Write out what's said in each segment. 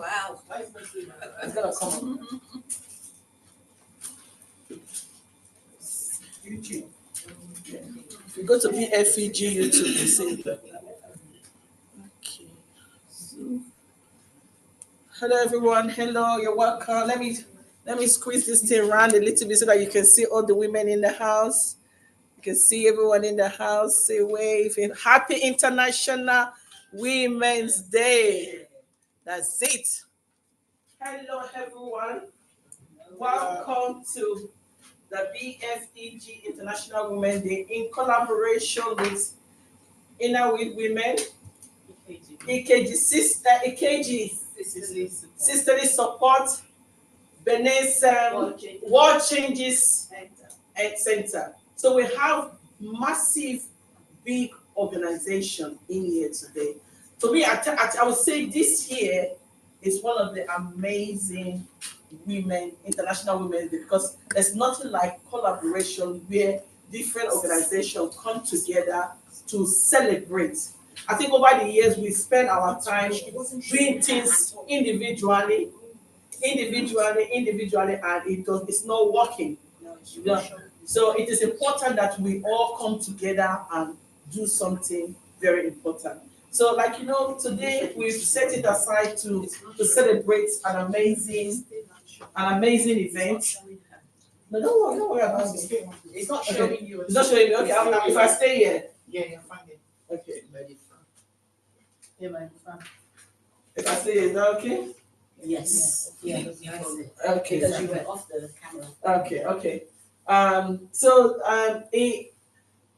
Wow. It's gonna come up. YouTube. If you go to BFEG YouTube, you see it. Okay. So, hello everyone. Hello, you're welcome. Let me squeeze this thing around a little bit so that you can see all the women in the house. You can see everyone in the house. Say wave. Happy International Women's Day. That's it. Hello everyone. Welcome to the BFEG International Women's Day in collaboration with Inner with Women, EKG Sisterly Support, Benin's World Changes Center. So we have massive, big organization in here today. To me, I would say this year is one of the amazing International Women's Day, because there's nothing like collaboration where different organizations come together to celebrate. I think over the years we spend our time doing things individually, and it's not working. So it is important that we all come together and do something very important. So, like today we've set it aside to celebrate an amazing event. No, don't worry about it. It's not showing you. It's not showing me. Okay, if I stay here. Yeah, find it. Okay. Yeah, If I stay here, is that okay? Yes. Yeah. Okay. Because you were off the camera. Okay.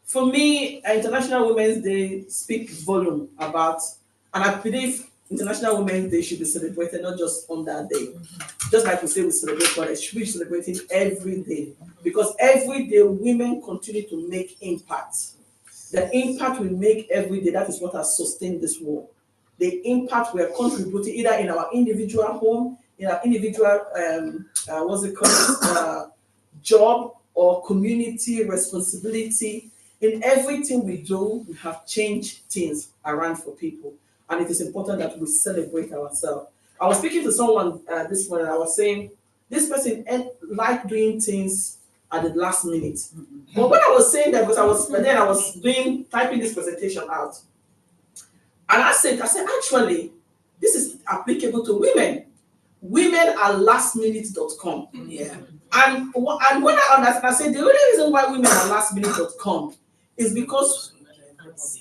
For me, International Women's Day speaks volume about, and I believe International Women's Day should be celebrated not just on that day. Just like we say we celebrate, but it should be celebrated every day, because every day women continue to make impact. The impact we make every day, that is what has sustained this war. The impact we are contributing either in our individual home, in our individual job or community responsibility. In everything we do, we have changed things around for people, and it is important that we celebrate ourselves. I was speaking to someone this morning. I was saying this person like doing things at the last minute. But when I was saying that, because I was typing this presentation out, and I said actually this is applicable to women. Women are lastminute.com. Yeah. And when I understand, I said the only reason why women are lastminute.com is because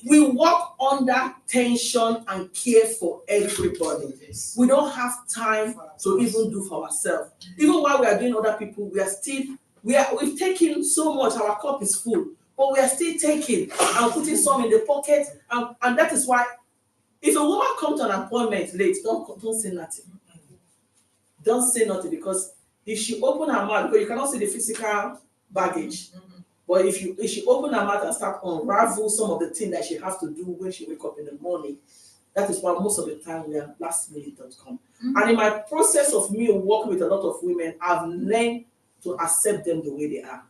we work under tension and care for everybody. We don't have time to even do for ourselves. Even while we are doing other people, we've taken so much, our cup is full, but we are still taking and putting some in the pocket. And that is why if a woman comes to an appointment late, don't say nothing. Don't say nothing, because if she open her mouth, because you cannot see the physical baggage, but if she open her mouth and start unravel some of the things that she has to do when she wake up in the morning, that is why most of the time we are lastminute.com. And in my process of me working with a lot of women, I've learned to accept them the way they are.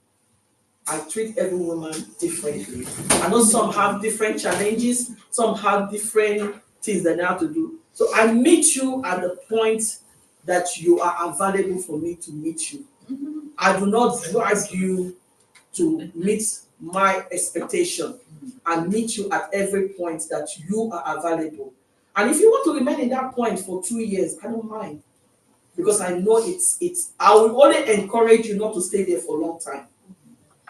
I treat every woman differently. I know some have different challenges, some have different things that they have to do. So I meet you at the point that you are available for me to meet you. I do not drag you to meet my expectation. I meet you at every point that you are available. And if you want to remain in that point for 2 years, I don't mind. Because I know I will only encourage you not to stay there for a long time.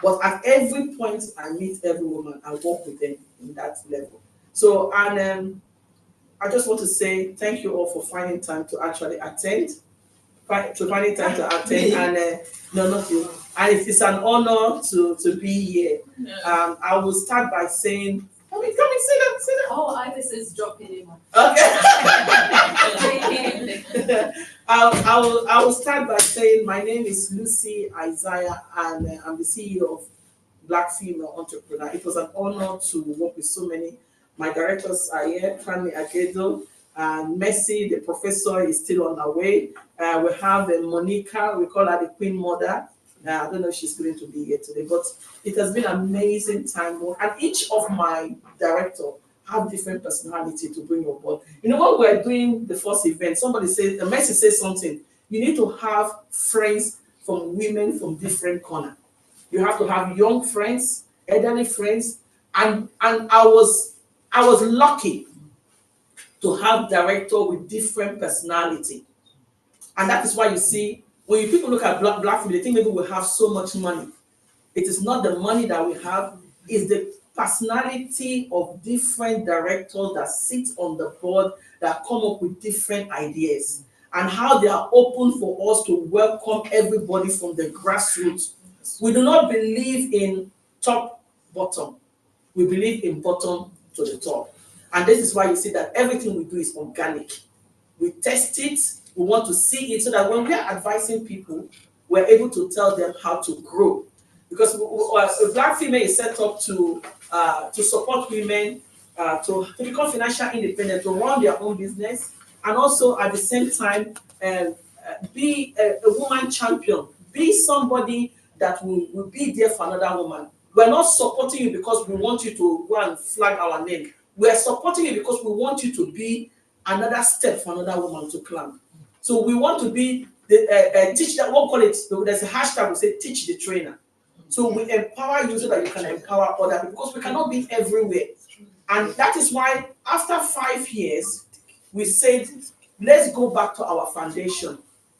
But at every point I meet every woman, I work with them in that level. So, and I just want to say thank you all for finding time to actually attend. And no, not you. And it's an honor to be here. I will start by saying, come and sit down. Oh, Iris is dropping him. Okay. I will start by saying my name is Lucy Isaiah, and I'm the CEO of Black Female Entrepreneur. It was an honor to work with so many. My directors are here, Kami Agedo, and Messi, the professor, is still on her way. We have Monica, we call her the Queen Mother. I don't know if she's going to be here today, but it has been an amazing time. And each of my directors have different personality to bring on board. You know, when we're doing the first event, somebody says, a message says something, you need to have friends from women from different corners. You have to have young friends, elderly friends, and I was lucky to have director with different personality. And that is why you see, when people look at black people, they think maybe we have so much money. It is not the money that we have, it's the personality of different directors that sit on the board that come up with different ideas and how they are open for us to welcome everybody from the grassroots. We do not believe in top bottom. We believe in bottom to the top. And this is why you see that everything we do is organic. We test it, we want to see it so that when we are advising people, we're able to tell them how to grow. Because a black female is set up to support women to become financially independent, to run their own business, and also at the same time be a woman champion, be somebody that will be there for another woman. We're not supporting you because we want you to go and flag our name. We're supporting you because we want you to be another step for another woman to climb. So we want to be the teach that, we'll call it, there's a hashtag, we say teach the trainer. So we empower you so that you can empower other people, because we cannot be everywhere. And that is why after 5 years, we said, let's go back to our foundation.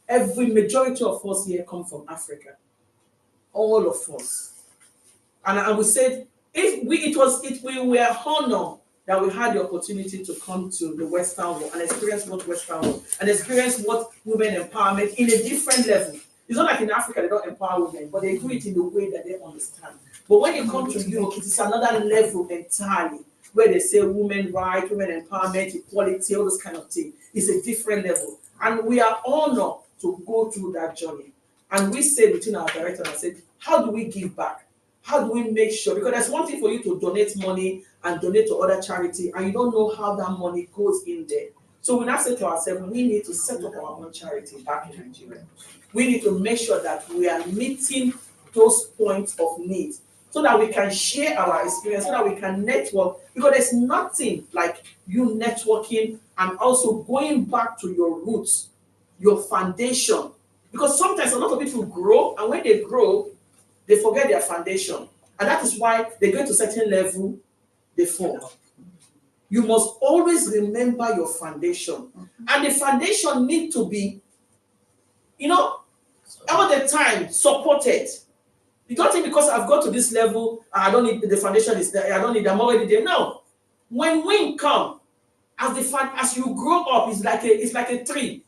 Every majority of us here come from Africa. All of us. And we said, if we were honored that we had the opportunity to come to the Western world and experience what Western world and experience what women empowerment in a different level. It's not like in Africa they don't empower women, but they do it in the way that they understand. But when you come to Europe, it is another level entirely, where they say women rights, women empowerment, equality, all those kind of things. It's a different level. And we are honored to go through that journey. And we say between our director and I said, how do we give back? How do we make sure? Because there's one thing for you to donate money and donate to other charity, and you don't know how that money goes in there. So we now say to ourselves, we need to set up our own charity back in Nigeria. We need to make sure that we are meeting those points of need so that we can share our experience, so that we can network, because there's nothing like you networking and also going back to your roots, your foundation. Because sometimes a lot of people grow, and when they grow, they forget their foundation. And that is why they get to a certain level, they fall. You must always remember your foundation. And the foundation needs to be, all the time supported. You don't think because I've got to this level, I don't need the foundation is there, I don't need, I'm already there. No. When wind come, as you grow up, it's like a tree.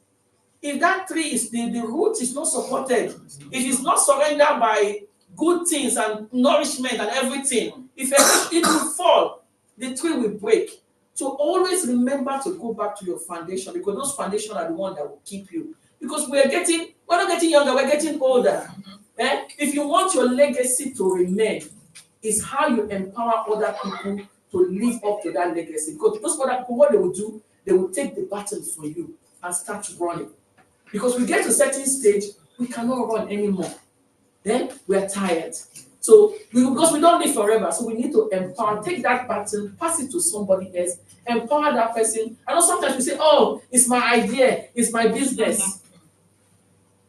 If that tree is the root is not supported, it is not surrendered by good things and nourishment and everything, if it will fall, the tree will break. So always remember to go back to your foundation, because those foundations are the ones that will keep you. Because we're not getting younger, we're getting older. If you want your legacy to remain, it's how you empower other people to live up to that legacy. Because those other people, what they will do, they will take the battle for you and start running. Because we get to a certain stage, we cannot run anymore. Then we are tired. So because we don't live forever, so we need to empower, take that battle, pass it to somebody else, empower that person. I know sometimes we say, oh, it's my idea, it's my business.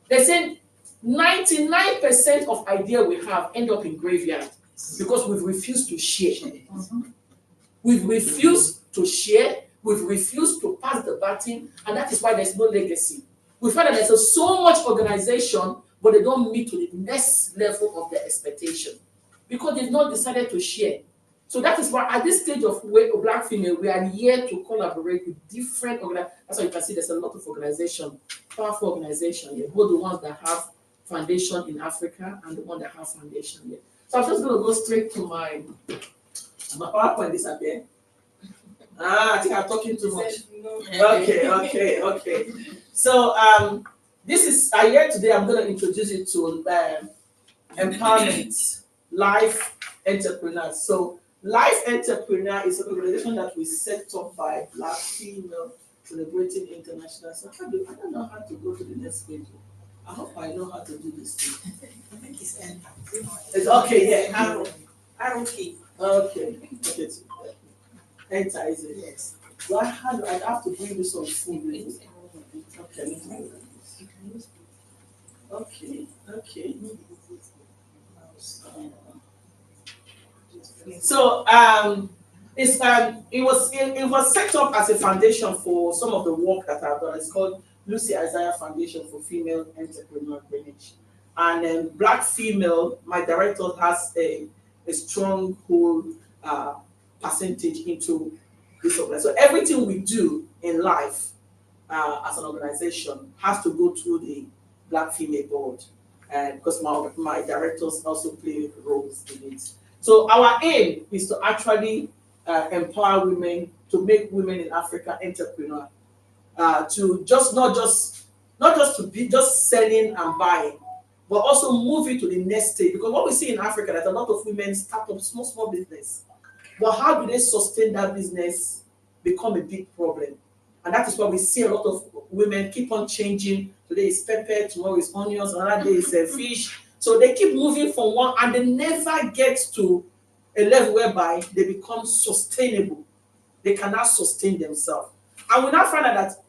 They say 99% of ideas we have end up in graveyard because we've refused to share. We've refused to share, we've refused to pass the baton, and that is why there's no legacy. We find that there's so much organization, but they don't meet to the next level of their expectation because they've not decided to share. So that is why at this stage of Black female, we are here to collaborate with different organizations. That's why you can see there's a lot of organization, powerful organization here, both the ones that have foundation in Africa and the one that have foundation here. So I'm just going to go straight to my PowerPoint disappear. I think I'm talking too much. Okay. So this is here today. I'm going to introduce you to empowerment, life entrepreneurs. So Life Entrepreneur is an organization that we set up by Black female celebrating international. So I don't know how to go to the next page. I hope I know how to do this thing. I think it's enter. It's okay, yeah. Arrow key. Okay. Enter, is it? Yes. Do I have to bring this on food? Okay. Okay. Okay. So it was set up as a foundation for some of the work that I've done. It's called Lucy Isaiah Foundation for Female Entrepreneur Greenwich. And Black female, my director has a strong hold percentage into this organization. So everything we do in life as an organization has to go through the Black female board, because my directors also play roles in it. So our aim is to actually empower women, to make women in Africa entrepreneur, to not just to be just selling and buying, but also move it to the next stage. Because what we see in Africa, that a lot of women start up small business, but how do they sustain that business become a big problem? And that is why we see a lot of women keep on changing. Today is pepper, tomorrow is onions, another day is fish. So they keep moving from one, and they never get to a level whereby they become sustainable. They cannot sustain themselves. And we now find out that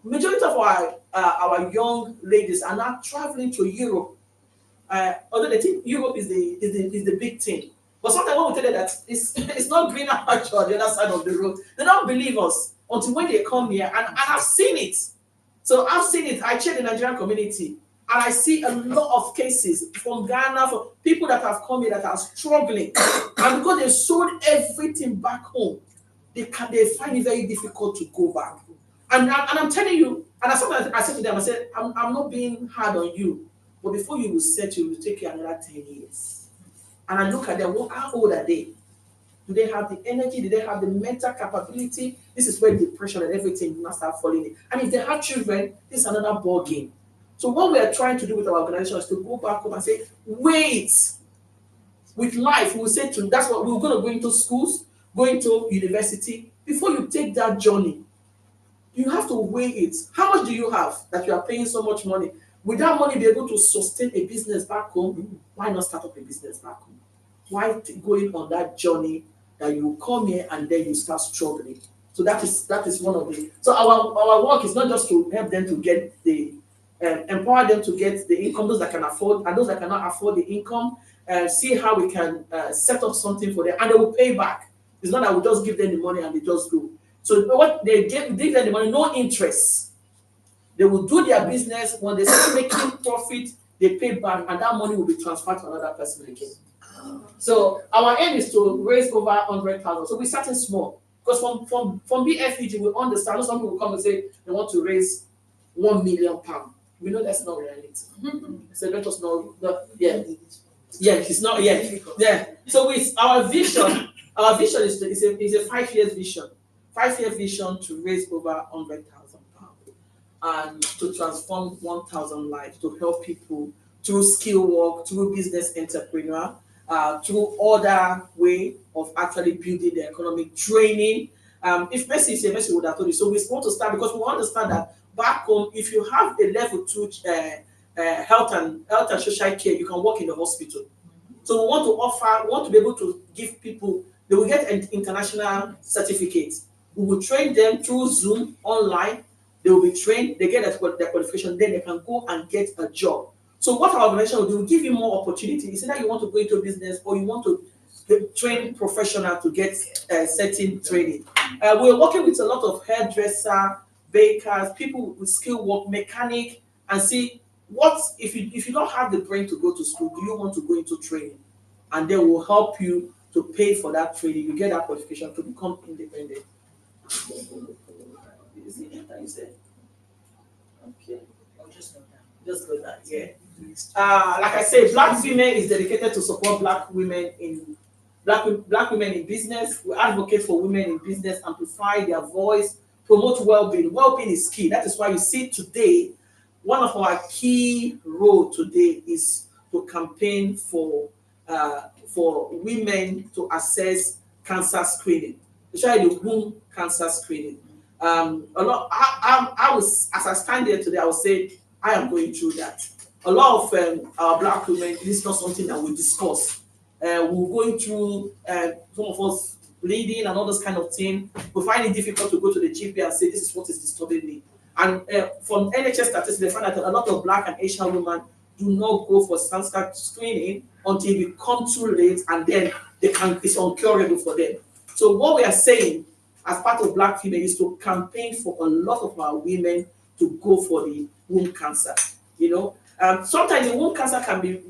majority of our young ladies are now traveling to Europe. Although they think Europe is the big thing. But sometimes when we tell them that it's not greener pasture on the other side of the road, they don't believe us until when they come here. And I've seen it. So I've seen it. I chair the Nigerian community, and I see a lot of cases from Ghana, for people that have come here that are struggling. And because they've sold everything back home, they find it very difficult to go back. And I'm telling you, and sometimes I say to them, I said, I'm not being hard on you, but before you will settle, it will take you another 10 years. And I look at them, how old are they? Do they have the energy? Do they have the mental capability? This is where depression and everything must start falling in. And if they have children, this is another ball game. So what we are trying to do with our organization is to go back home and say, wait, with life, we'll say to, that's what we're going to go into schools, go into university. Before you take that journey, you have to weigh it. How much do you have that you are paying so much money? Will that money be able to sustain a business back home? Why not start up a business back home? Why going on that journey that you come here and then you start struggling? So that is one of the. So our work is not just to help them to get the empower them to get the income, those that can afford, and those that cannot afford the income, see how we can set up something for them, and they will pay back. It's not that we just give them the money and they just go. So what they give them the money, no interest. They will do their business. When they start making profit, they pay back, and that money will be transferred to another person again. So our aim is to raise over 100,000. So we're starting small, because from BFEG we understand. Some people will come and say they want to raise £1 million. We know that's not reality. So let us know. It's not yet. Yeah. So with our vision is a 5 years vision. 5-year vision to raise over £100,000 and to transform 1,000 lives, to help people through skill work, through business entrepreneur, through other way of actually building the economic training. If Messi is here, Messi would have told you. So we want to start, because we understand that back home, if you have a level 2 health and social care, you can work in the hospital. So we want to be able to give people, they will get an international certificate. We will train them through Zoom online. They will be trained, they get their qualification, then they can go and get a job. So what our organization will do, will give you more opportunity. It's either you want to go into business or you want to train professional to get certain training. We're working with a lot of hairdresser, bakers, people with skill work, mechanic, and see what if you don't have the brain to go to school, do you want to go into training? And they will help you to pay for that training. You get that qualification to become independent. Is it that you said? Okay. I'll just note that. Just go that, yeah. Like I said, Black Female is dedicated to support Black women in business. We advocate for women in business, amplify their voice, promote well-being. Well-being is key. That is why you see today, one of our key role today is to campaign for women to access cancer screening, especially the womb cancer screening. I was, as I stand here today, I would say I am going through that. A lot of our Black women, this is not something that we discuss. We're going through, some of us bleeding and all those kind of things, we find it difficult to go to the GP and say this is what is disturbing me. And from NHS statistics, they find that a lot of Black and Asian women do not go for cancer screening until it becomes too late, and then it's uncurable for them. So what we are saying as part of Black female is to campaign for a lot of our women to go for the womb cancer. Sometimes the womb cancer can be,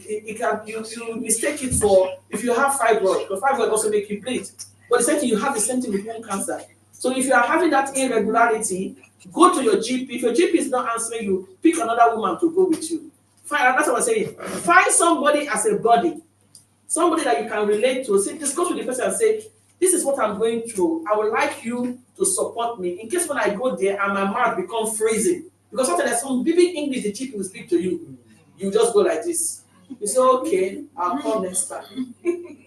you mistake it for, if you have fibroid, because fibroid also make you bleed. But the same thing, you have the same thing with womb cancer. So if you are having that irregularity, go to your GP. If your GP is not answering you, pick another woman to go with you. That's what I'm saying. Find somebody as a body, somebody that you can relate to. Discuss with the person and say, this is what I'm going through. I would like you to support me in case when I go there and my mouth becomes freezing. Because sometimes there's some vivid English the GP will speak to you. You just go like this. You say, okay, I'll call next time.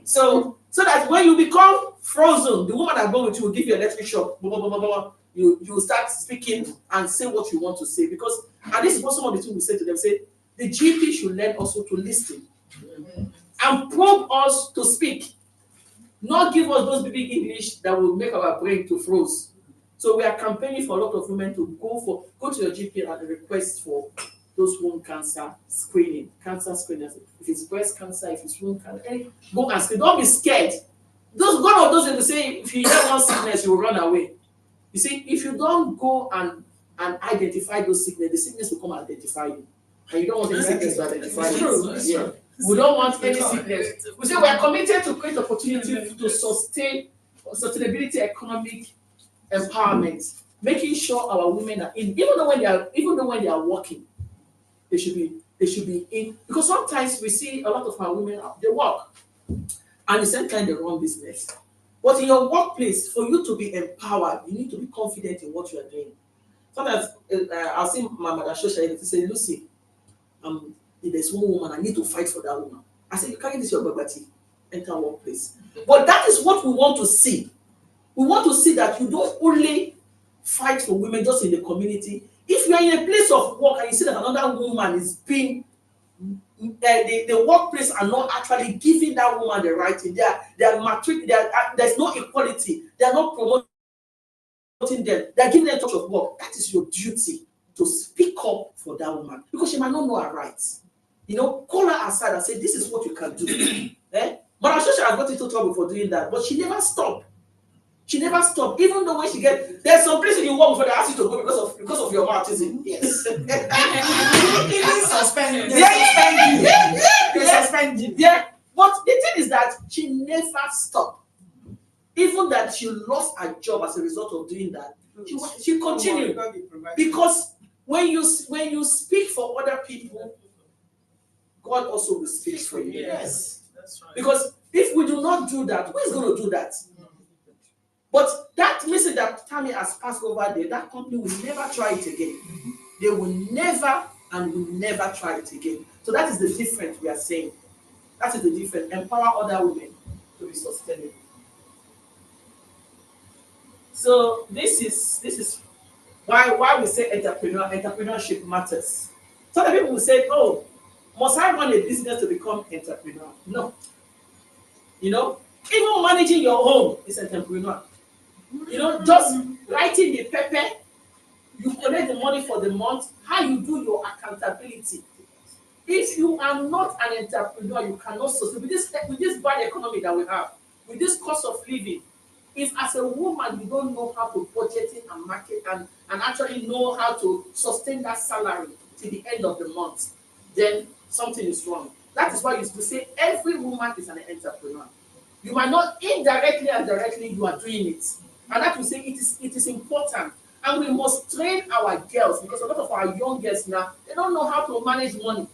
So that when you become frozen, the woman that go with you will give you an electric shock. Blah, blah, blah, blah, blah. You start speaking and say what you want to say. Because, and this is what some of the things we say to them, say, the GP should learn also to listen and probe us to speak. Not give us those big English that will make our brain to froze. So we are campaigning for a lot of women to go to your GP and request for those womb cancer screening, If it's breast cancer, if it's womb cancer, go and screen. Don't be scared. One of those will say, if you have one sickness, you will run away. You see, if you don't go and identify those sickness, the sickness will come and identify you. And you don't want any sickness to identify you. Yeah. We don't want any sickness. We say we are committed to create opportunity to sustain sustainability, economic empowerment, making sure our women are in, even though when they are working, they should be in, because sometimes we see a lot of our women, they work and at the same time they run business. But in your workplace, for you to be empowered, you need to be confident in what you are doing. Sometimes I'll see my mother Shosha say, Lucy, if there's one woman, I need to fight for that woman. I say, you carry this your babati, enter workplace. But that is what we want to see. We want to see that you don't only fight for women just in the community. If you are in a place of work and you see that another woman is being, the workplace are not actually giving that woman the right thing. There's no equality. They are not promoting them. They are giving them touch of work. That is your duty to speak up for that woman because she might not know her rights. Call her aside and say, this is what you can do. But I'm sure she has got into trouble for doing that, but she never stopped. Even though when she there's some places you work before they ask you to go because of your autism. Yes. Even suspend. They suspend you. Yeah. But the thing is that she never stopped. Even that she lost her job as a result of doing that, she continued. Because when you speak for other people, God also will speak for you. Yes. That's right. Because if we do not do that, who is going to do that? But that message that Tammy has passed over there, that company will never try it again. They will never try it again. So that is the difference we are saying. That is the difference. Empower other women to be sustainable. So this is why we say entrepreneurship matters. So the people will say, oh, must I run a business to become entrepreneur? No. Even managing your home is entrepreneur. Just writing the paper, you collect the money for the month, how you do your accountability. If you are not an entrepreneur, you cannot sustain with this bad economy that we have, with this cost of living. If as a woman you don't know how to budgeting and market and actually know how to sustain that salary till the end of the month, then something is wrong. That is why you used to say every woman is an entrepreneur. You might not indirectly and directly you are doing it. And that will say it is important. And we must train our girls, because a lot of our young girls now, they don't know how to manage money.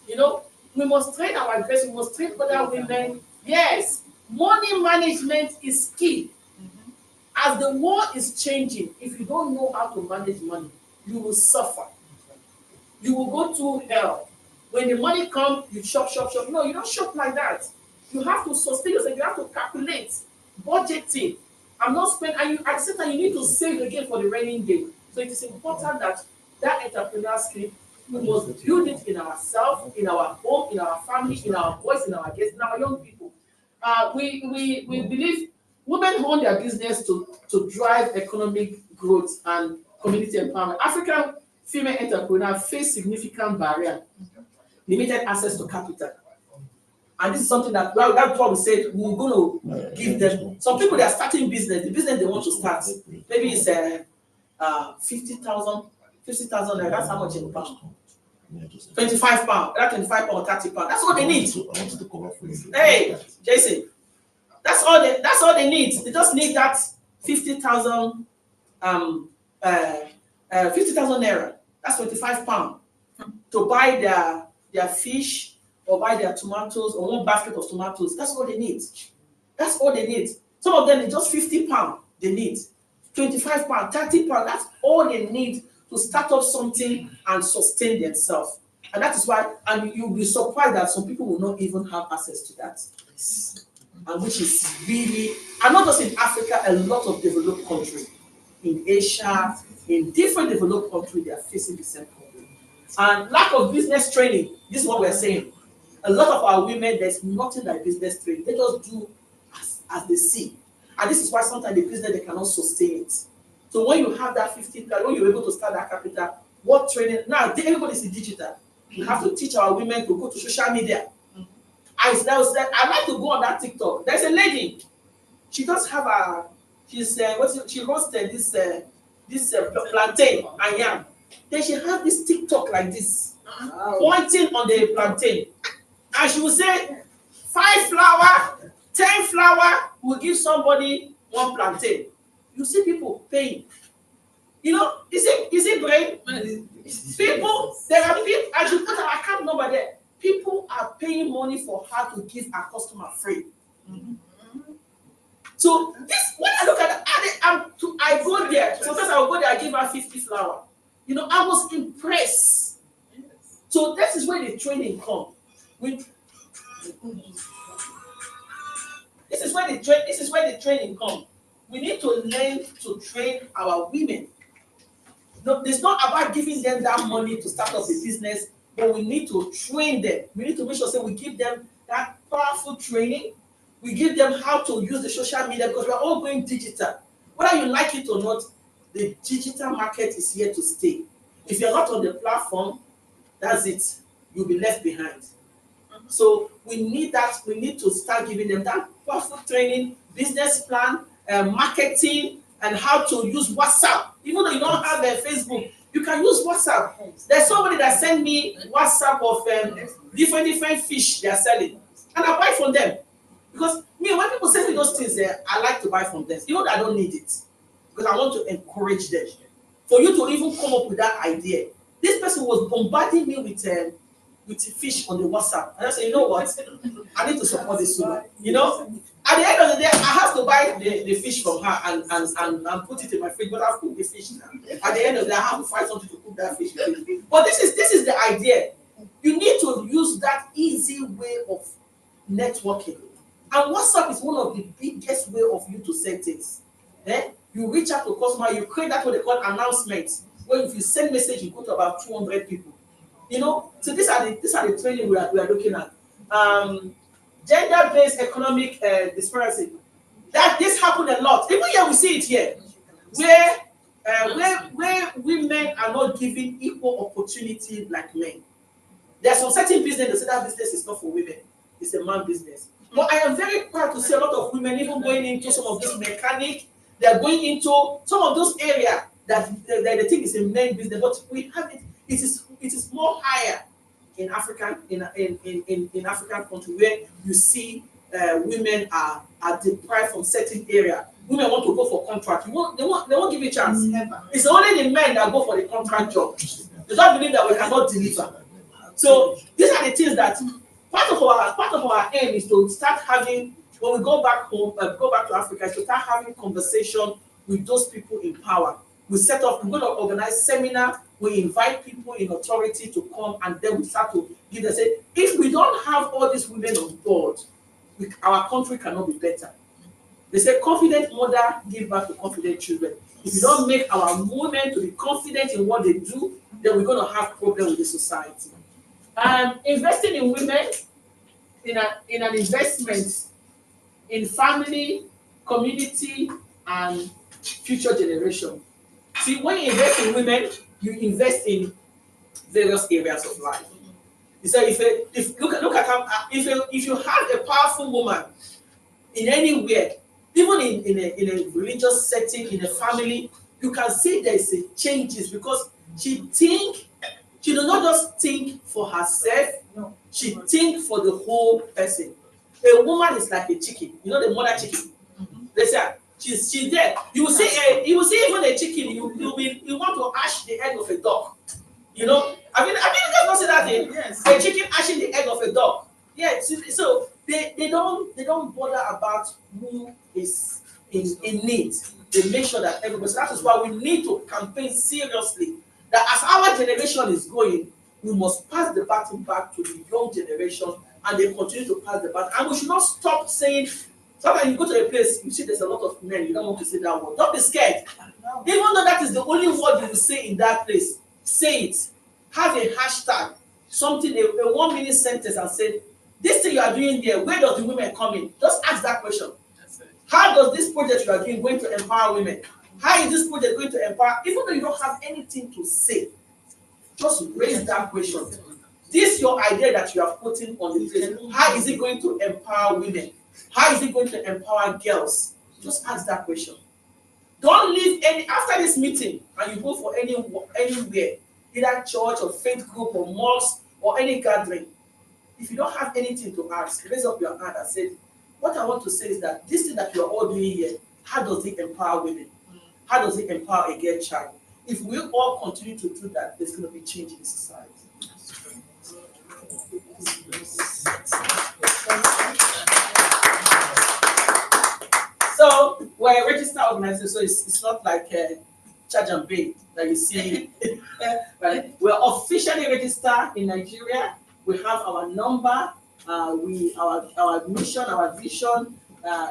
We must train our girls, we must train other women. Yes, money management is key. As the world is changing, if you don't know how to manage money, you will suffer. You will go to hell. When the money comes, you shop. No, you don't shop like that. You have to sustain yourself. You have to calculate, budgeting. I'm not spending, and at the same time, you need to save again for the raining day. So it is important that entrepreneur skill, we must build it in ourselves, in our home, in our family, in our boys, in our guests, in our young people. We believe Women own their business to drive economic growth and community empowerment. African female entrepreneurs face significant barrier, limited access to capital. And this is something that, well, that's what we said, we're going to give them. Some people, they are starting business, the business they want to start, maybe it's 50,000 naira, that's how much in pound? 25 pounds, that's 25 pounds, 30 pounds, that's all they need. Hey, Jason, that's all they need. They just need that 50,000 naira, that's 25 pounds, to buy their fish, or buy their tomatoes, or one basket of tomatoes. That's all they need. That's all they need. Some of them, it's just 50 pounds they need. 25 pounds, 30 pounds, that's all they need to start up something and sustain themselves. And that is why, and you'll be surprised that some people will not even have access to that. And which is really, and not just in Africa, a lot of developed countries, in Asia, in different developed countries, they are facing the same problem. And lack of business training, this is what we're saying. A lot of our women, there's nothing like business training. They just do as they see. And this is why sometimes the business, they cannot sustain it. So when you have that 15, when you're able to start that capital, what training? Now, everybody's in digital. We have to teach our women to go to social media. I like to go on that TikTok. There's a lady. She does have she roasted this plantain and yam. Then she had this TikTok like this, pointing on the plantain. And she will say, 5 flour, 10 flour will give somebody 1 plantain. You see people paying. You know, is it brain? People, there are people, I should put our account number there. People are paying money for her to give a customer free. So this, when I look at it, I go there. Sometimes I will go there, I give her 50 flour. You know, I was impressed. So this is where the training comes. This is where the training comes. We need to learn to train our women. No, it's not about giving them that money to start up a business, but we need to train them. We need to make sure that we give them that powerful training. We give them how to use the social media, because we're all going digital. Whether you like it or not, the digital market is here to stay. If you're not on the platform, that's it. You'll be left behind. So we need that. We need to start giving them that powerful training, business plan, marketing, and how to use WhatsApp. Even though you don't have a Facebook, you can use WhatsApp. There's somebody that sent me WhatsApp of different fish they are selling, and I buy from them. Because me, when people send me those things, I like to buy from them. Even though I don't need it, because I want to encourage them. For you to even come up with that idea, this person was bombarding me with fish on the WhatsApp, and I said, you know what? I need to support this woman. You know, at the end of the day, I have to buy the fish from her and put it in my fridge. But I've cooked the fish now. At the end of the day, I have to find something to cook that fish with. But this is the idea. You need to use that easy way of networking. And WhatsApp is one of the biggest way of you to send things. You reach out to customer, you create that what they call announcements. Where if you send message, you go to about 200 people. You know, so these are the training we are looking at. Gender-based economic disparity. That this happened a lot. Even here we see it here, where women are not given equal opportunity like men. There are some certain business that say that business is not for women; it's a man business. But I am very proud to see a lot of women even going into some of this mechanic. They are going into some of those areas that they think is a men business. But we have it. It is more higher in African African country, where you see women are deprived from certain area. Women want to go for contract. They won't give you a chance. It's only the men that go for the contract job. They don't believe that we cannot deliver. So these are the things that part of our aim is to start having, when we go back home, go back to Africa, to start having conversation with those people in power. We're going to organize seminar. We invite people in authority to come, and then we start to give them, say, if we don't have all these women on board, our country cannot be better. They say confident mother give birth to confident children. If you don't make our women to be confident in what they do, then we're going to have problems with the society. Investing in women, in an investment in family, community, and future generation. See, when you invest in women, you invest in various areas of life. You say if look at how if you have a powerful woman in anywhere, even in a religious setting, in a family, you can see there is a changes because she does not just think for herself, no, she think for the whole person. A woman is like a chicken, you know the mother chicken. They say she's there. You will see even a chicken, you want to hash the egg of a dog. You know, I mean, you guys don't say that thing. Yes. A chicken hashing the egg of a dog. Yeah, so they don't bother about who is in need. They make sure that everybody. So that is why we need to campaign seriously. That as our generation is going, we must pass the baton back to the young generation, and they continue to pass the baton. And we should not stop saying. Sometimes you go to a place, you see there's a lot of men. You don't want to say that word. Don't be scared. Even though that is the only word you will say in that place, say it. Have a hashtag, something, a 1 minute sentence, and say, this thing you are doing there, where does the women come in? Just ask that question. How does this project you are doing going to empower women? How is this project going to empower? Even though you don't have anything to say, just raise that question. This your idea that you are putting on the place. How is it going to empower women? How is it going to empower girls? Just ask that question. Don't leave after this meeting and you go for anywhere, either church or faith group or mosque or any gathering. If you don't have anything to ask, raise up your hand and say, what I want to say is that this thing that you are all doing here, how does it empower women? How does it empower a girl child? If we all continue to do that, there's going to be change in society. So we're a registered organization, so it's not like charge and pay that you see. Right? We're officially registered in Nigeria. We have our number. Our mission, our vision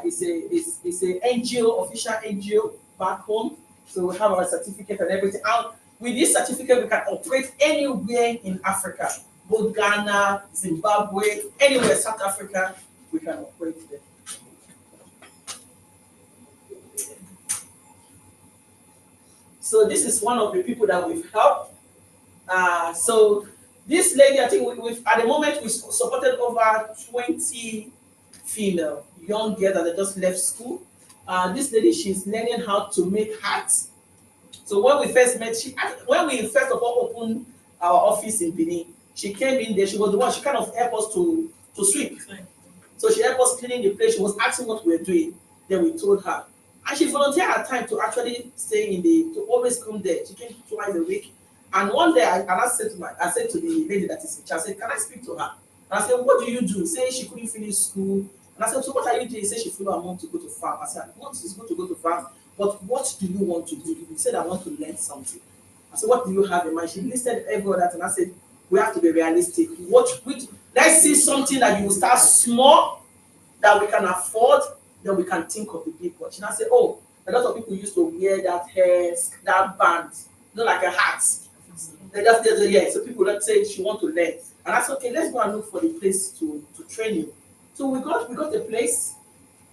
is a NGO, official NGO back home. So we have our certificate and everything. And with this certificate, we can operate anywhere in Africa, both Ghana, Zimbabwe, anywhere, South Africa, we can operate there. So this is one of the people that we've helped. So this lady, I think we've at the moment we supported over 20 female young girls that just left school. This lady, she's learning how to make hats. So when we first met, when we first of all opened our office in Benin, she came in there. She was the one. She kind of helped us to sweep. So she helped us cleaning the place. She was asking what we were doing. Then we told her. And she volunteered her time to actually stay to always come there. She came twice a week. And one day, I said to the lady that is in charge, I said, can I speak to her? And I said, what do you do? Say she couldn't finish school. And I said, so what are you doing? She said she followed her mom to go to farm. I said, what is good to go to farm? But what do you want to do? She said, I want to learn something. I said, what do you have in mind? She listed every other thing. I said, we have to be realistic. Let's see something that you will start small, that we can afford, then we can think of the big one. And I said, oh, a lot of people used to wear that hair, that band, like a hat. They just so people let's say she want to learn. And I said, okay, let's go and look for the place to train you. So we got the place,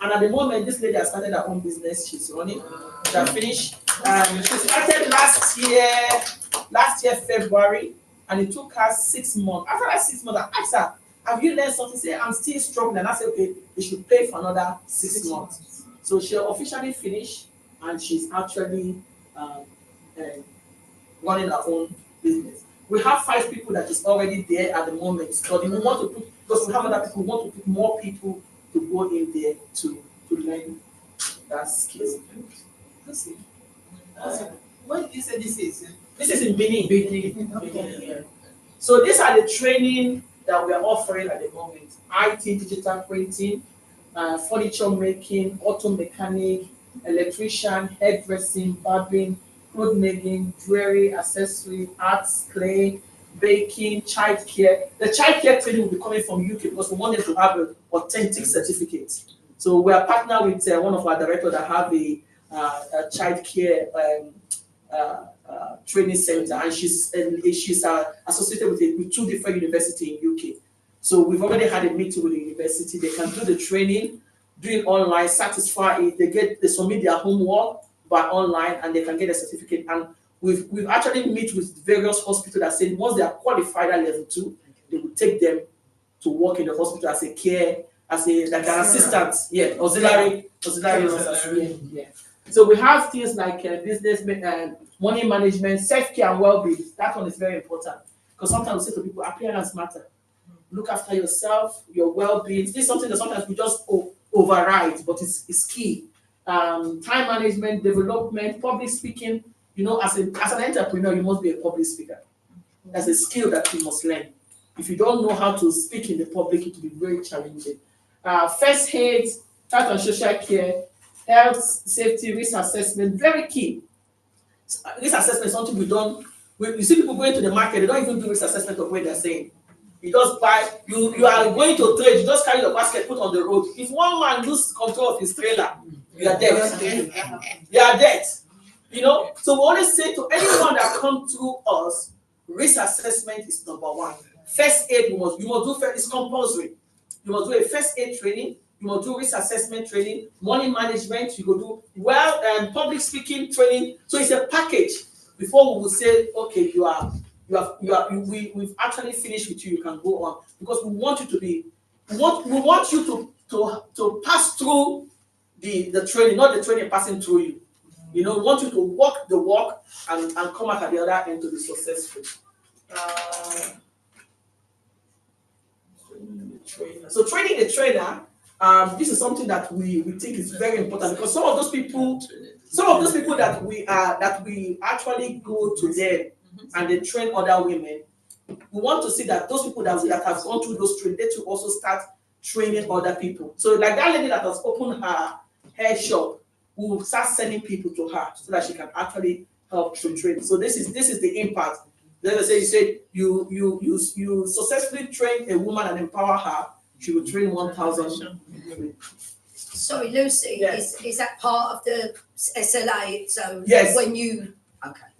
and at the moment this lady has started her own business. She's running. She has finished. She started last year February, and it took her 6 months. After that 6 months, I asked her, have you learned something? Say, I'm still struggling. And I said, okay, you should pay for another 6 months. So she officially finished, and she's actually running her own business. We have 5 people that is already there at the moment studying. We want to put, because we have other people, we want to put more people to go in there to learn that skill. What did you say this is? This is in Benin. Okay. So these are the training that we are offering at the moment. IT, digital printing, furniture making, auto mechanic, electrician, hairdressing, barbering, cloth making, jewelry, accessory, arts, clay, baking, child care. The child care training will be coming from UK because we want them to have an authentic certificate. So we are partnered with one of our directors that have a child care training center, and she's associated with 2 different universities in UK. So we've already had a meeting with the university. They can do the training, do it online, satisfy it. They submit their homework by online, and they can get a certificate. And we've actually meet with various hospitals that say once they are qualified at level 2, they will take them to work in the hospital as a care, as a like an assistant, auxiliary nurse. Yeah. So we have things like business, money management, self-care and well-being. That one is very important because sometimes we say to people, appearance matter. Look after yourself, your well-being. This is something that sometimes we just override, but it's key. Time management, development, public speaking. You know, as an entrepreneur, you must be a public speaker. That's a skill that you must learn. If you don't know how to speak in the public, it will be very challenging. First aid, health and social care, health, safety, risk assessment, very key. Risk assessment is something we don't. You see people going to the market, they don't even do risk assessment of what they're saying. You just buy, you are going to trade, you just carry your basket, put on the road. If one man loses control of his trailer, you are dead. You are dead. You know, so we always say to anyone that comes through us, risk assessment is number one. First aid, you must do first, it's compulsory. You must do a first aid training, you must do risk assessment training, money management, you go do public speaking training. So it's a package before we will say, okay, we've actually finished with you, you can go on. Because we want you to be, we want you to pass through the training, not the training passing through you. You know, we want you to walk the walk and come out at the other end to be successful. So training a trainer, this is something that we think is very important because some of those people that we actually go to them and they train other women. We want to see that those people that have gone through those training, they to also start training other people. So like that lady that has opened her hair shop, we will start sending people to her so that she can actually help to train. So this is the impact. Let us say you successfully train a woman and empower her, she will train 1,000. Sorry, Lucy, yes. Is that part of the SLA? So yes. When you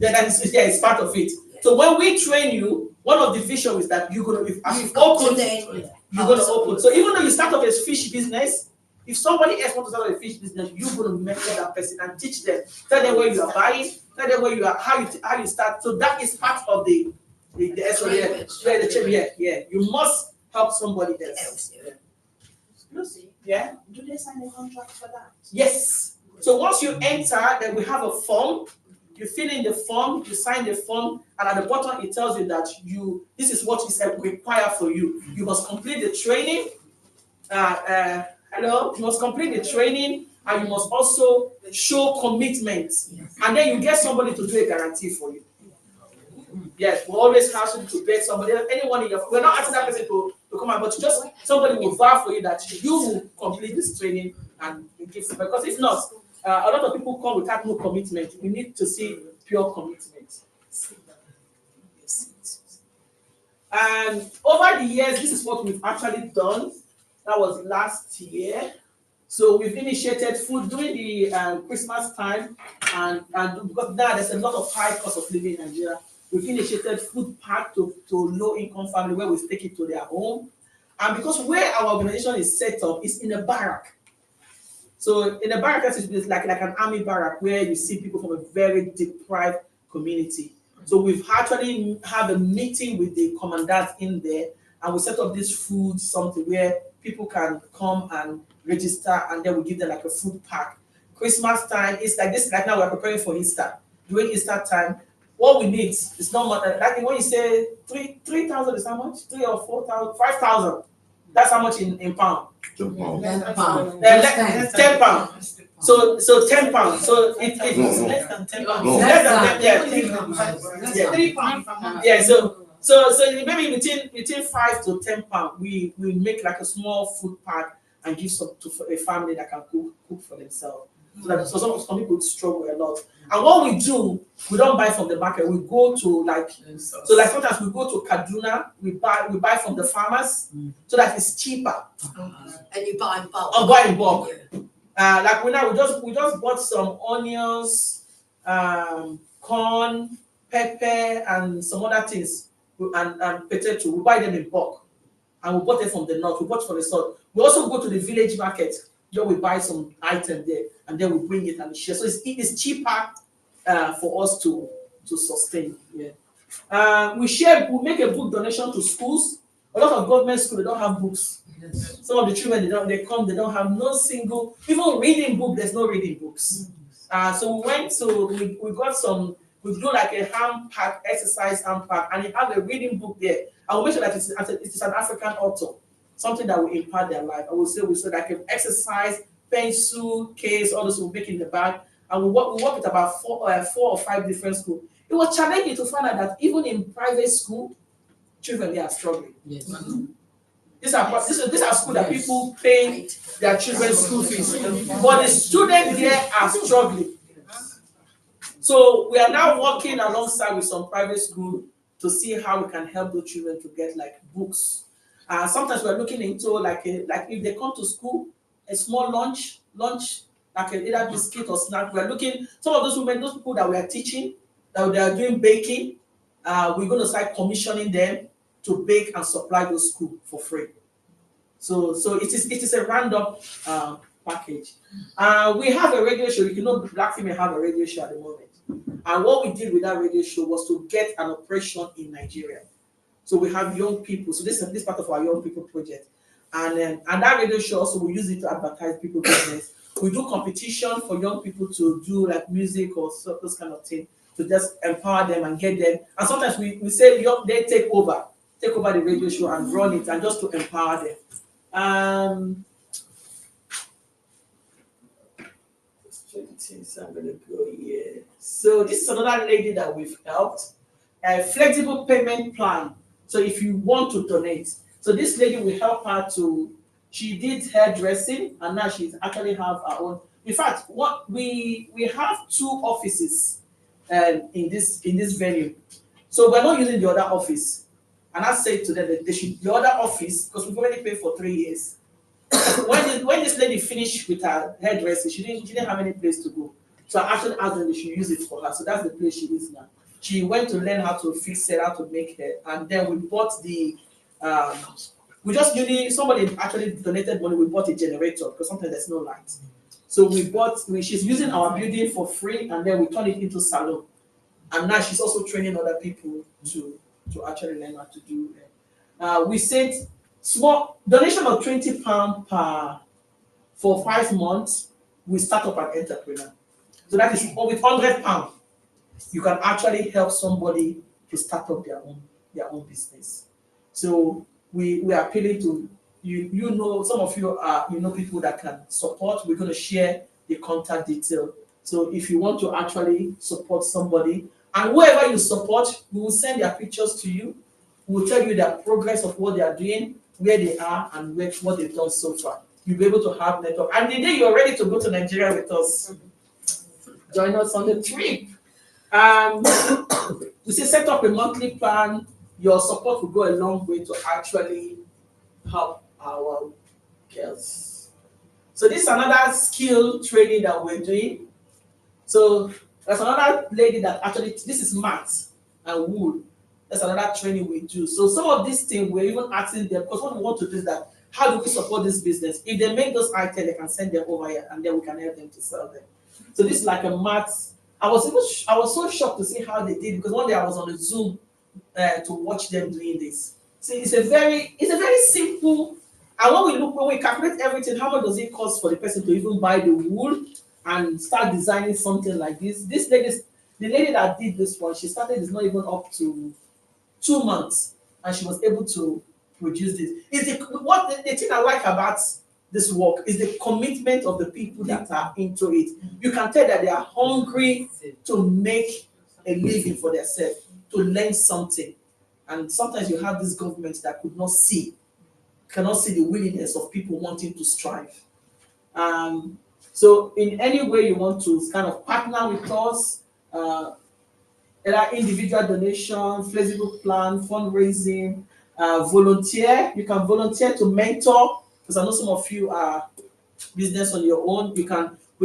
it's part of it. Yeah. So when we train you, one of the vision is that you're gonna you're gonna open. So even though you start off as fish business, if somebody else wants to start a fish business, you're going to mentor that person and teach them. Tell them where you are buying, tell them where you are, how you start. So that is part of the training. Yeah. You must help somebody else. Lucy, yeah. Do they sign a contract for that? Yes. So once you enter, then we have a form. You fill in the form, you sign the form, and at the bottom it tells you that this is what is required for you. You must complete the training. You must complete the training and you must also show commitment. And then you get somebody to do a guarantee for you. Yes, we always ask you to beg somebody, anyone in your, we're not asking that person to come out, but just somebody will vow for you that you will complete this training and give, because if not, a lot of people come without no commitment. We need to see pure commitment. And over the years, this is what we've actually done. That was last year. So we've initiated food during the Christmas time, and because now there's a lot of high cost of living in Nigeria, we've initiated food pack to low-income family where we take it to their home. And because where our organization is set up is in a barrack. So in a barrack, it's like an army barrack where you see people from a very deprived community. So we've actually had a meeting with the commandant in there, and we set up this food something where people can come and register, and then we give them like a food pack. Christmas time is like this. Right now we're preparing for Easter. During Easter time, what we need is not much. Like when you say 3,000 is how much? 3 or 4,000, 5,000. That's how much in pound. 10 pounds. So 10 pounds. So it's less than 10 pounds. Yeah. 3 pounds. Yeah. So maybe between 5 to 10 pounds, we make like a small food pack and give some to a family that can cook for themselves. So some people struggle a lot. And what we do, we don't buy from the market. We go to like sometimes we go to Kaduna. We buy from the farmers so that it's cheaper. And you buy in bulk. Or buy in bulk. Like we just bought some onions, corn, pepper, and some other things, and potato. We buy them in bulk, and we bought it from the north. We bought from the south. We also go to the village market. Then we buy some item there, and then we bring it and share. So it's cheaper for us to sustain. Yeah. We make a book donation to schools. A lot of government schools they don't have books. Some of the children they don't have no single even reading book. There's no reading books. So we got some. We do like a hand pack exercise hand pack, and it have a reading book there. I will make sure that it's an African author, something that will impact their life. I will say we like an exercise pencil case, all those will make in the bag, and we work with about four or five different schools. It was challenging to find out that even in private school, children they are struggling. Yes. These are schools that people pay their children's school fees, but the students there are struggling. So we are now working alongside with some private school to see how we can help those children to get like books. Sometimes we're looking into like if they come to school, a small lunch like either biscuit or snack. We're looking some of those women, those people that we are teaching, that they are doing baking. We're going to start commissioning them to bake and supply those schools for free. So it is a random package. We have a radio show. You know, Black Female have a radio show at the moment. And what we did with that radio show was to get an operation in Nigeria. So we have young people. So this is part of our young people project. And that radio show also we use it to advertise people business. We do competition for young people to do like music or those kind of things to just empower them and get them. And sometimes we say they take over the radio show and run it and just to empower them. I'm gonna go here. So this is another lady that we've helped. A flexible payment plan. So if you want to donate, so this lady will help her she did hairdressing and now she's actually have her own. In fact, what we have 2 offices in this venue. So we're not using the other office. And I said to them that they should the other office, because we've already paid for 3 years. when this lady finished with her hairdressing, she didn't have any place to go. So I actually asked them they should use it for her. So that's the place she is now. She went to learn how to fix it, how to make hair, and then we bought somebody actually donated money. We bought a generator because sometimes there's no light. So she's using our building for free, and then we turned it into salon. And now she's also training other people to actually learn how to do it. We sent small donation of £20 for 5 months. We start up an entrepreneur. So that is with £100, you can actually help somebody to start up their own business. So we are appealing to you know some of you are people that can support. We're going to share the contact detail. So if you want to actually support somebody, and whoever you support, we will send their pictures to you. We will tell you the progress of what they are doing, where they are, and what they've done so far. You'll be able to have network. And the day you're ready to go to Nigeria with us, join us on the trip. We say set up a monthly plan. Your support will go a long way to actually help our girls. So this is another skill training that we're doing. So there's another lady that actually, this is math and wool. That's another training we do. So some of these things we're even asking them, because what we want to do is that how do we support this business? If they make those items, they can send them over here and then we can help them to sell them. So this is like a math. I was so shocked to see how they did, because one day I was on a Zoom to watch them doing this. See, it's a very simple. And when we calculate everything, how much does it cost for the person to even buy the wool and start designing something like this? The lady that did this one, she started is not even up to 2 months, and she was able to produce this. The thing I like about this work is the commitment of the people that are into it. You can tell that they are hungry to make a living for themselves, to learn something. And sometimes you have this government that cannot see the willingness of people wanting to strive. So in any way you want to kind of partner with us, either individual donation, flexible plan, fundraising, volunteer. You can volunteer to mentor, because I know some of you are business on your own. We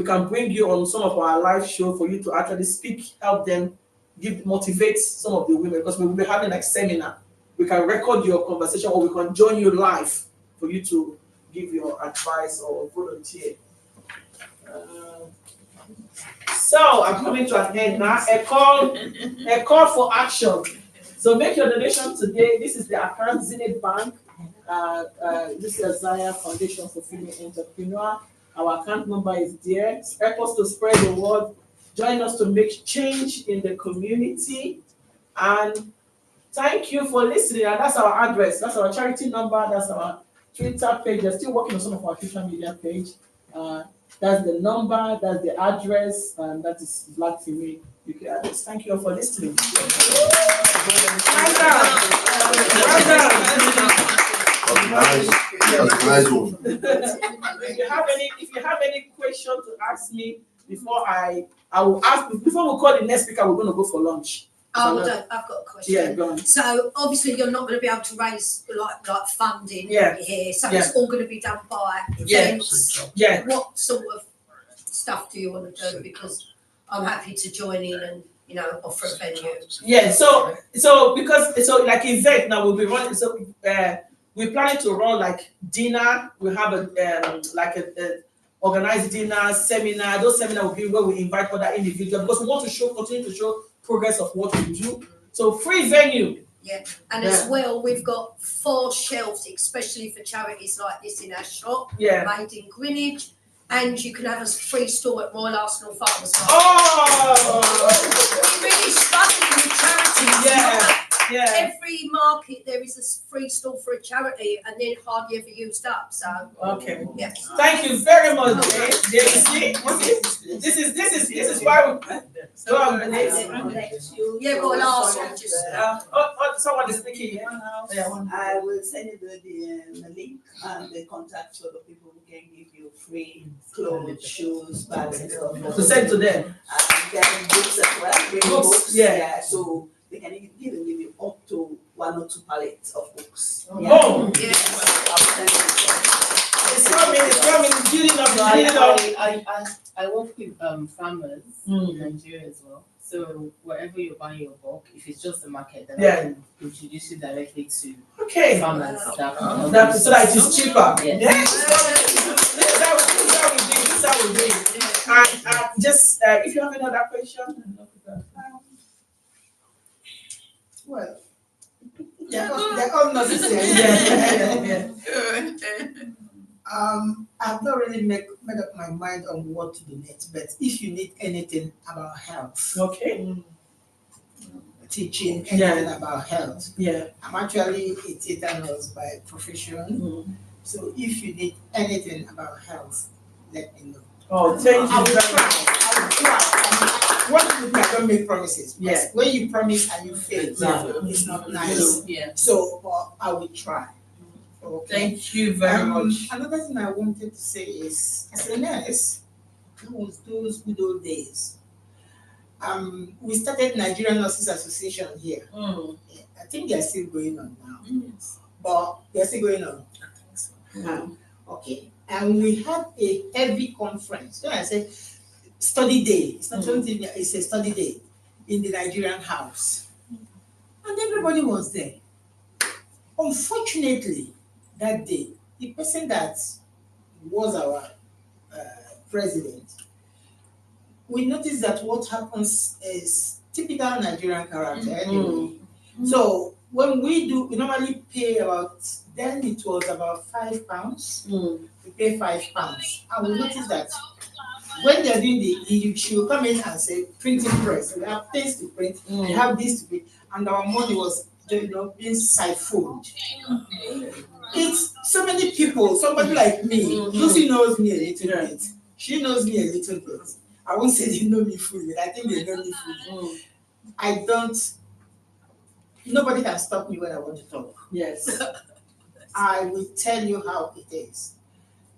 can bring you on some of our live show for you to actually speak, help them, motivate some of the women, because we will be having like seminar. We can record your conversation, or we can join you live for you to give your advice or volunteer. So I'm coming to an end now. A call for action. So make your donation today. This is the account Zenith Bank. This is Zaya Foundation for Female Entrepreneur. Our account number is there. Help us to spread the word. Join us to make change in the community. And thank you for listening. And that's our address. That's our charity number. That's our Twitter page. We're still working on some of our social media page. That's the number, that's the address, and that is Black Female UK address. Thank you all for listening. Nice one. If you have any question to ask me before I will ask before we call the next speaker, we're going to go for lunch. Oh, I've got a question. Yeah, go on. So obviously you're not going to be able to raise like funding Yeah. here, so Yeah. it's all going to be done by Yeah. events. Yeah. What sort of stuff do you want to do? Because I'm happy to join in and offer a venue. Yeah, so like event now we'll be running. So we're planning to run like dinner. We have a organized dinner, seminar. Those seminars will be where we invite other individuals because we want to continue to show progress of what we do. So free venue. Yeah, and as well, we've got 4 shelves, especially for charities like this in our shop, made in Greenwich, and you can have a free store at Royal Arsenal Farmers Market. Oh! We're really struggling with charities. Yeah. Every market there is a free store for a charity, and then hardly ever used up. So okay. Yeah. Thank you very much, Jay. This is why we go on. Yeah, Royal Arsenal just. Someone is speaking. I will send you the link and the contact for the people who can give you free clothes, shoes, bags, and stuff. To send to them. And then books as well. Books, yeah. So they can even give you up to 1 or 2 pallets of books. Oh! Yes. I'll send you It's coming, building up. I work with farmers in Nigeria as well. So wherever you're buying your bulk, if it's just the market, then I can introduce you directly to farmers so that it is cheaper. Yes. Yeah. This is how we do it. And just if you have any other question. Well, they're all necessary. Yeah. I've not really made up my mind on what to donate, but if you need anything about health, teaching anything about health, I'm actually a theater nurse by profession. So if you need anything about health, let me know. Oh, thank you. I will try. What if I don't make promises? Yeah. When you promise and you fail, it's not nice. Yeah. So I will try. Okay. Thank you very much. Another thing I wanted to say is, as a nurse, that was those good old days. We started Nigerian Nurses Association here. I think they're still going on now. But they're still going on. Okay. And we had a heavy conference. So I said, study day. It's not something, it's a study day in the Nigerian house. And everybody was there. Unfortunately, that day, the person that was our president, we noticed that what happens is typical Nigerian character anyway. So when we normally pay about, then it was about £5. We pay £5. And we noticed that when they're doing she will come in and say, printing press, we have things to print, we have this to print, and our money was being siphoned. It's so many people, somebody like me, Lucy knows me a little bit. She knows me a little bit. I won't say they know me fully, I think they know me fully. Nobody can stop me when I want to talk. Yes. I will tell you how it is.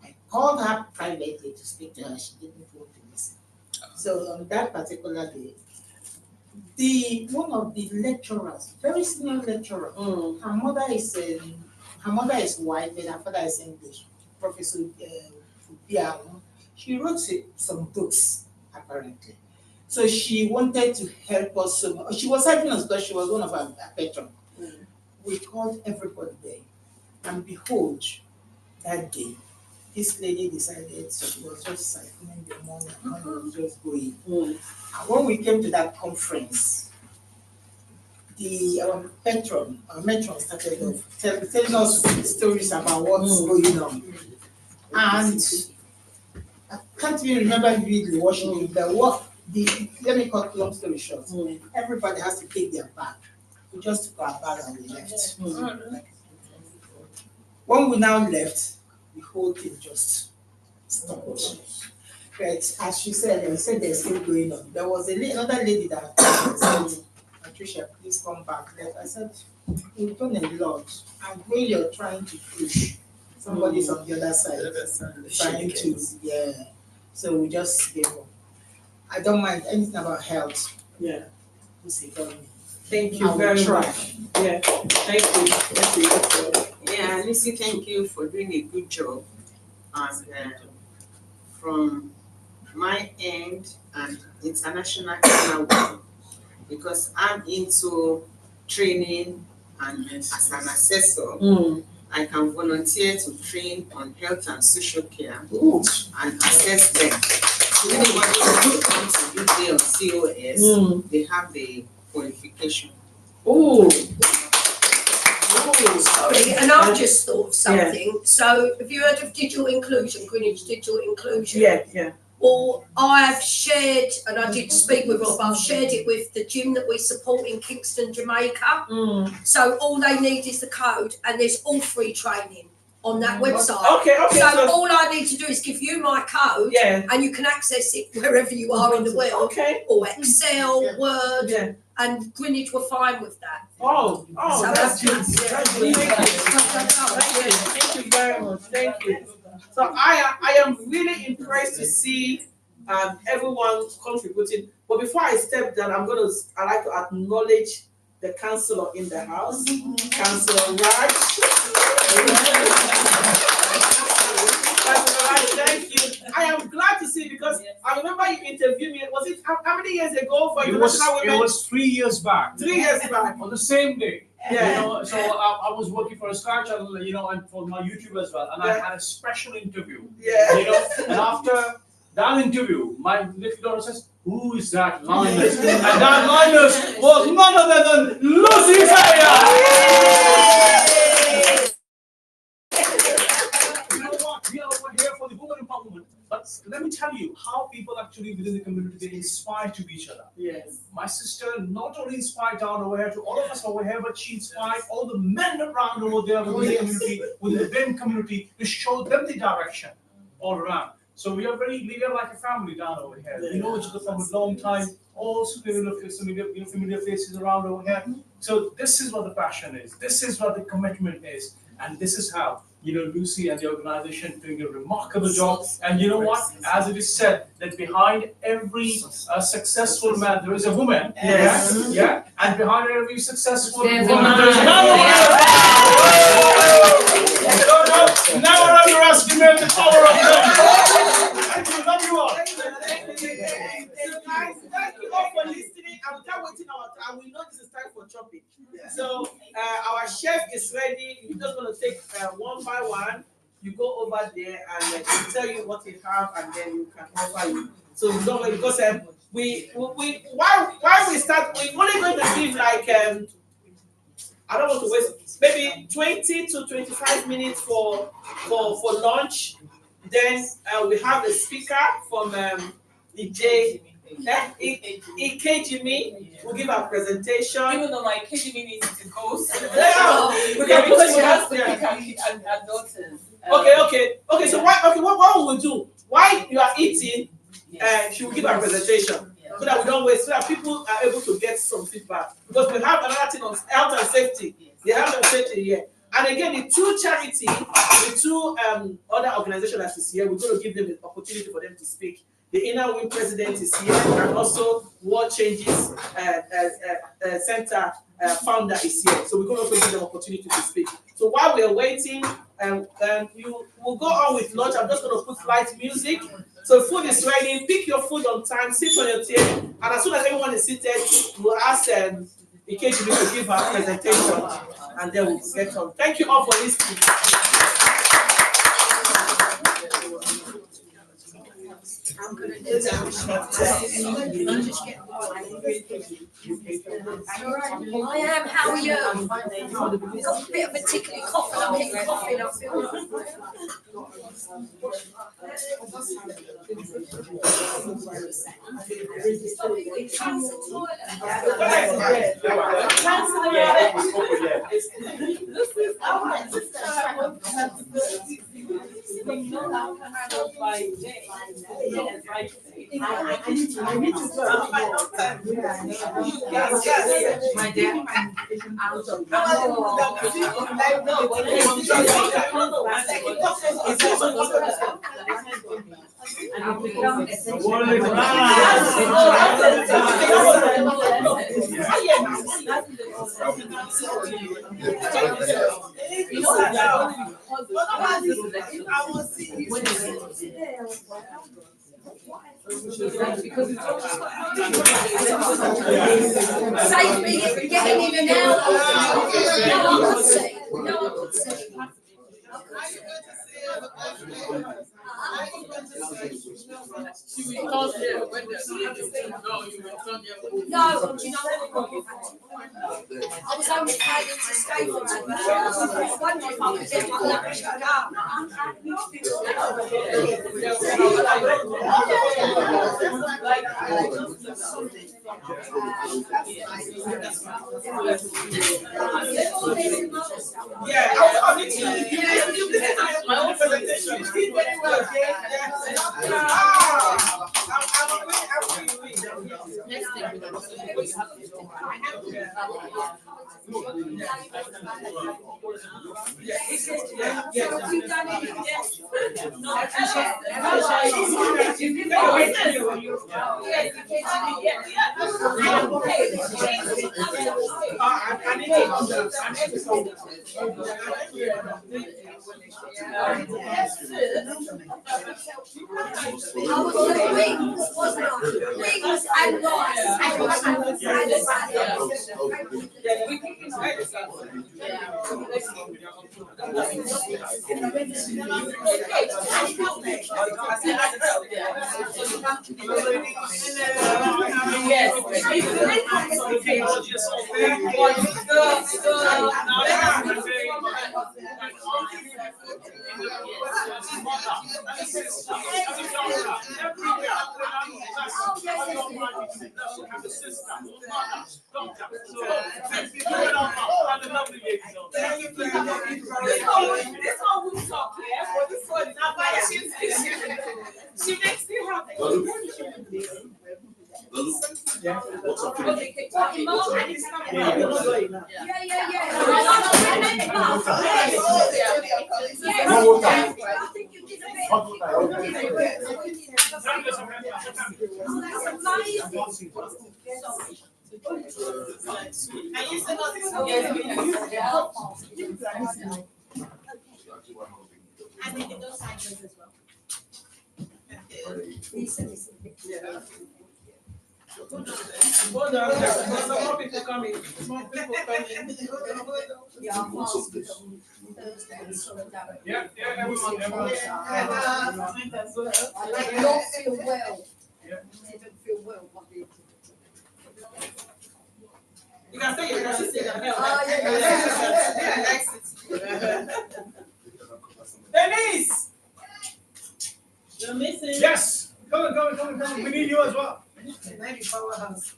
I called her privately to speak to her. She didn't want to listen. So on that particular day, one of the lecturers, very senior lecturer, her mother is white, and her father is English, Professor Piano. She wrote some books, apparently. So she wanted to help us so much. She was helping us because she was one of our patrons. We called everybody there. And behold, that day, this lady decided she was just siphoning the money and money was just going. And when we came to that conference, our matron started off telling us stories about what's going on. And I can't even remember vividly what she did, but let me cut long story short. Everybody has to take their bag. We just took our bag and we left. When we now left, the whole thing just stopped. But as she said, they said they're still going on. There was another lady that said, Patricia, please come back. I said, we've done a lot. And when you're trying to push, somebody's on the other side trying to, So we just gave up. I don't mind anything about health. Yeah. Thank you very much. Yeah. Thank you. Yeah, Lucy, thank you for doing a good job. And from my end and international work, because I'm into training and as an assessor, I can volunteer to train on health and social care and assess them. So anybody who comes to UK on COS, they have the qualification. Sorry, and I've just thought of something. So, have you heard of digital inclusion, Greenwich Digital Inclusion? Yeah. Well, I've shared, and I did speak with Rob, I've shared it with the gym that we support in Kingston, Jamaica. So all they need is the code, and there's all free training on that website. Okay. So all I need to do is give you my code, and you can access it wherever you are in the world. Or Excel, Word, and Greenwich were fine with that. So that's good. Thank you very much. Thank you. So I am really impressed to see everyone contributing. But before I step down, I'd like to acknowledge the councillor in the house, Councillor Raj. Thank you. I am glad to see, because I remember you interviewed me. Was it how many years ago for International Women? It was 3 years back. 3 years back. On the same day. Yeah. So I was working for a Sky channel, and for my YouTube as well, and I had a special interview. And after that interview, my little daughter says, "Who is that Linus?" And that Linus was none other than Lucy Taylor. You know what? We are over here for the women empowerment. But let me tell you how people actually within the community, they inspire to each other. Yes. My sister not only inspired down over here to all of us over here, but she inspired all the men around over there within the community, within the BEM community, to show them the direction all around. So we are like a family down over here. We know each other from a long time. All familiar faces around over here. So this is what the passion is. This is what the commitment is. And this is how, Lucy and the organization doing a remarkable job. And you know what? As it is said, that behind every successful man, there is a woman. Yes. Yeah. And behind every successful woman, There's there is a man. Never underestimate the power of men. Thank you. Love you all. Thank you, guys. Thank you all for listening. I'm without waiting our time. We know this is time for chopping. So our chef is ready. You're just going to take one by one. You go over there and he'll tell you what you have, and then you can offer you. So don't wait, because while we start, we're only going to give like I don't want to waste maybe 20 to 25 minutes for lunch. Then we have the speaker from EKGME will give our presentation. Even though my EKGME needs to go, so because she has to pick her daughters. Okay. So what we will do? While you are eating, she will give her presentation. So that we don't waste, so that people are able to get some feedback. Because we have another thing on health and safety. The health and safety here. And again, the two other organizations that is here, we're going to give them an opportunity for them to speak. The Inner Wing president is here, and also World Changes Center founder is here. So we're going to also give them opportunity to speak. So while we're waiting, you will go on with lunch. I'm just going to put light music. So food is ready. Pick your food on time. Sit on your table. And as soon as everyone is seated, we'll ask EKGME to give her presentation, and then we'll get on. Thank you all for listening. I'm gonna do that. I'm just getting I am, how are you? I've got a bit of a tickly cough and I keep coughing, I feel My dad. save me getting in and out. No, I could see. No, I could see. No, do you know what? I was only planning to stay for 2 hours. I was wondering if I could get my lunch to My own presentation. You did very well, okay? wings, wasn't I? Wings and rice. She makes me happy. Hold on, there's more people coming. More people coming. Yeah, everyone. I don't feel well. I didn't feel well. You can say it, you can say it. Denise! You're missing. Yes, come on. We need you as well. Maybe powerhouse.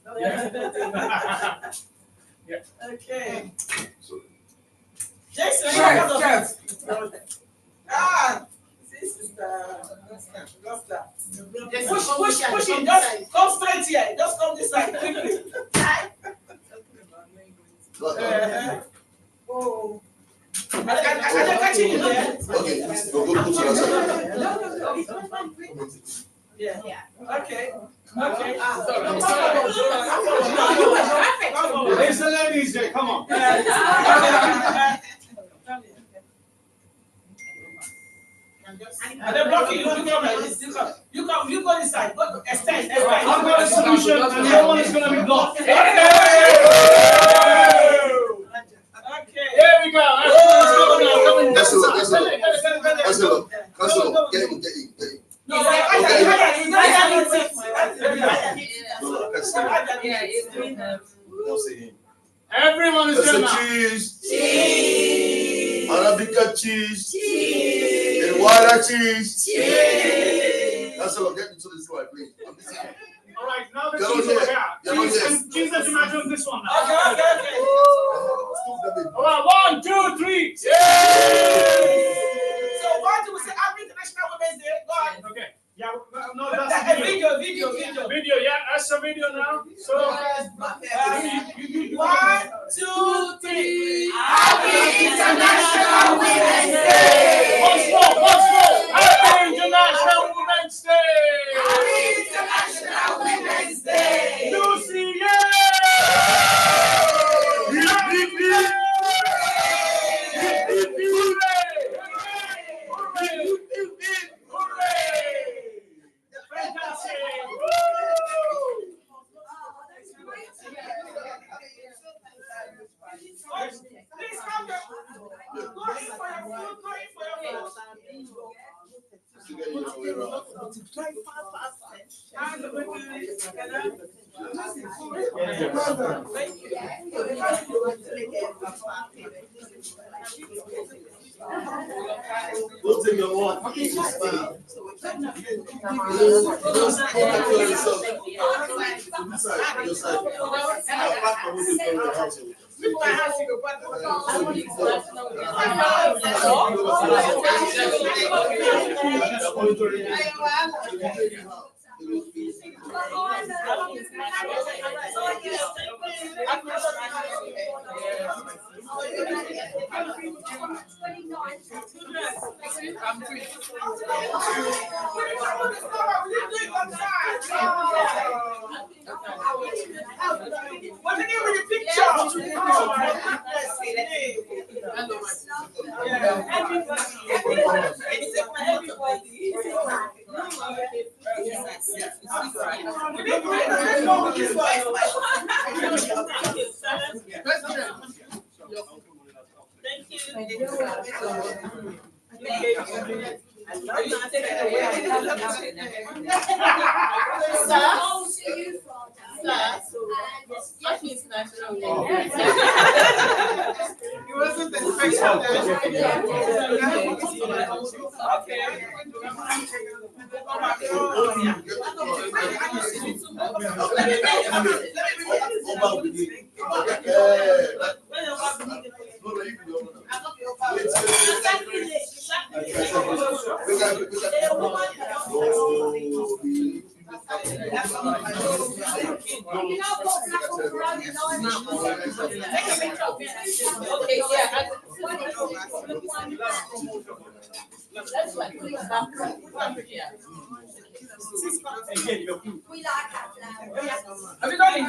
Yeah. Okay. Jason, Jeff. This is the push it. Just come straight here. Just come this side quickly. Oh. Are they catching you there? Yeah. Okay. There's the ladies there, come on. Are they blocking you? You go this side. Extend. I've got a solution and no one is going to be blocked. Okay. There we go. That's it. Get him. No, Arabica cheese. Cheese. And water cheese. Cheese. That's all. Get into this slide, please. All right, now the Get cheese on over here. Get on here. here. Cheese and tomato on this one now. Okay. All right, 1, 2, 3. So why do we say Happy International Women's Day? Go on. Okay. Yeah, no, that's a video. Video. Video, yeah, that's a video now. So, 1, 2, 3. Happy International Women's Day. once more. Happy International Women's Day. Happy International Women's Day. Lucy, yeah. Please come here. Go in for your We'll take your one. What again with the picture? We like that flower. Have you got it?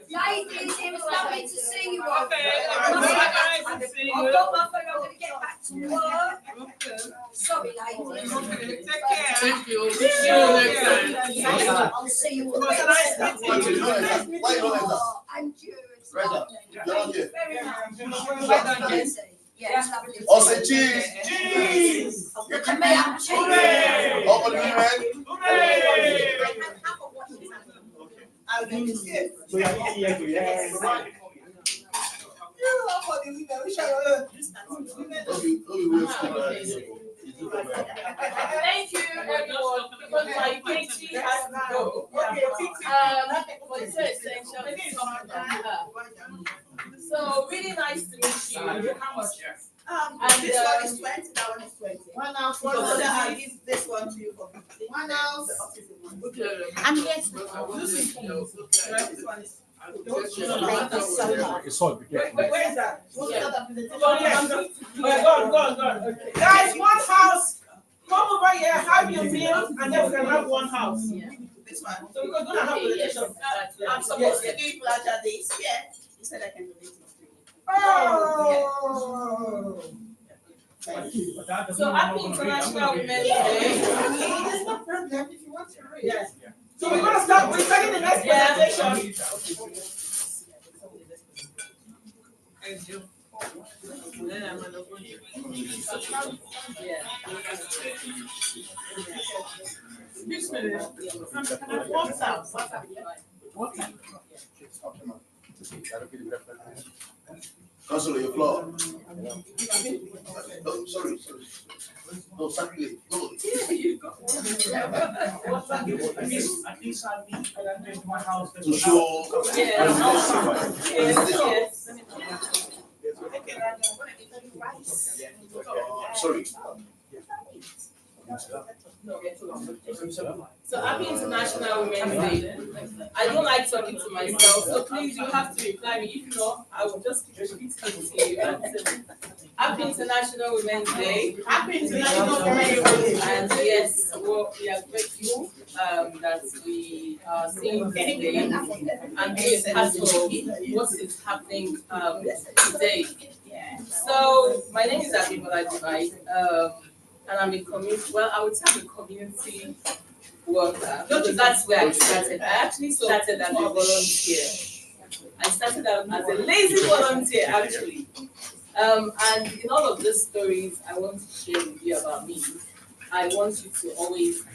Ladies, it was lovely to see you all. I've got my phone, I'm going to get back to work. Sorry, ladies. Thank you. I'll see you all later. And you. It's lovely. Thank you very much. Yeah, it's lovely. Oh, say cheese. Cheese. Look at me, I'm cheese. Oh, what do you mean, man? Hooray. Thank you, everyone, because my PT has to go. But it's so essential to talk about her. So really nice to meet you. How much? And this one is 20, that one is 20. One now for So the I'll give this one to you for 50. one else. The autism one. And yes, This one is. It's all Where is that? What's the other presentation? Oh, yes. Go on. Guys, one house. Come over here, have your meal, and then we can have one house. This one. So we're gonna have presentation. I'm supposed to give pleasure this. Yeah. You said I can donate it to you. Oh. Thank you. So happy International Women's Day. there's no problem if you want to read. Yes. So we're gonna start, we're starting the next presentation. Councilor, your floor. Oh, sorry. No, sorry. No. At least I'll be to my house. To show. Sorry. So happy International Women's Day. I don't like talking to myself, so please you have to reply me. If not, I will just keep speaking to you. Happy International Women's Day. Happy International Women's Day. And yes, well, we are grateful that we are seeing today and being part of what is happening today. So my name is Abibola Dubai, and I'm a community. Well, I would say I'm a community worker because that's where I started. I actually started as a volunteer. I started out as a lazy volunteer actually. And in all of these stories I want to share with you about me, I want you to always,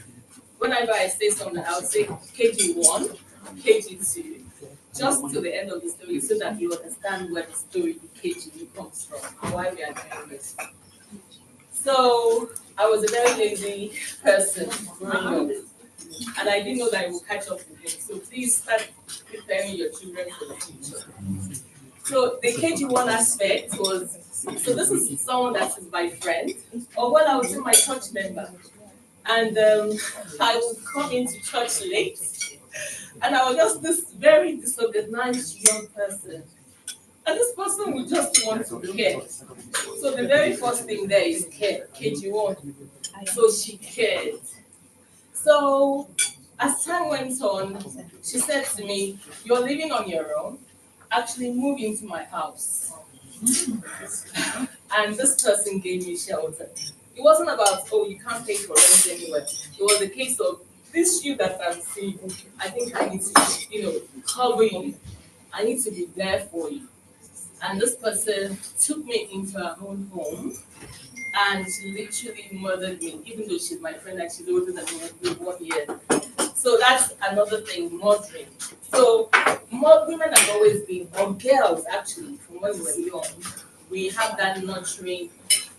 whenever I say something, I'll say KG1, KG2, just to the end of the story so that you understand where the story KG comes from and why we are doing this. So I was a very lazy person growing up, and I didn't know that I would catch up with him. So please start preparing your children for the future. So the KG1 aspect was, so this is someone that is my friend, or well, I would say my church member. And I would come into church late, and I was just this very disorganized young person. And this person would just want to care. So the very first thing there is care, KG1. So she cared. So as time went on, she said to me, "You're living on your own. Actually move into my house." And this person gave me shelter. It wasn't about, oh, you can't pay for rent anywhere. It was a case of, this shoe that I'm seeing, I think I need to, cover you. I need to be there for you. And this person took me into her own home, and she literally murdered me, even though she's my friend and she's older than me with 1 year. So that's another thing, murdering. So more women have always been, or girls actually, from when we were young, we have that nurturing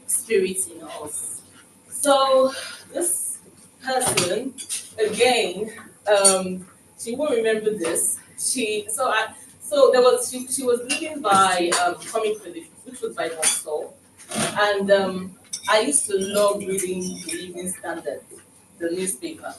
spirit in us. So this person, again, she won't remember this. She was living by Comic Relief, which was by her store, and I used to love reading the Evening Standard, the newspaper,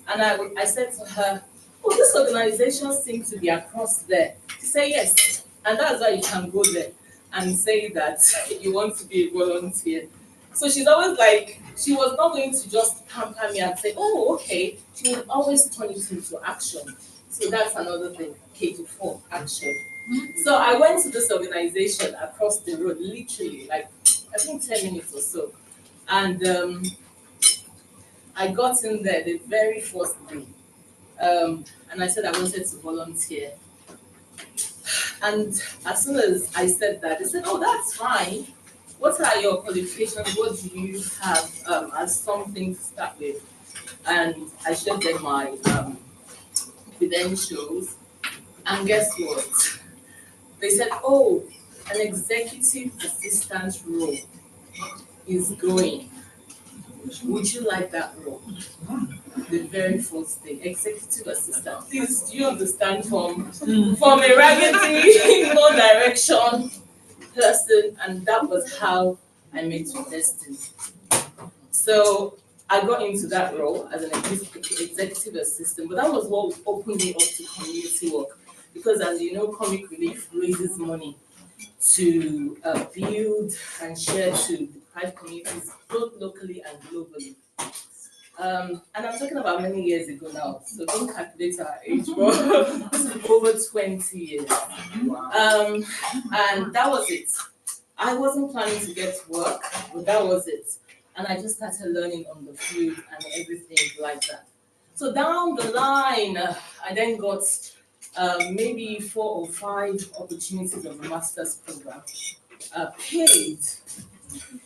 and I said to her, "Oh, this organization seems to be across there." She said, "Yes," and that's why you can go there and say that you want to be a volunteer. So she's always like, she was not going to just pamper me and say, "Oh, okay." She would always turn it into action. So that's another thing, KG4, action. So I went to this organization across the road, literally, like, I think 10 minutes or so. And I got in there the very first day. And I said I wanted to volunteer. And as soon as I said that, they said, "Oh, that's fine. What are your qualifications? What do you have as something to start with?" And I showed them my credentials. And guess what? They said, "Oh, an executive assistant role is going. Would you like that role?" the very first day, executive assistant. Please, do you understand from a raggedy, no direction person, and that was how I met with Destiny. So I got into that role as an executive assistant, but that was what opened me up to community work, because as you know, Comic Relief raises money to build and share to deprived communities, both locally and globally. And I'm talking about many years ago now, so don't calculate our age, but this is over 20 years. And that was it. I wasn't planning to get work, but that was it. And I just started learning on the field and everything like that. So down the line, I then got maybe 4 or 5 opportunities of a master's program, paid.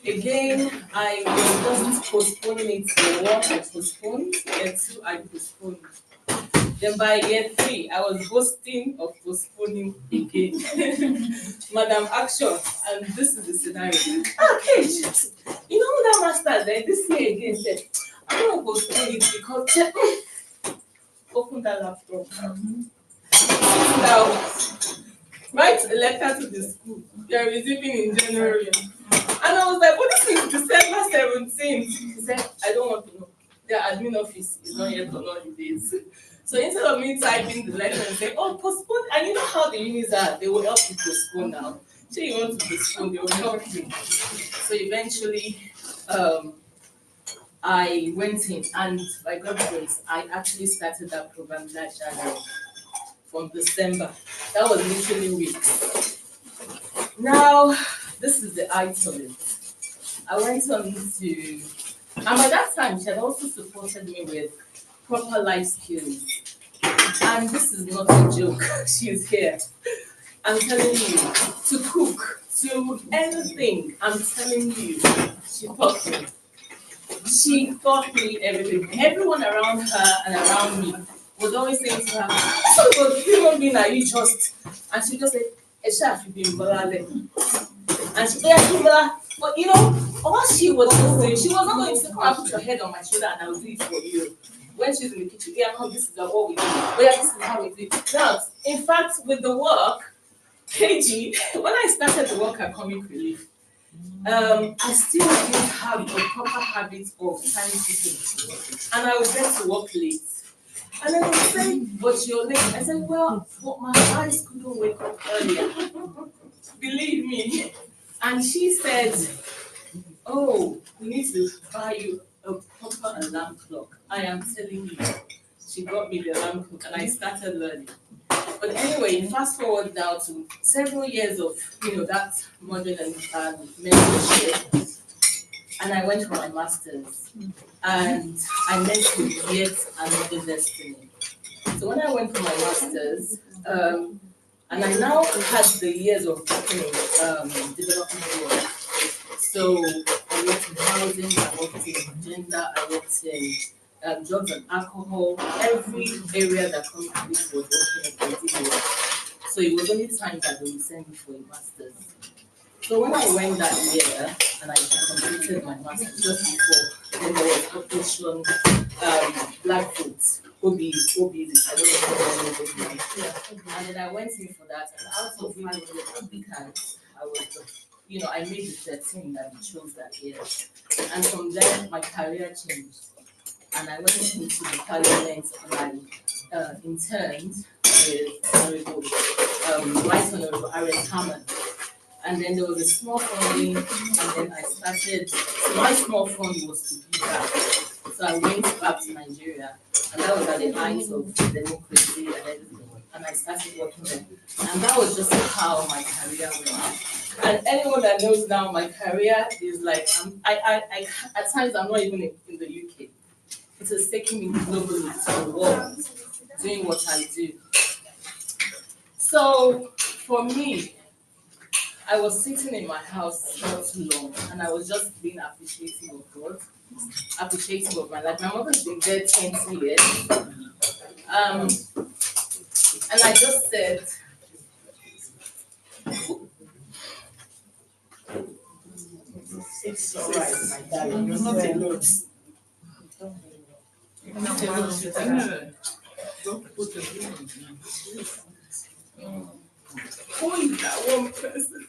Again, I was just postponing it for 1, I postponed, year 2, I postponed. Then by year 3, I was boasting of postponing again. Madam Action, and this is the scenario. Okay, you know that master then this year again said, I'm going to postpone it because open that laptop. Now, write a letter to the school. They're resuming in January. And I was like, what is December 17th? He said, I don't want to know. Their admin office is not yet on holidays. So instead of me typing the letter and saying, oh, postpone, and you know how the unis are, they will help you postpone now. So you want to postpone, they will help you. So eventually, I went in, and by God's grace, I actually started that program that January from December. That was literally weeks. Now, this is the item. I went on to, and by that time, she had also supported me with proper life skills. And this is not a joke, she's here. I'm telling you, to cook, to anything, I'm telling you, she taught me. She taught me everything. Everyone around her and around me was always saying to her, what sort of human being are you just? And she just said, Esha, you've been balale. And she said, but you know, what she was doing, she was not going to say, come and put your head on my shoulder and I'll do it for you. When she's in the kitchen, yeah, come, this is what we do. Oh, yeah, this is how we do it. Now, in fact, with the work, KG, when I started the work at Comic Relief, I still didn't have a proper habit of timekeeping. And I would get to work late. And then they would say, but you're late. I said, well, but my eyes couldn't wake up earlier. Believe me. And she said, oh, we need to buy you a proper alarm clock. I am telling you. She got me the alarm clock and I started learning. But anyway, fast forward now to several years of, that modern and mentorship. And I went for my master's. And I met with yet another destiny. So when I went for my master's, and I now had the years of working in development work. So I worked in housing, I worked in gender, I worked in drugs and alcohol, every area that Comic Relief was working in. So it was only time that they would send me for a master's. So when I went that year and I completed my master's just before, then there was Operation Blackfoot. OBs, I don't know how many of them. And then I went in for that, and out of 500 applicants, I was, I made the 13 that we chose that year. And from there, my career changed. And I went into the parliament and I interned with Honorable, Right Honorable Aaron Hammond. And then there was a small funding, and then I started, so my small fund was to do that. So I went back to Nigeria, and that was at the height of democracy and everything. And I started working there. And that was just how my career went. And anyone that knows now, my career is like, I at times I'm not even in the UK. It has taken me globally to the world, doing what I do. So for me, I was sitting in my house not too long, and I was just being appreciative of God, appreciative of my life. My mother's been dead 20 years. And I just said, It's all right, my darling. You're not alone. Who is that one person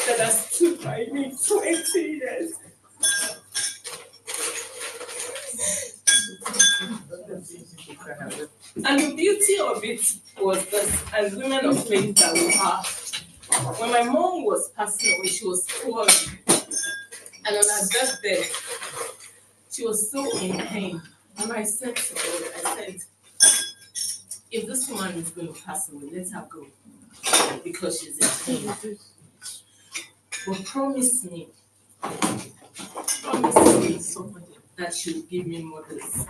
that has stood by me 20 years? And the beauty of it was this, as women of faith that we are, when my mom was passing away, she was poor. And on her deathbed, she was so in pain. And I said to God, I said, if this woman is going to pass away, let her go. Because she's in pain. But promise me that she'll give me mothers.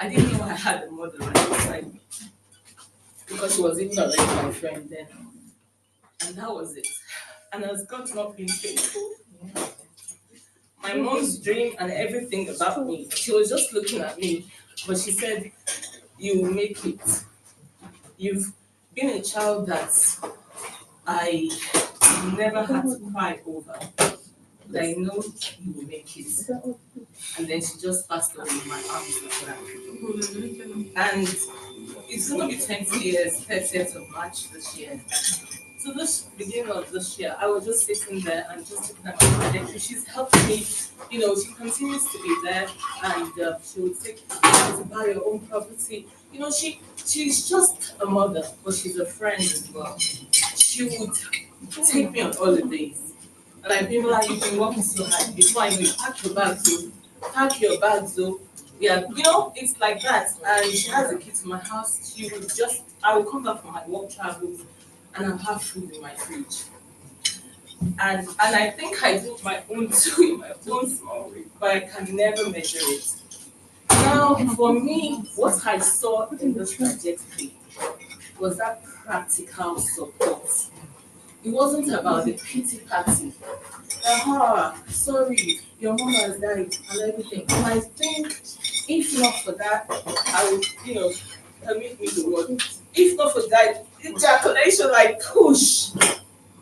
I didn't know I had a mother right beside me. Because she was even already my friend then. And that was it. And as God's not been faithful, my mom's dream and everything about me, she was just looking at me, but she said, you will make it. You've been a child that I never had to cry over. But I know you will make it. And then she just passed away in my arms like that. And it's going to be 20 years, 30th of March this year. So this beginning of this year, I was just sitting there and just looking at my mother. She's helped me, you know, she continues to be there, and she would take you to buy your own property. You know, she's just a mother, but she's a friend as well. She would take me on holidays. And I'd be like, you've been working so hard. Before I know you pack your bags, though. Yeah, you know, it's like that. And she has a key to my house. I will come back from my work travels, and I'll have food in my fridge. And I think I do my own too in my own small way, but I can never measure it. Now, for me, what I saw in this trajectory was that practical support. It wasn't about the pity party. Sorry, your mom has died and everything. And I think if not for that, I would, you know, permit me the word. If not for that, ejaculation, like push,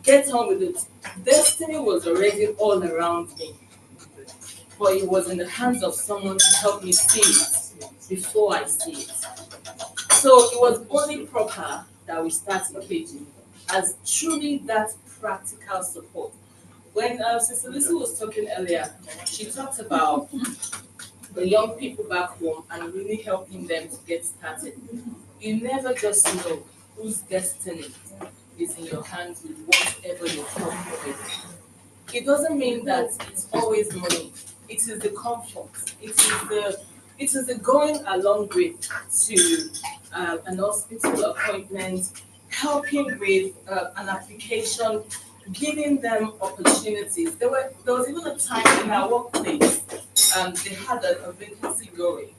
get on with it. Destiny was already all around me, but it was in the hands of someone to help me see it before I see it. So it was only proper that we start engaging as truly that practical support. When Sister Lisa was talking earlier, she talked about the young people back home and really helping them to get started. You never just know whose destiny is in your hands with whatever you're helping with. It doesn't mean that it's always money. It is the comfort. It is the going along with to an hospital appointment, helping with an application, giving them opportunities. There was even a time in our workplace, they had a vacancy going.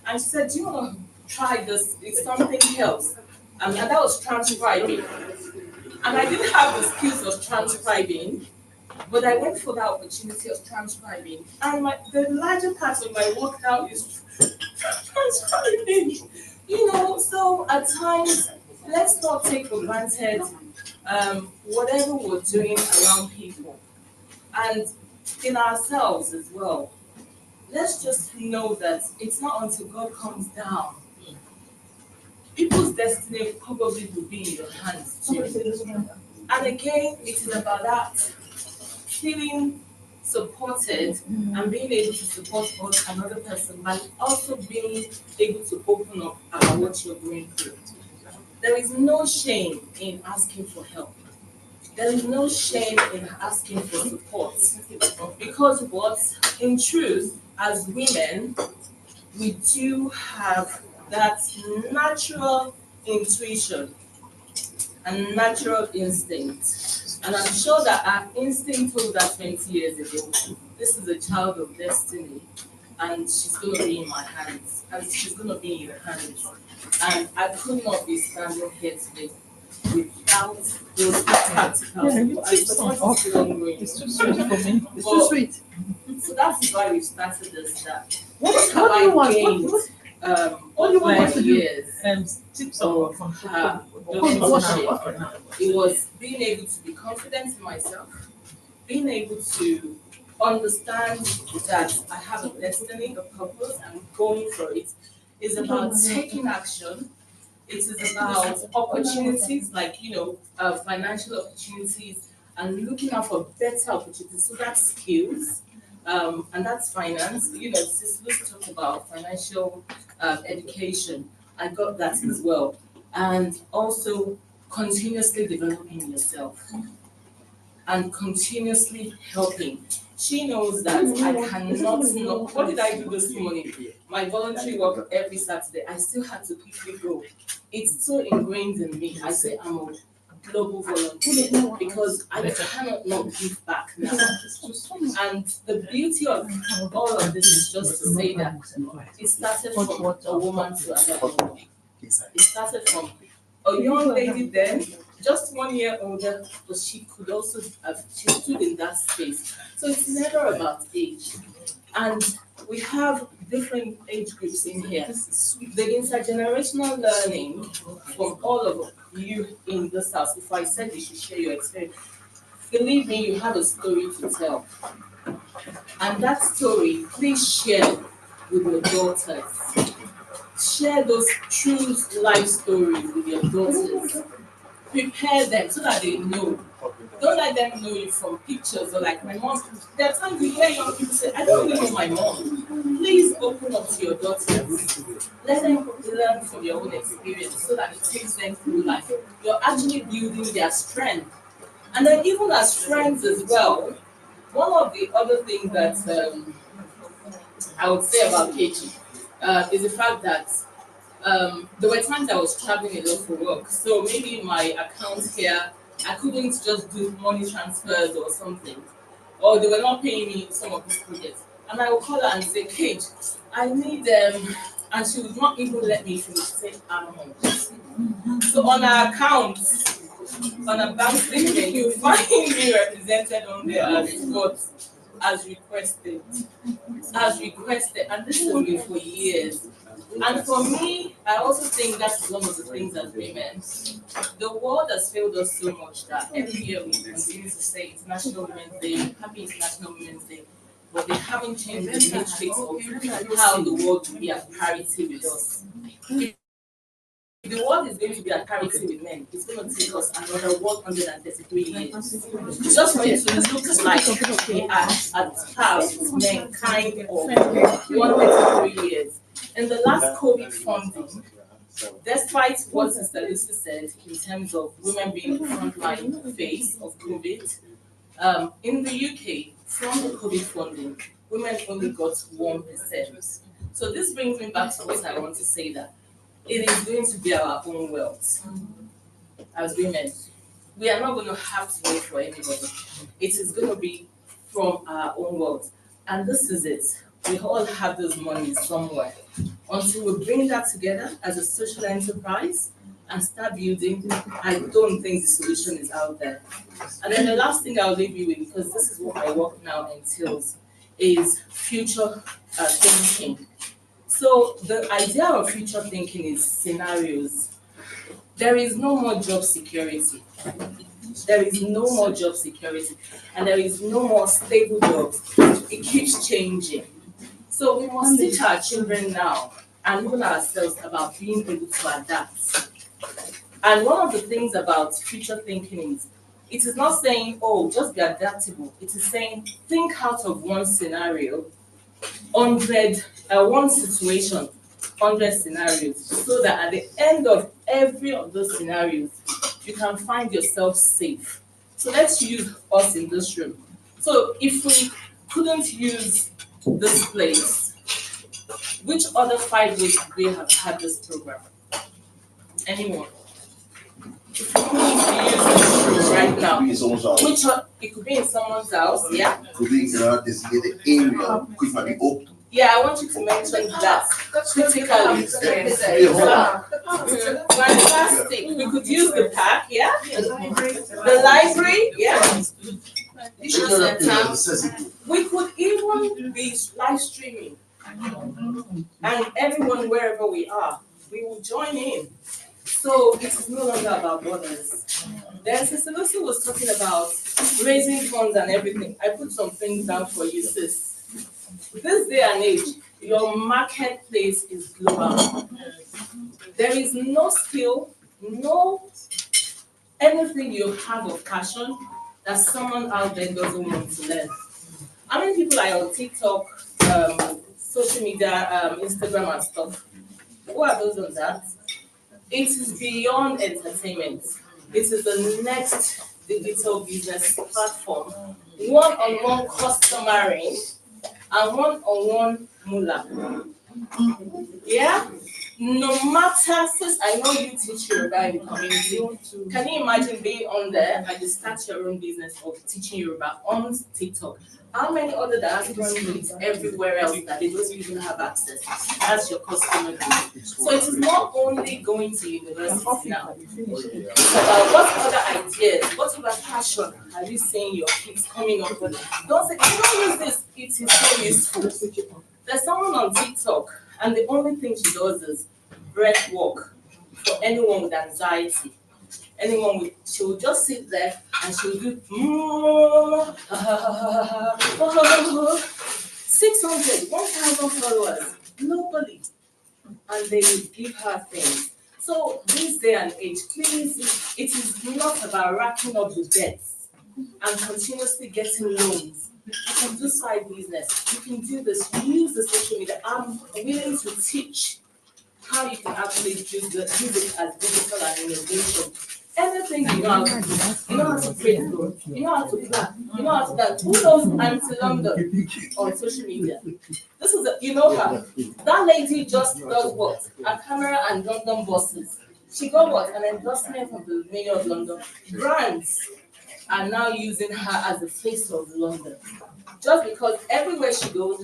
And she said, do you want to try this? It's something else. And that was transcribing. And I didn't have the skills of transcribing, but I went for that opportunity of transcribing. And the larger part of my work now is transcribing. You know, so at times, let's not take for granted whatever we're doing around people and in ourselves as well. Let's just know that it's not until God comes down. People's destiny probably will be in your hands too. And again, it is about that feeling supported and being able to support another person, but also being able to open up about what you're going through. There is no shame in asking for help. There is no shame in asking for support. Because what, in truth, as women, we do have that natural intuition and natural instinct. And I'm sure that our instinct told us 20 years ago, this is a child of destiny, and she's going to be in my hands, and she's going to be in your hands. And I could not be standing here today without those practical It's too sweet for me. It's too sweet. So that's why we started this. What do you want? What do you want us to do? Years Tips of or it was being able to be confident in myself, being able to understand that I have a destiny, a purpose, and going for it. It's about taking action. It is about opportunities, like financial opportunities, and looking out for better opportunities. So that's skills, and that's finance. Sis Lucy talked about financial education. I got that as well, and also continuously developing yourself and continuously helping. She knows that I cannot know. What did I do this morning? My voluntary work every Saturday. I still had to quickly go. It's so ingrained in me. I say I'm a global volunteer because I cannot not give back now. And the beauty of all of this is just to say that it started from a woman to another woman. It started from a young lady then, just 1 year older, but she could also she stood in that space. So it's never about age. And we have different age groups in here. The intergenerational learning from all of you in this house, if I said you should share your experience, believe me, you have a story to tell. And that story, please share with your daughters. Share those true life stories with your daughters. Prepare them so that they know. Don't let them know you from pictures or like my mom. There are times you hear young people say, I don't even know my mom. Please open up to your daughters. Let them learn from your own experience so that it takes them through life. You're actually building their strength. And then even as friends as well, one of the other things that I would say about Kechi is the fact that there were times I was traveling a lot for work. So maybe my account here, I couldn't just do money transfers or something. Or they were not paying me some of these projects. And I would call her and say, Kate, I need and she would not even let me finish say how much. So on her account, on a bank statement, you find me represented on there as what? As requested. As requested. And this has been for years. And for me, I also think that's one of the things as women. The world has failed us so much that every year we continue to say International Women's Day, Happy International Women's Day, but they haven't changed the matrix of how the world will be at parity with us. If the world is going to be at parity with men, it's going to take us another 133 years. Just for it to look like we are at par with mankind of 133 years. In the last COVID funding, despite what Sister Lucy said in terms of women being the frontline phase of COVID, in the UK, from the COVID funding, women only got 1%. So this brings me back to what I want to say, that it is going to be our own wealth as women. We are not going to have to wait for anybody. It is going to be from our own wealth. And this is it. We all have those monies somewhere. Until we bring that together as a social enterprise and start building, I don't think the solution is out there. And then the last thing I'll leave you with, because this is what my work now entails, is future thinking. So the idea of future thinking is scenarios. There is no more job security. There is no more job security. And there is no more stable jobs. It keeps changing. So we must teach our children now and even ourselves about being able to adapt. And one of the things about future thinking is, it is not saying, oh, just be adaptable. It is saying, think out of one scenario, one situation, 100 scenarios, so that at the end of every of those scenarios, you can find yourself safe. So let's use us in this room. So if we couldn't use this place, which other 5 ways could we have had this program? Anyone? If we couldn't use this room right now, which it could be in someone's house, yeah? Could be in a designated area, which might be open. Yeah, I want you to mention that critically. Fantastic. We could use the park, yeah? The library, yeah? We could even be live streaming. And everyone, wherever we are, we will join in. So it is no longer about borders. Then Sister Lucy was talking about raising funds and everything. I put some things down for you, sis. This day and age, your marketplace is global. There is no skill, no anything you have of passion that someone out there doesn't want to learn. How many people are on TikTok, social media, Instagram and stuff? Who are those on that? It is beyond entertainment. It is the next digital business platform. One-on-one customering and one-on-one moolah. Yeah? No matter, since I know you teach Yoruba in the community, can you imagine being on there and you start your own business of teaching Yoruba on TikTok? How many other diaspora needs everywhere else that they don't even have access? That's your customer base. So it is not only going to university now. It's about what other ideas, what other passion are you seeing your kids coming up with? Don't say, don't use this, it is so useful. There's someone on TikTok, and the only thing she does is breath work for anyone with anxiety. Anyone with, she will just sit there and she will do 600, 1,000 followers globally, and they will give her things. So this day and age, please, it is not about racking up the debts and continuously getting loans. You can do side business. You can do this. Use the social media. I'm willing to teach how you can actually use it as digital and innovation. Anything you know how to do. You know how to create growth. You know how to plan. You know how to dance. Who knows Auntie London on social media? This is you know her. That lady just does what? A camera and London buses. She got what? An endorsement from the Mayor of London. Brands are now using her as the face of London. Just because everywhere she goes,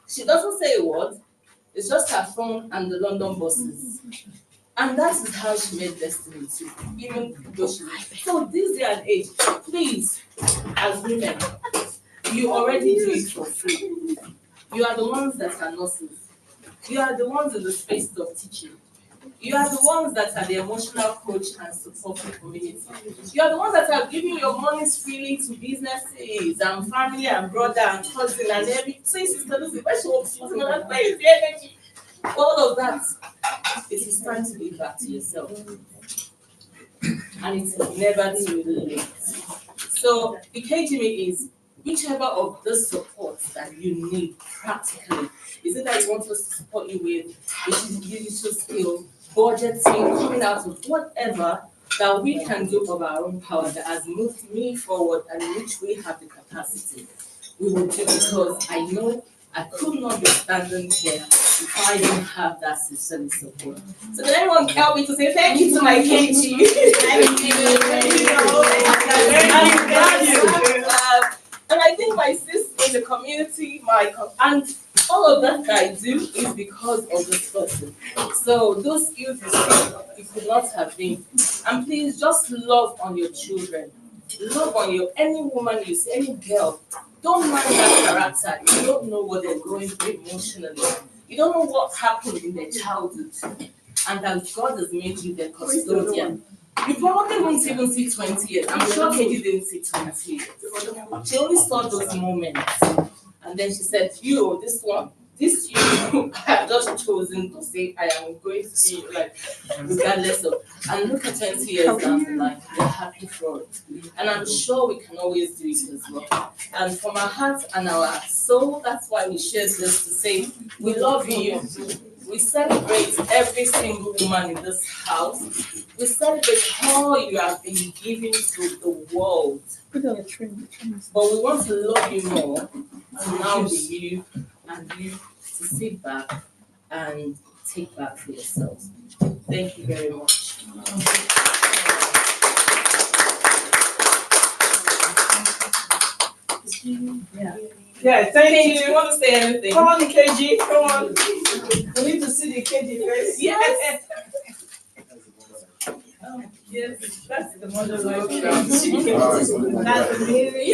she doesn't say a word. It's just her phone and the London buses. And that is how she made destiny too, even though she. So this day and age, please, as women, you already do it for free. You are the ones that are nurses. You are the ones in the space of teaching. You are the ones that are the emotional coach and support for the community. You are the ones that are giving your monies freely to businesses and family and brother and cousin and every. So Sister Lucy, where she was all of that. It is time to give back to yourself. And it is never too late. So the KGB is whichever of the support that you need practically. Is it that you want us to support you with digital skill, budgeting, coming out of whatever that we can do of our own power that has moved me forward and in which we have the capacity? We will do, because I know I could not be standing here if I didn't have that system support. So can everyone help me to say thank you to my KG? Thank you. And I think my sister in the community, and all of that I do is because of this person. So those skills you could not have been. And please just love on your children. Love on any woman you see, any girl. Don't mind that character. You don't know what they're going through emotionally. You don't know what happened in their childhood. And that God has made you their custodian. You probably won't even see 20 years. I'm sure Katie didn't see 20 years. She only saw those moments. And then she said, this you have just chosen to say, I am going to be like, regardless of, and look at 20 years down the line, we're happy for it. And I'm sure we can always do it as well. And from our heart and our soul, that's why we share this to say, we love you. We celebrate every single woman in this house. We celebrate all you have been giving to the world. But we want to love you more, and now be you, and you to sit back and take back for yourselves. Thank you very much. Yeah, thank you. Do you want to say anything? Come on, KG, come on. We need to see the KG face. Yes. Yes, that's the mother life. That's really.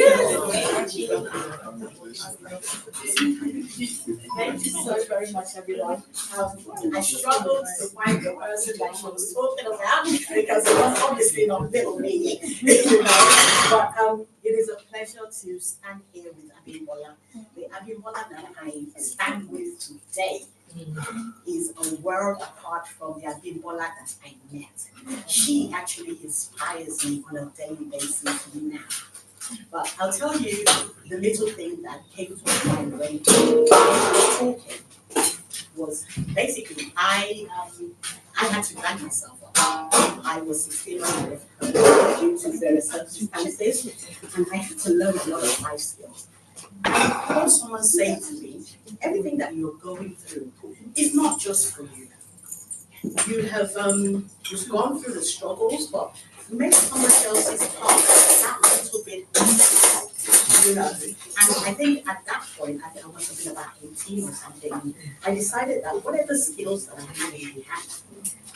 Thank you so very much, everyone. I struggled to find the person that she was talking about because it was obviously not little me, you know. But it is a pleasure to stand here with Abimbola. The Abimbola that I stand with today is a world apart from the Abimbola that I met. She actually inspires me on a daily basis now. But I'll tell you the little thing that came to mind when I was talking was basically I had to drag myself up. I was 16 years old due to various circumstances, and I had to learn a lot of life skills. I heard someone say to me, everything that you're going through is not just for you. You have you've gone through the struggles, but make somebody else's part that little bit easier, you know. And I think at that point, I think I must have been about 18 or something, I decided that whatever skills that I had,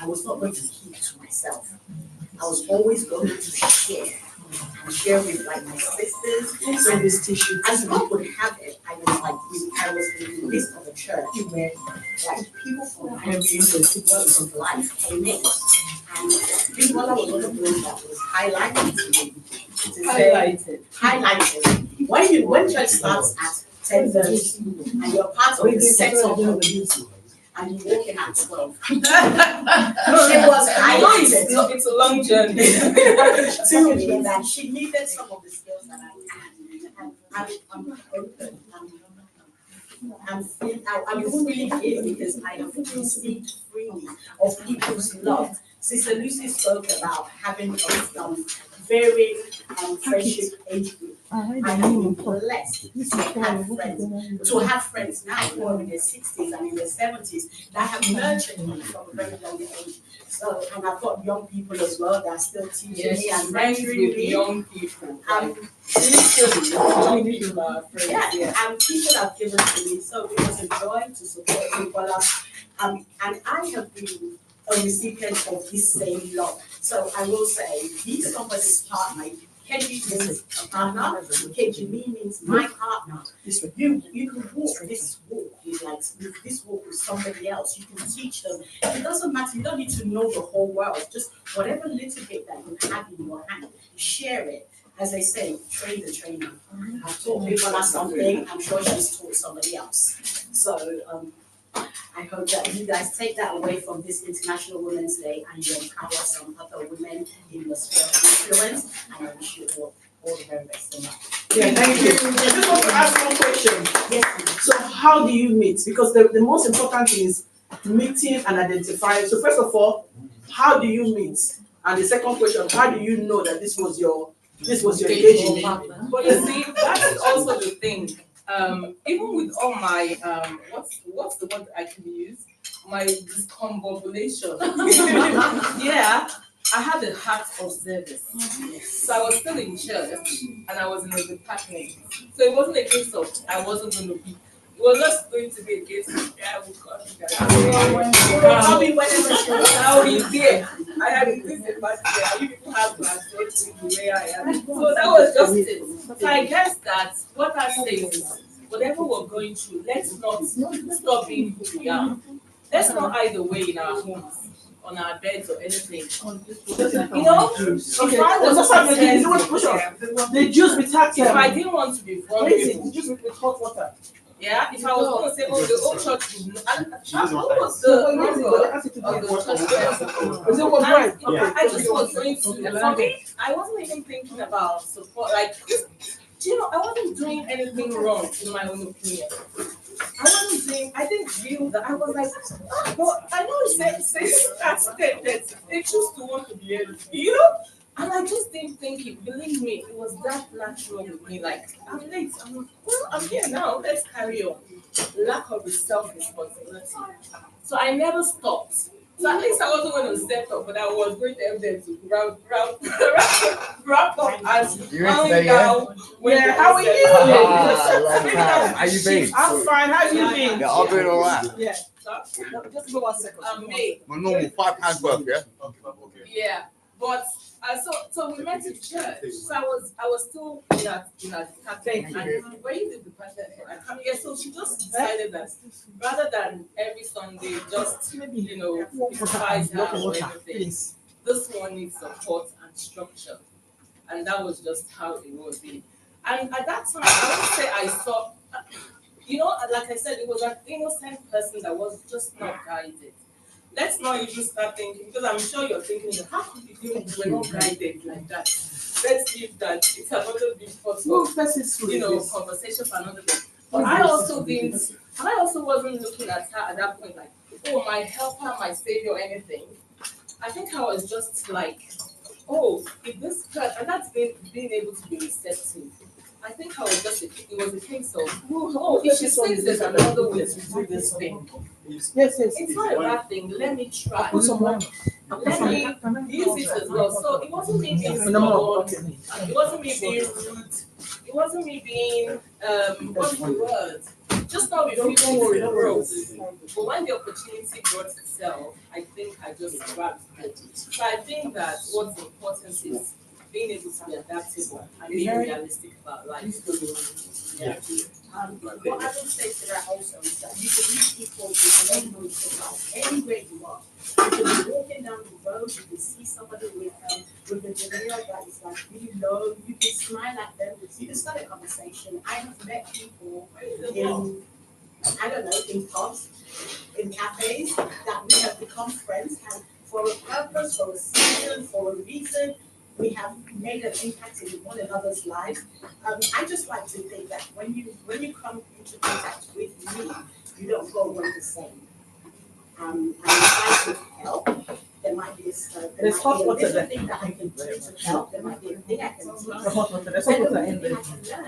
I was not going to keep to myself. I was always going to share. And share with like my sisters. So this tissue, as God would have it, I was in the midst of a church where like people from various walks of life came in, and this one was one of those that was highlighted to me. Highlighted. When church starts at 10:30 and you're part of the setup community, and you walk in at 12. She was highlighted. It's a long journey. To me that she needed some of the skills that I had. I'm open. I'm really here because I have received freely of people's love. Sister Lucy spoke about having a varying friendship age group. I have been blessed to have friends now who are in their 60s and in their 70s that have nurtured me from a very young age. So, and I've got young people as well that are still teaching me and mentoring me. Young people. Young people are friends. Yeah, and people have given to me. So it was a joy to support people. And I have been a recipient of this same love. So I will say, be somebody's partner. Keji means a partner. Keji means my partner. You can walk this walk with this walk with somebody else. You can teach them. It doesn't matter. You don't need to know the whole world. Just whatever little bit that you have in your hand, share it. As I say, train the trainer. I've taught people something. I'm sure she's taught somebody else. So I hope that you guys take that away from this International Women's Day and you empower some other women in your sphere of influence. And I wish you all the very best in life. Yeah, thank you. I just want to ask one question. Yes. So how do you meet? Because the most important thing is meeting and identifying. So first of all, how do you meet? And the second question, how do you know that this was your engagement? But you see, that's also the thing. Even with all my what's the word I can use? My discombobulation. Yeah, I had a heart of service. So I was still in church and I was in a department. So it wasn't a case of I wasn't going to be. It was just going to be a case of I will come I'll be there. I had this department. You people have to accept me where I am. So that was just it. So I guess that what I say is whatever we're going through, let's not stop being who we are. Let's not hide away in our homes, on our beds or anything. You know, the juice with hot if I didn't want to be vulnerable, the juice with hot water. yeah, if I was going to say, oh, the old church would what was the number of the church? I just was going to, for me, I wasn't even thinking about support, like, you know, I wasn't doing anything wrong in my own opinion. I didn't feel that. I was like, but I know it says they choose to want to be able to, you know? And I just didn't think it. Believe me, it was that natural with me. Like, I'm late. I'm here now. Let's carry on. Lack of self-responsibility. So I never stopped. So at least I wasn't going to step up, but I was going to help them to wrap up and calm down. Yeah, how are you? How you been? I'm fine. How you been? Yeah, I've been alright. Yeah. Just go 1 second. May. My normal £5 worth, yeah? Yeah. But so we met in church. So I was still in a cafe, and where you did the pastor, so she just decided that rather than every Sunday just criticize her or everything, this one needs support and structure, and that was just how it was. And at that time, I would say I saw, like I said, it was an innocent person that was just not guided. Let's not even start thinking, because I'm sure you're thinking, how could you we're not guided like that? Let's leave that. It's another big part of, conversation for another day. But I also wasn't looking at her at that point like, oh, my helper, my savior, anything. I think I was just like, oh, if this person, and that's being able to be receptive. I think I was just, it was a case of, oh, if she says there's another way to do this thing. Yes. It's not a bad thing. Let me try. Let me use it as well. So it wasn't me being stubborn. It wasn't me being rude. It wasn't me being what's the word? Just not refusing to grow. But when the opportunity brought itself, I think I just grabbed it. So I think that what's important is being able to be adaptable and being realistic about life. Yeah. What I would say to that also is that you can meet people with no notes about anywhere you are. You can be walking down the road, you can see somebody with a demeanor that is like really low, you can smile at them, you can start a conversation. I have met people in, I don't know, in pubs, in cafes, that we have become friends, and for a purpose, for a season, for a reason, we have made an impact in one another's lives. I just like to think that when you come into contact with me, you don't go away the same. And if I could help, there might be a little thing that I can do to help. There might be a thing I can teach. And there might be a thing I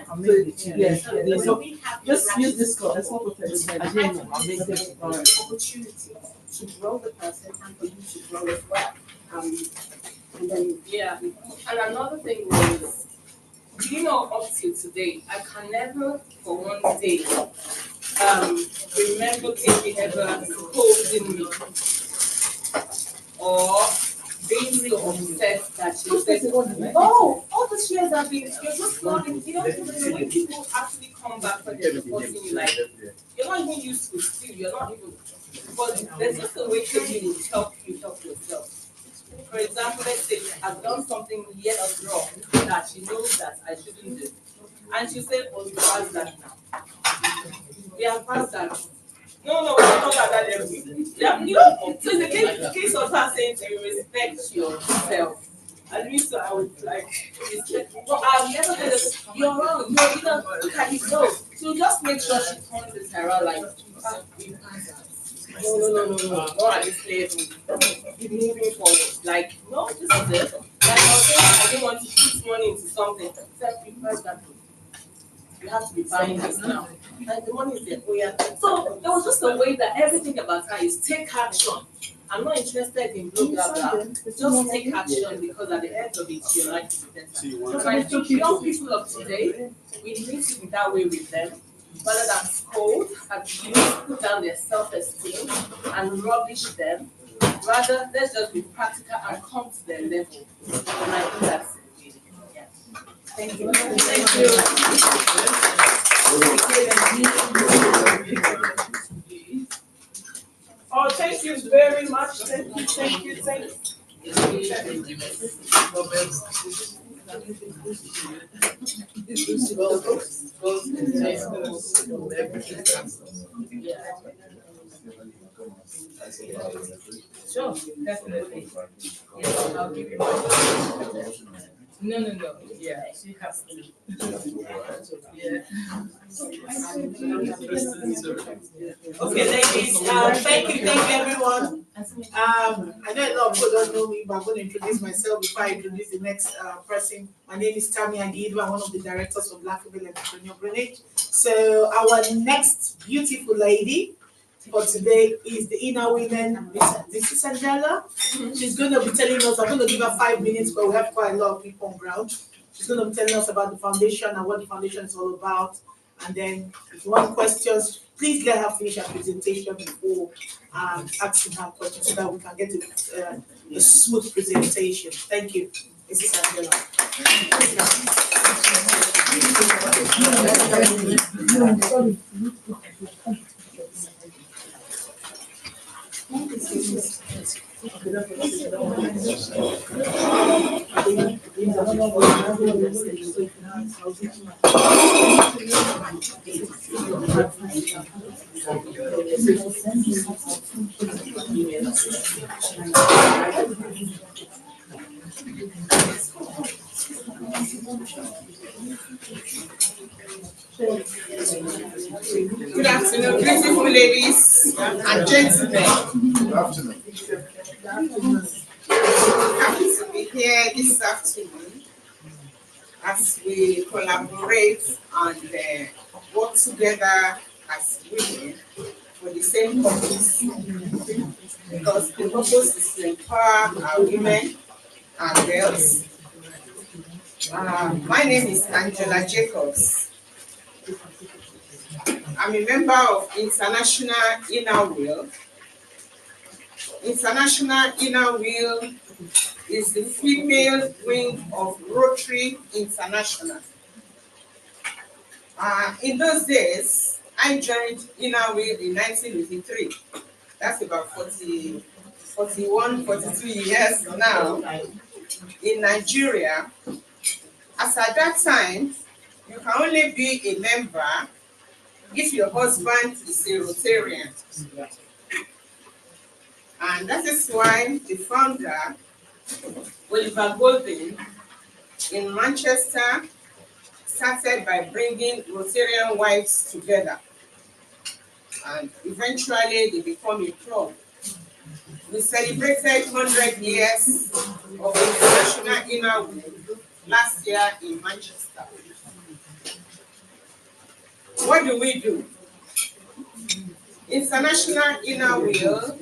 can learn. So we have just use this code. That's what we're saying. Opportunity to grow the person and for you to grow as well. And then, and another thing was, up till today, I can never for one day remember Katie ever scolding me or being so upset that she said, oh, all these years I've been, you're just not, the way people actually come back for their supporting you, like, you're not even used to still, you're not even, but there's just a way Katie will help you help yourself. For example, let's say I've done something yet wrong that she knows that I shouldn't do. And she said, oh, you passed that now. We have passed that. No, we're not at that level. So it's a case of her saying to you, respect yourself. At least I would like, well, I've never heard of, you're wrong, look at you, no. So just make sure she turns it around like, we passed that. No, not at this level. Keep moving forward. Like, no, this is it. Like I was saying, I didn't want to put money into something. Except you first that you have to be buying this now. And the money is there. Oh, yeah. So there was just a way that everything about her is take action. I'm not interested in blah blah blah. Just take action because at the end of it, your life is better. So I think young people of today, we need to be that way with them. Rather than scold and put down their self-esteem and rubbish them, rather let's just be practical and come to their level. And I think that's it. Yeah. Thank you. Thank you. Oh, thank you very much. Thank you. Sure, definitely. Yeah, I'll give you my No. Yeah, she has to. Yeah. Okay, ladies, thank you everyone. I know a lot of people don't know me, but I'm going to introduce myself before I introduce the next person. My name is Tammy Agidu. I'm one of the directors of Black Female Entrepreneur Greenwich. So our next beautiful lady for today is the inner women, this is Angela. She's going to be telling us, I'm going to give her 5 minutes, but we have quite a lot of people on ground. She's going to be telling us about the foundation and what the foundation is all about. And then if you want questions, please let her finish her presentation before asking her questions so that we can get a smooth presentation. Thank you, Mrs. Angela. Good afternoon, beautiful ladies and gentlemen. Good afternoon. Happy to be here this afternoon as we collaborate and work together as women for the same purpose. Because the purpose is to empower our women and girls. My name is Angela Jacobs. I'm a member of International Inner Wheel. International Inner Wheel is the female wing of Rotary International. In those days, I joined Inner Wheel in 1983. That's about 41, 42 years now in Nigeria. As at that time, you can only be a member if your husband is a Rotarian. And that is why the founder, Oliver Golden, in Manchester, started by bringing Rotarian wives together. And eventually they become a club. We celebrated 100 years of International Inner Wheel last year in Manchester. What do we do? International Inner Wheel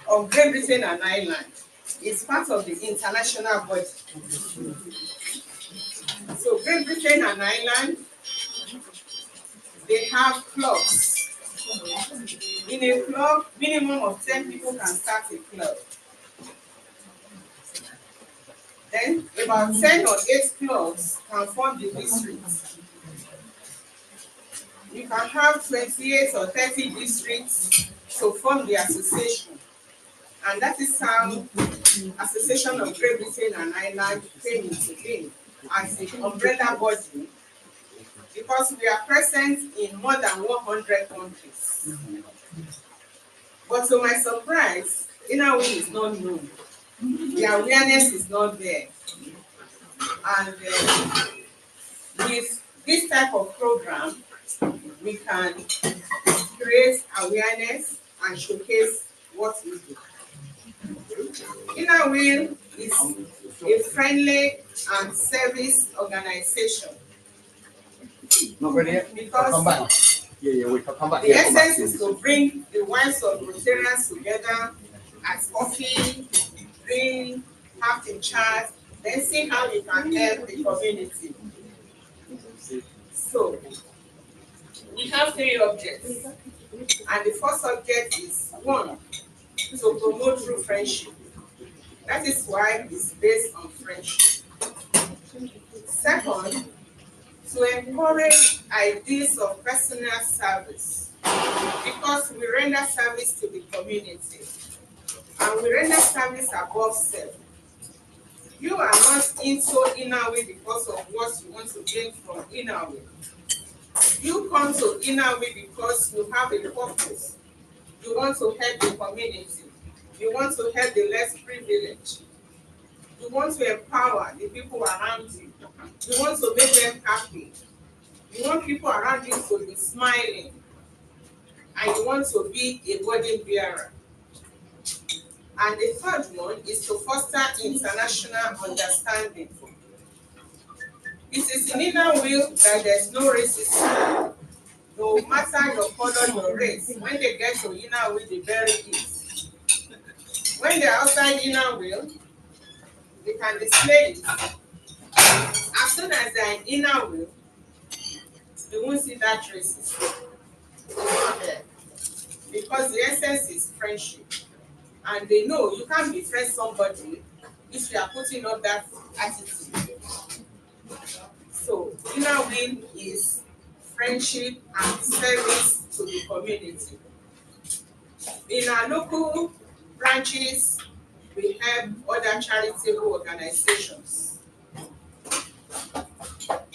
of Great Britain and Ireland is part of the international body. So Great Britain and Ireland, they have clubs. In a club, minimum of 10 people can start a club. Then about 10 or 8 clubs can form the district. You can have 28 or 30 districts to form the association. And that is how Association of Great Britain and Ireland came into being as the umbrella body, because we are present in more than 100 countries. But to my surprise, Inner Wheel is not known. The awareness is not there. And with this type of program, we can create awareness and showcase what we do. Inner Wheel is a friendly and service organization. Not ready yet? Because come back. Yeah, we can come back. the essence is to bring the wives of Rotarians together at coffee, drink, have a chat, then see how we can help the community. So, we have 3 objects. And the first object is 1, to promote true friendship. That is why it's based on friendship. Second, to encourage ideas of personal service, because we render service to the community and we render service above self. You are not into Inner Wheel because of what you want to gain from Inner Wheel. You come to Inner Wheel because you have a purpose. You want to help the community. You want to help the less privileged. You want to empower the people around you. You want to make them happy. You want people around you to be smiling. And you want to be a burden bearer. And the third one is to foster international understanding. It is in Inner Wheel that there's no racism. No matter your color, your race, when they get to Inner Wheel, they bury it. When they're outside Inner Wheel, they can display it. As soon as they're in Inner Wheel, you won't see that racism. It's not there. Because the essence is friendship. And they know you can't befriend somebody if you are putting up that attitude. So inner wheel is friendship and service to the community. In our local branches, we have other charitable organizations.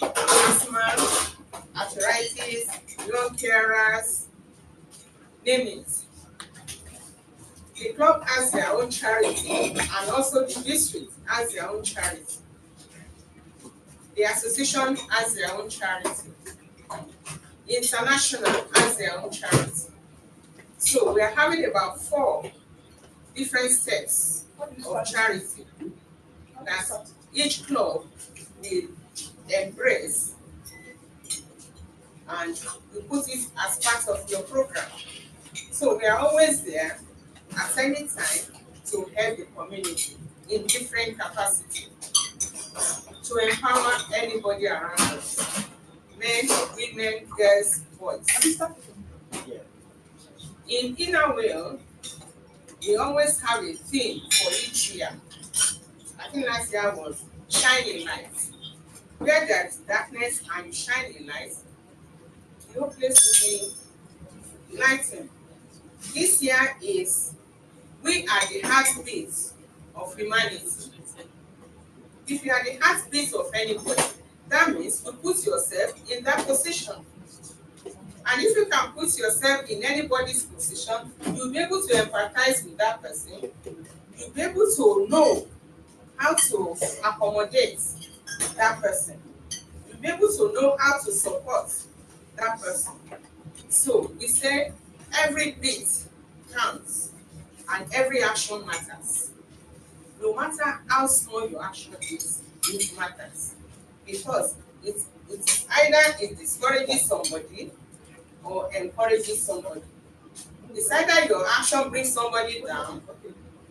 Asthma, arthritis, lung carers, name it. The club has their own charity, and also the district has their own charity. The association has their own charity. International has their own charity. So we are having about 4 different steps of charity that each club will embrace, and you put it as part of your program. So we are always there at any time to help the community in different capacity, to empower anybody around us, men, women, girls, boys. In Inner Wheel, we always have a theme for each year. I think last year was shining light. Where there is darkness and you shine a light, no place to be lightened. This year is we are the heartbeat of humanity. If you are the heartbeat of anybody, that means you put yourself in that position. And if you can put yourself in anybody's position, you'll be able to empathize with that person. You'll be able to know how to accommodate that person. You'll be able to know how to support that person. So we say every bit counts and every action matters. No matter how small your action is, it matters. Because it's either it discourages somebody or encourages somebody. It's either your action brings somebody down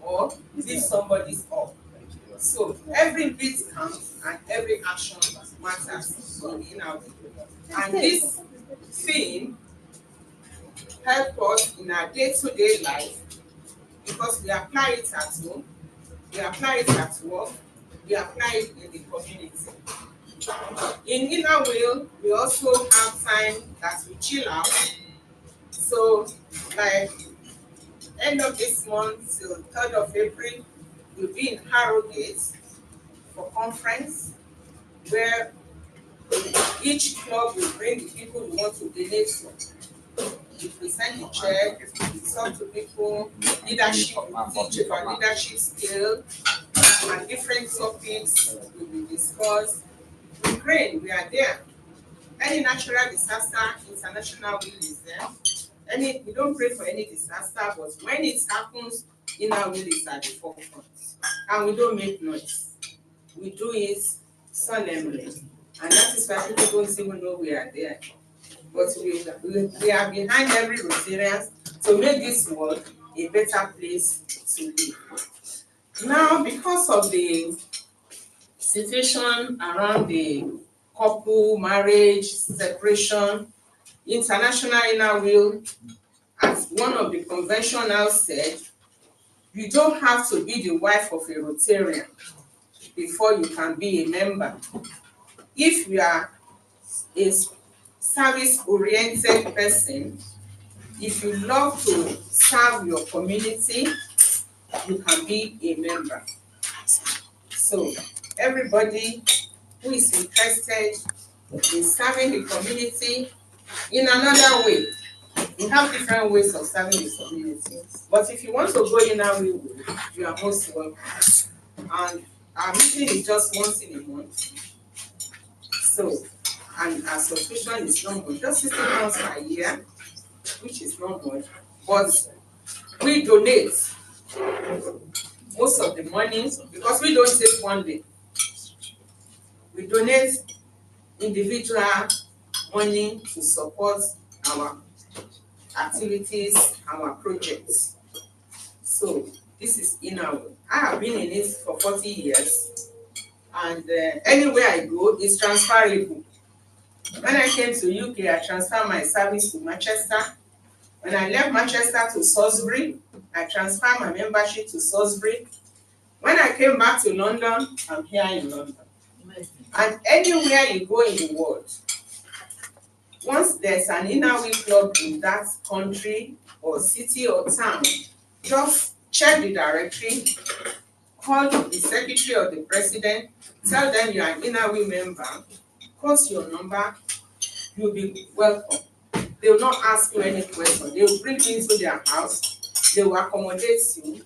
or lifts somebody up. So every bit counts and every action matters in our way. And this theme helps us in our day-to-day life because we apply it at home, we apply it at work, we apply it in the community. In Inner Wheel, we also have time that we chill out. So, like end of this month till 3rd of April, we'll be in Harrogate for conference where each club will bring the people who want to donate to. We present the check, we talk to people, leadership, we teach about leadership skill and different topics will be discussed. Ukraine, we are there. Any natural disaster, international will is there. We don't pray for any disaster, but when it happens, Inner Wheel is at the forefront. And we don't make noise. We do it solemnly. And that is why people don't even know we are there. But we are behind every Rotarian to make this world a better place to live. Now, because of the situation around the couple, marriage, separation, International Inner Wheel, as one of the convention now said, you don't have to be the wife of a Rotarian before you can be a member. If you are a service-oriented person, if you love to serve your community, you can be a member. So everybody who is interested in serving the community in another way, we have different ways of serving the community. But if you want to go in that way, you are most welcome. And our meeting is just once in a month. So, and our subscription is not much, just 60 pounds per year, which is not much. But we donate most of the money because we don't take one day. We donate individual money to support our activities, our projects. So this is Inner Wheel. I have been in it for 40 years, and anywhere I go, it's transferable. When I came to UK, I transferred my service to Manchester. When I left Manchester to Salisbury, I transferred my membership to Salisbury. When I came back to London, I'm here in London. And anywhere you go in the world, once there's an inner wheel club in that country or city or town, just check the directory, call the secretary or the president, tell them you're an inner wheel member, post your number, you'll be welcome. They will not ask you any question. They will bring you into their house, they will accommodate you,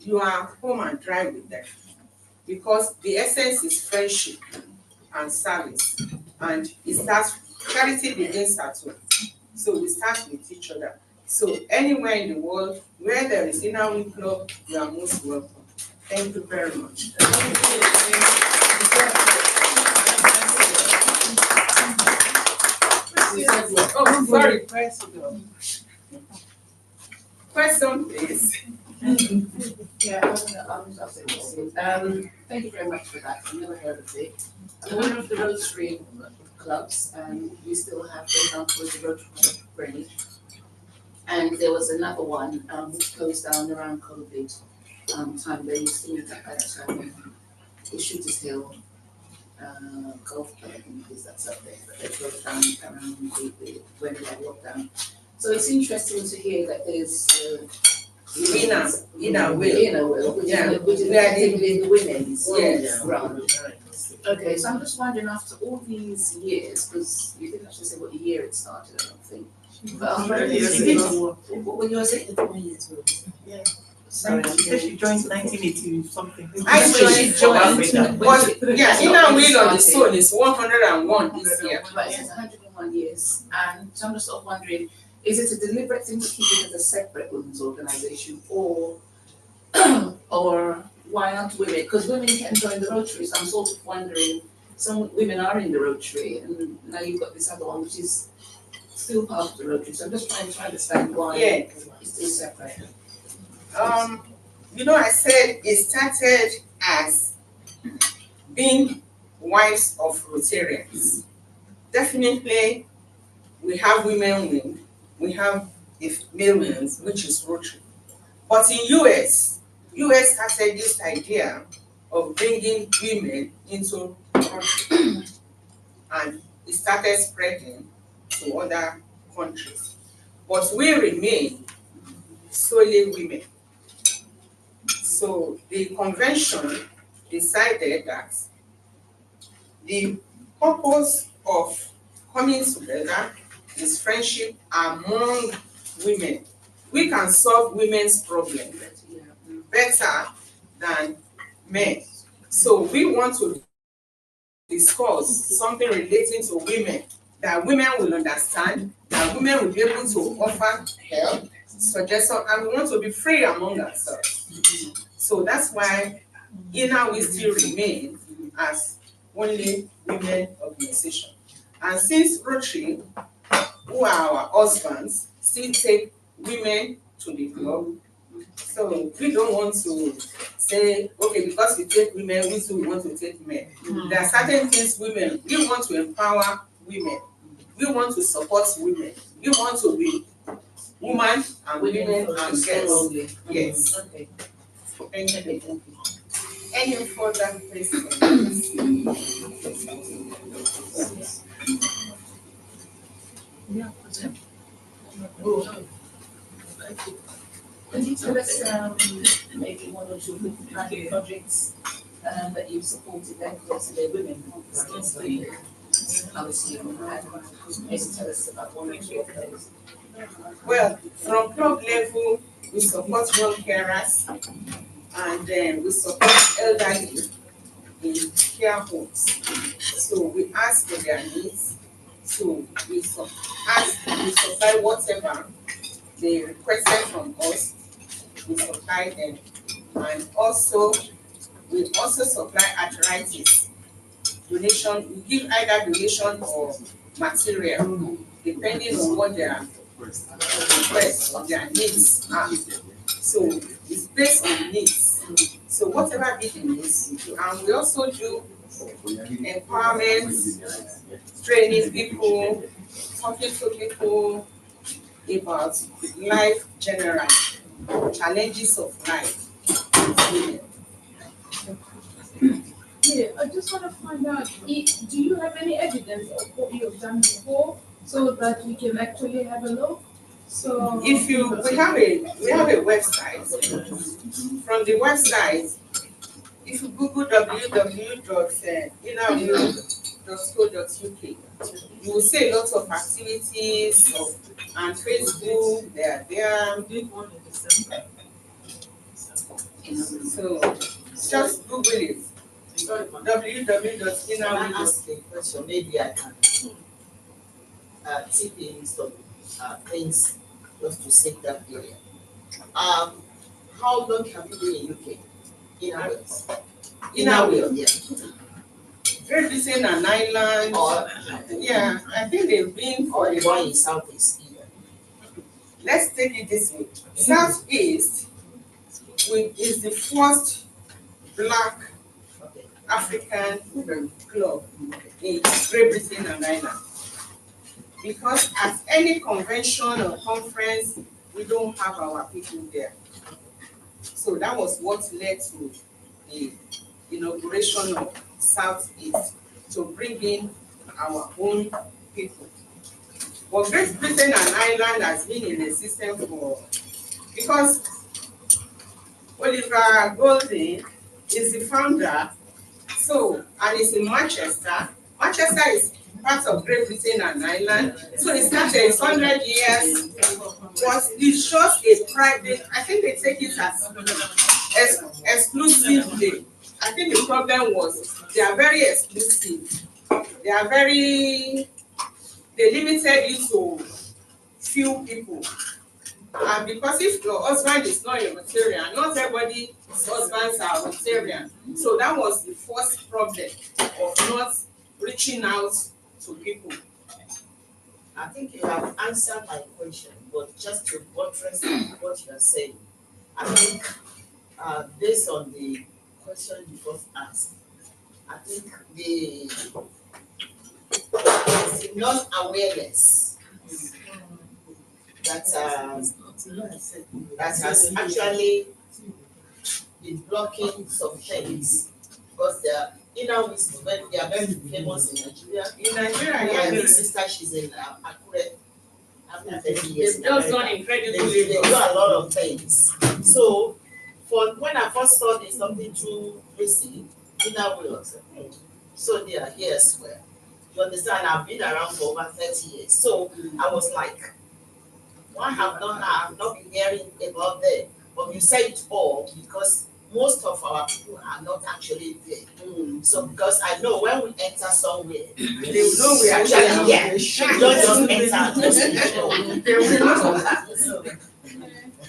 you are home and dry with them. Because the essence is friendship and service. And it starts, charity begins at home. So we start with each other. So anywhere in the world where there is inner wheel club, you are most welcome. Thank you very much. Oh, sorry. Question, please. Yeah, thank you very much for that. I've never heard of it. I'm one of the Rotary clubs, and we still have, for example, the Rotary Club of Greenwich. And there was another one which closed down around COVID time. They used to meet at Shooters Hill golf club, I think that's up there, but they closed down around when we had lockdown. So it's interesting to hear that there's Inner wheel, which yeah, is effectively the women's yes. ground. Okay, so I'm just wondering, after all these years, because you didn't actually say what year it started, I don't think. But what year was it? Yeah. Sorry, She said she joined 1980 something. I joined, but yeah, inner wheel on the soul is 101 this year. But it says 101 years, and so I'm just sort of wondering, is it a deliberate thing to keep it as a separate women's organisation, or why aren't women? Because women can join the Rotary, so I'm sort of wondering, some women are in the Rotary, and now you've got this other one which is still part of the Rotary, so I'm just trying to understand why it's still separate. You know, I said it started as being wives of Rotarians. Definitely, we have women wing, we have male wings, which is Rotary. But in US started this idea of bringing women into Rotary, and it started spreading to other countries. But we remain solely women. So the convention decided that the purpose of coming together is friendship among women. We can solve women's problems better than men. So we want to discuss something relating to women that women will understand, that women will be able to offer help, suggestion, and we want to be free among ourselves. So that's why inner we still remain as only women organization. And since Rotary, who are our husbands, still take women to the club, so we don't want to say, okay, because we take women, we too want to take men. There are certain things we want to empower women. We want to support women. We want to be women and women and girls. Yes. Okay. Thank you. Any further questions? Can you tell us maybe one or two projects that you've supported then, because they're women, obviously, and maybe tell us about one or two of those. Well, from club level, we support young carers, and then we support elderly in care homes. So we ask for their needs. So we supply whatever they requested from us. We supply them, and also we also supply arthritis donation. We give either donation or material, depending on what their request or their needs are. So it's based on needs. So whatever be the needs, and we also do empowerment, training people, talking to people about life generally, challenges of life. Yeah, I just want to find out, do you have any evidence of what you have done before so that we can actually have a look? So If we have a website. From the website, if you Google www.innerview.co.uk, you will see a lot of activities and Facebook, they are there. So just Google it. www.innerview.co.uk. Question, maybe I can tip in some things just to save that area. How long have you been in UK? In Wales. Yeah. Great Britain and Ireland. Yeah, I think they've been Or the one in Southeast either. Let's take it this way. Southeast is the first Black African club in Great Britain and Ireland. Because at any convention or conference, we don't have our people there. So that was what led to the inauguration of Southeast, to bring in our own people. But Great Britain and Ireland has been in the system because Oliver Golding is the founder, and it's in Manchester. Manchester is part of Great Britain and Ireland, so it started, it's 100 years, but it's just a private, I think they take it as exclusively. I think the problem was they are very exclusive. They limited it to few people. And because if your husband is not a Rotarian, not everybody's husbands are Rotarian. So that was the first problem of not reaching out to people. I think you have answered my question, but just to buttress what you are saying, I think based on the question you first asked, I think the non-awareness that has actually been blocking some things, because they are very famous in Nigeria. In Nigeria, My yeah. big sister, she's in Akure. They've just done incredibly They do a lot of things. So, when I first saw this something too risky, so they are here as well. You understand? I've been around for over 30 years. So I was like, why have I not been hearing about them? But you say it all because most of our people are not actually there. So because I know when we enter somewhere, they will know we are actually yeah. Don't just enter.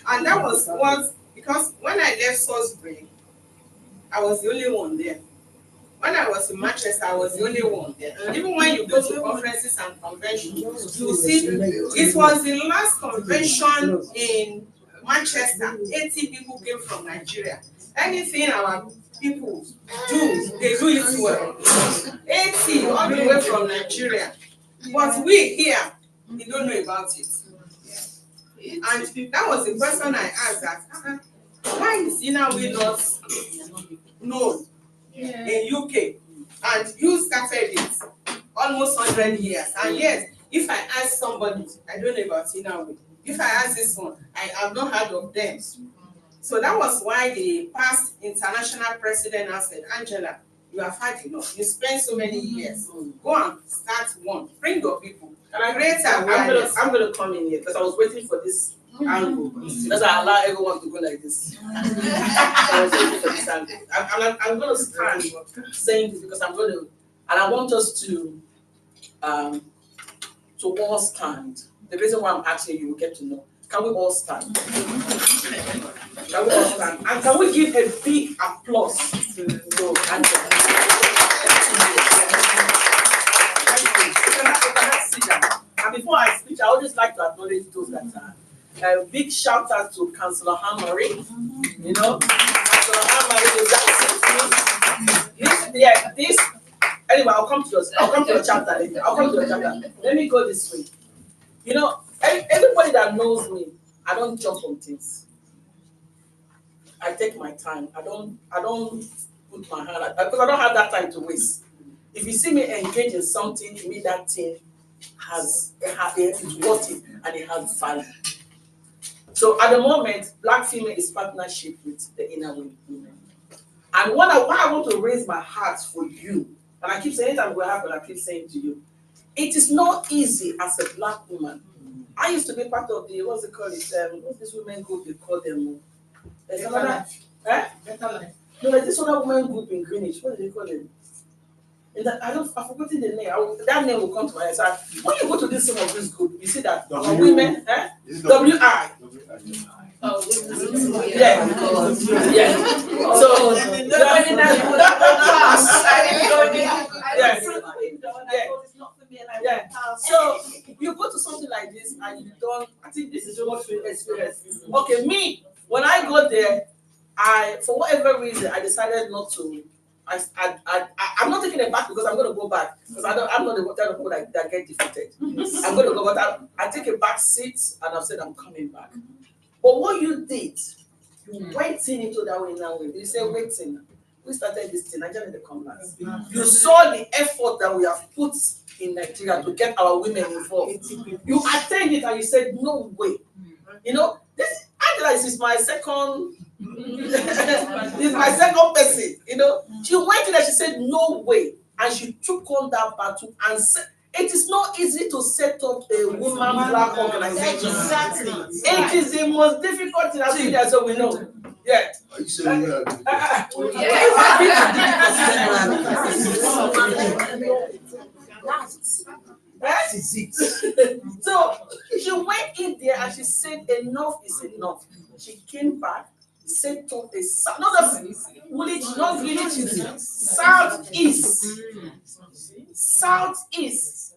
And that was once, because when I left Salisbury, I was the only one there. When I was in Manchester, I was the only one there. Even when you go to conferences and conventions, you see, it was the last convention in Manchester. 80 people came from Nigeria. Anything our people do, they do it well. 80 all the way from Nigeria. But we here, we don't know about it. And that was the question I asked, that why is Innerview not known in UK? And you started it almost 100 years. And yes, if I ask somebody, I don't know about Innerview. If I ask this one, I have not heard of them. So that was why the past international president has said, Angela, you have had enough. You spent so many years. Go and start one. Bring your people. I'm gonna come in here because I was waiting for this angle. That's why I allow everyone to go like this. I was waiting for this angle. I'm gonna stand saying this because I'm gonna, and I want us to all stand. The reason why I'm asking you will get to know. Can we all stand? Can we all stand? And can we give a big applause to Angela? And before I speak, I always like to acknowledge those that are. A big shout out to Councillor Hamari. You know, Councillor Hamari is Anyway, I'll come to your chapter later. I'll come to your chapter. Let me go this way. You know, everybody that knows me, I don't jump on things. I take my time. I don't put my hand out because I don't have that time to waste. If you see me engage in something, to me that thing it's worth it and it has value. So at the moment, Black Female is partnership with the inner women. And why I want to raise my heart for you, and I keep saying it, I'm going to happen, I keep saying to you, it is not easy as a Black woman. I used to be part of the, what's it called? What's this women group they call them? There's another, Better life. no, there's this other women group in Greenwich. What do they call them? I've forgotten the name. That name will come to my head. So when you go to some of this group, you see that our women, WI. Oh, Yeah. Yeah. So yeah. So you go to something like this and you don't. I think this is what we experience. Okay, me when I go there, for whatever reason I decided not to. I'm not taking it back because I'm going to go back because I'm not the type of people that get defeated. I'm going to go, but I take a back seat and I've said I'm coming back. But what you did, you went into that way now. You said, waiting. We started this thing, Nigeria in the commonwealth. You saw the effort that we have put in Nigeria to get our women involved. You attended it and you said, no way. You know, this Angela is my second. This is my second person. You know, she went in and she said, no way, and she took on that battle and said. It is not easy to set up a woman Black organization. Exactly. It is the most difficult thing I've seen there, so we know. Yeah. Are you saying That is it. So she went in there and she said, enough is enough. She came back, set up a Southeast.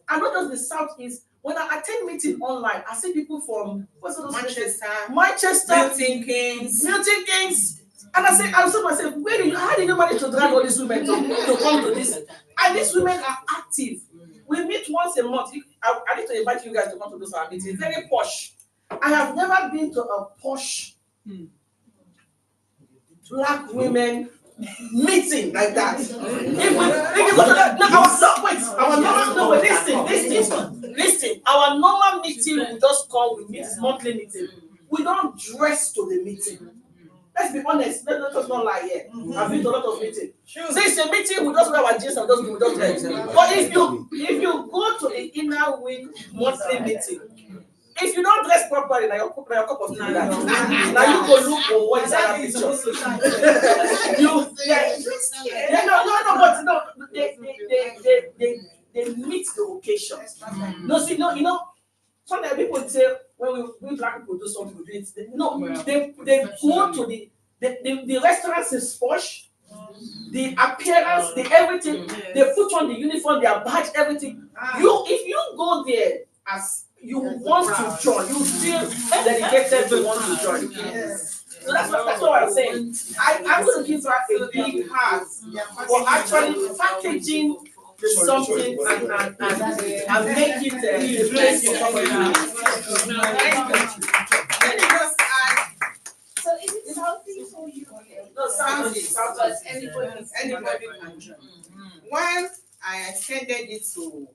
And not just the Southeast. When I attend meeting online, I see people from Manchester, Milton Keynes. And I say myself, how did you manage to drag all these women to come to this? And these women are active. We meet once a month. I need to invite you guys to come to this our meeting. Very posh. I have never been to a posh Black women meeting like that. Listen. Our normal meeting, we just call, we meet monthly meeting. We don't dress to the meeting. Let's be honest, let us not lie here. I've been to a lot of meetings. So it's a meeting, we just wear our jeans and we don't dress. But if you go to the inner wing monthly meeting, if you don't dress properly, now you're a cup of tea. Now you go look for what is that picture. They meet the occasion. Sometimes people say when we Black people do something, we do it. They go to the restaurants is posh, the appearance, the everything. They put on the uniform, their badge, everything. If you go there as you want to join, you feel dedicated to want to join. So that's what I'm saying. I'm going to give her a big heart for actually packaging something and make it a place for somebody. So is it Southeast or you? No, Southeast. Anybody can join. While I extended it to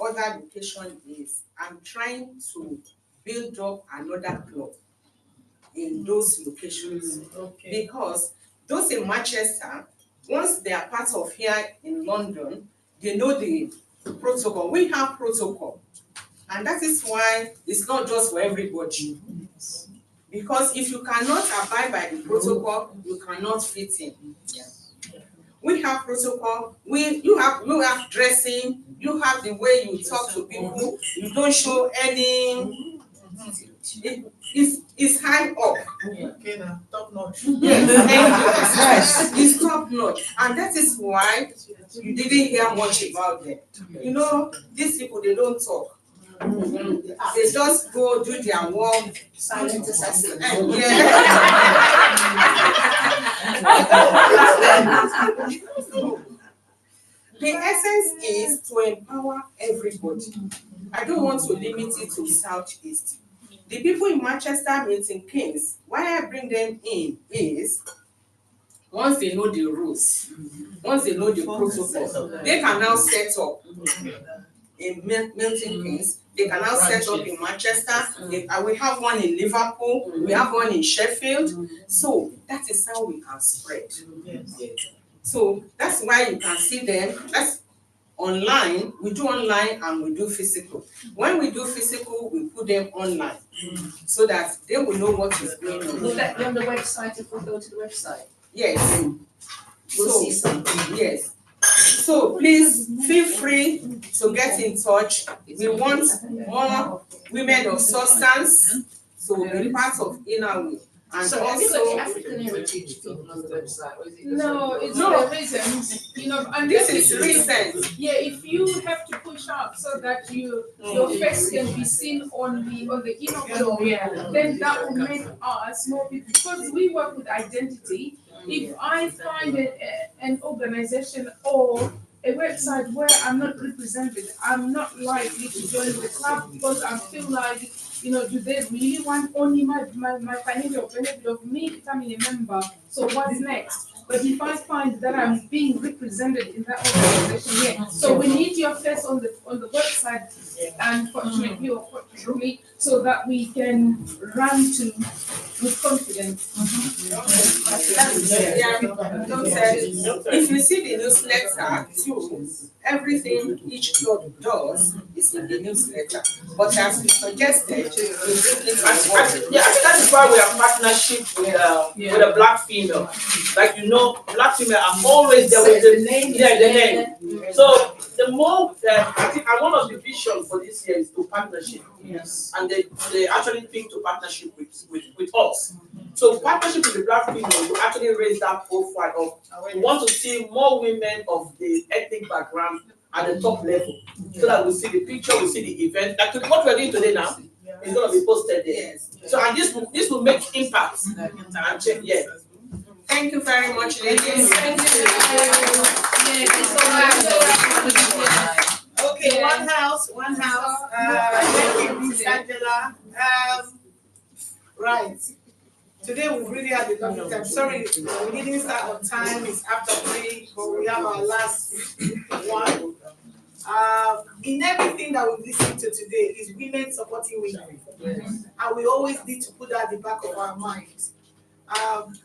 other location is I'm trying to build up another club in those locations. Because those in Manchester, once they are part of here in London, they know the protocol. We have protocol. And that is why it's not just for everybody. Because if you cannot abide by the protocol, you cannot fit in. We have protocol. You have dressing. You have the way you talk to people. You don't show any. It's high up. Okay, now top notch. Yes, it's top notch, and that is why you didn't hear much about them. You know, these people they don't talk. They just go do their work. Silent assassin. The essence is to empower everybody. I don't want to limit it to Southeast. The people in Manchester, Milton Keynes, why I bring them in is once they know the rules, once they know the protocol, they can now set up in Milton Keynes, they can now set up in Manchester, we have one in Liverpool, we have one in Sheffield. So that is how we can spread. So that's why you can see them. That's online, we do online and we do physical. When we do physical, we put them online so that they will know what is going on. Will that be on the website if we go to the website? Yes. We'll So, see something. yes. So please feel free to get in touch. We want more women of substance to be part of Inner Will. And So have you got also, the African heritage people on the website, or is it? No, it's No. the reason, you know, and this is recent. yeah, if you have to push up so that your face can be seen on the inner wall, then that will make us more people, because we work with identity. If I find an organization or a website where I'm not represented, I'm not likely to join the club, because I feel like, you know, do they really want only my financial benefit of me becoming a member? So what's next? But if I find that I'm being represented in that organization, yeah. So we need your face on the website, unfortunately or fortunately, so that we can run to with confidence. If you see the newsletter too, everything each club does is in the newsletter. But as we suggested, we bring it Yeah, I think that is why we have partnership with a black female. Like, you know, black female are always there with the name. Yeah, the name. So the more that I think, and one of the vision for this year is to partnership. Yes. And they actually think to partnership with us. So partnership with the black female will actually raise that profile of, we want to see more women of the ethnic background at the top level, so that we see the picture, we see the event. Like what we're doing today now is going to be posted there. So and this will make impact and change. Yeah. Thank you very much, ladies. Okay, one house. Thank you, Miss Angela. Right. Today we really had a lovely time. Sorry, we didn't start on time. It's after 3, but we have our last one. In everything that we've listened to today is women supporting women. And we always need to put that at the back of our minds.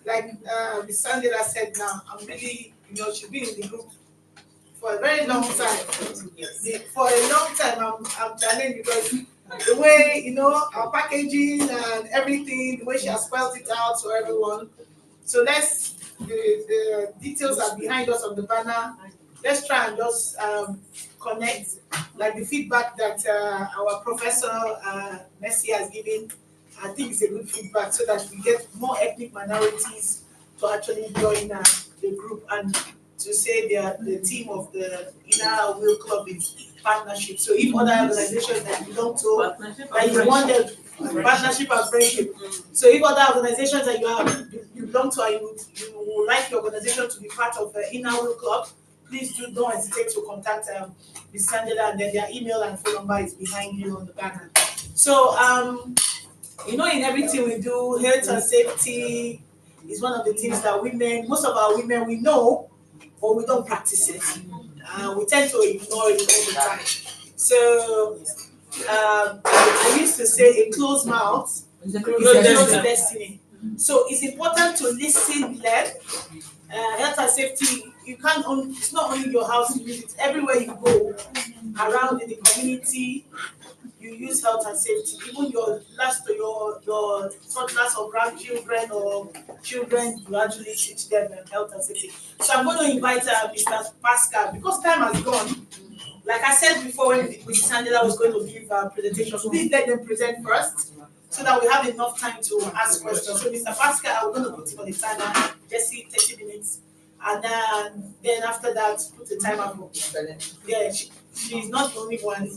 Like Ms. Angela said now, I'm really, she's been in the group for a very long time. For a long time, I'm challenged because the way, our packaging and everything, the way she has spelled it out for everyone. So the details are behind us on the banner. Let's try and just connect, like the feedback that our professor Messi has given. I think it's a good feedback so that we get more ethnic minorities to actually join the group, and to say the team of the Inner Will Club is partnership. So if other organizations that you belong to, that you want the partnership and friendship. So if other organizations that you belong to and you would like your organization to be part of the Inner Will Club, please don't hesitate to contact Ms. Angela, and then their email and phone number is behind you on the banner. So in everything we do, health and safety is one of the things that most of our women, we know, but we don't practice it. We tend to ignore it all the time. So I used to say a closed mouth is a closed destiny. So it's important to listen, learn. Health and safety, it's not only your house, you use it everywhere you go, around in the community. You use health and safety, even your toddlers or grandchildren or children, you actually teach them health and safety. So I'm going to invite Mr. Pascal, because time has gone. Like I said before, when Mrs. Angela was going to give a presentation, please let them present first, so that we have enough time to ask questions. So Mr. Pascal, I'm going to put him on the timer, just see 30 minutes. And then after that, put the timer for. Yeah, she's not the only one.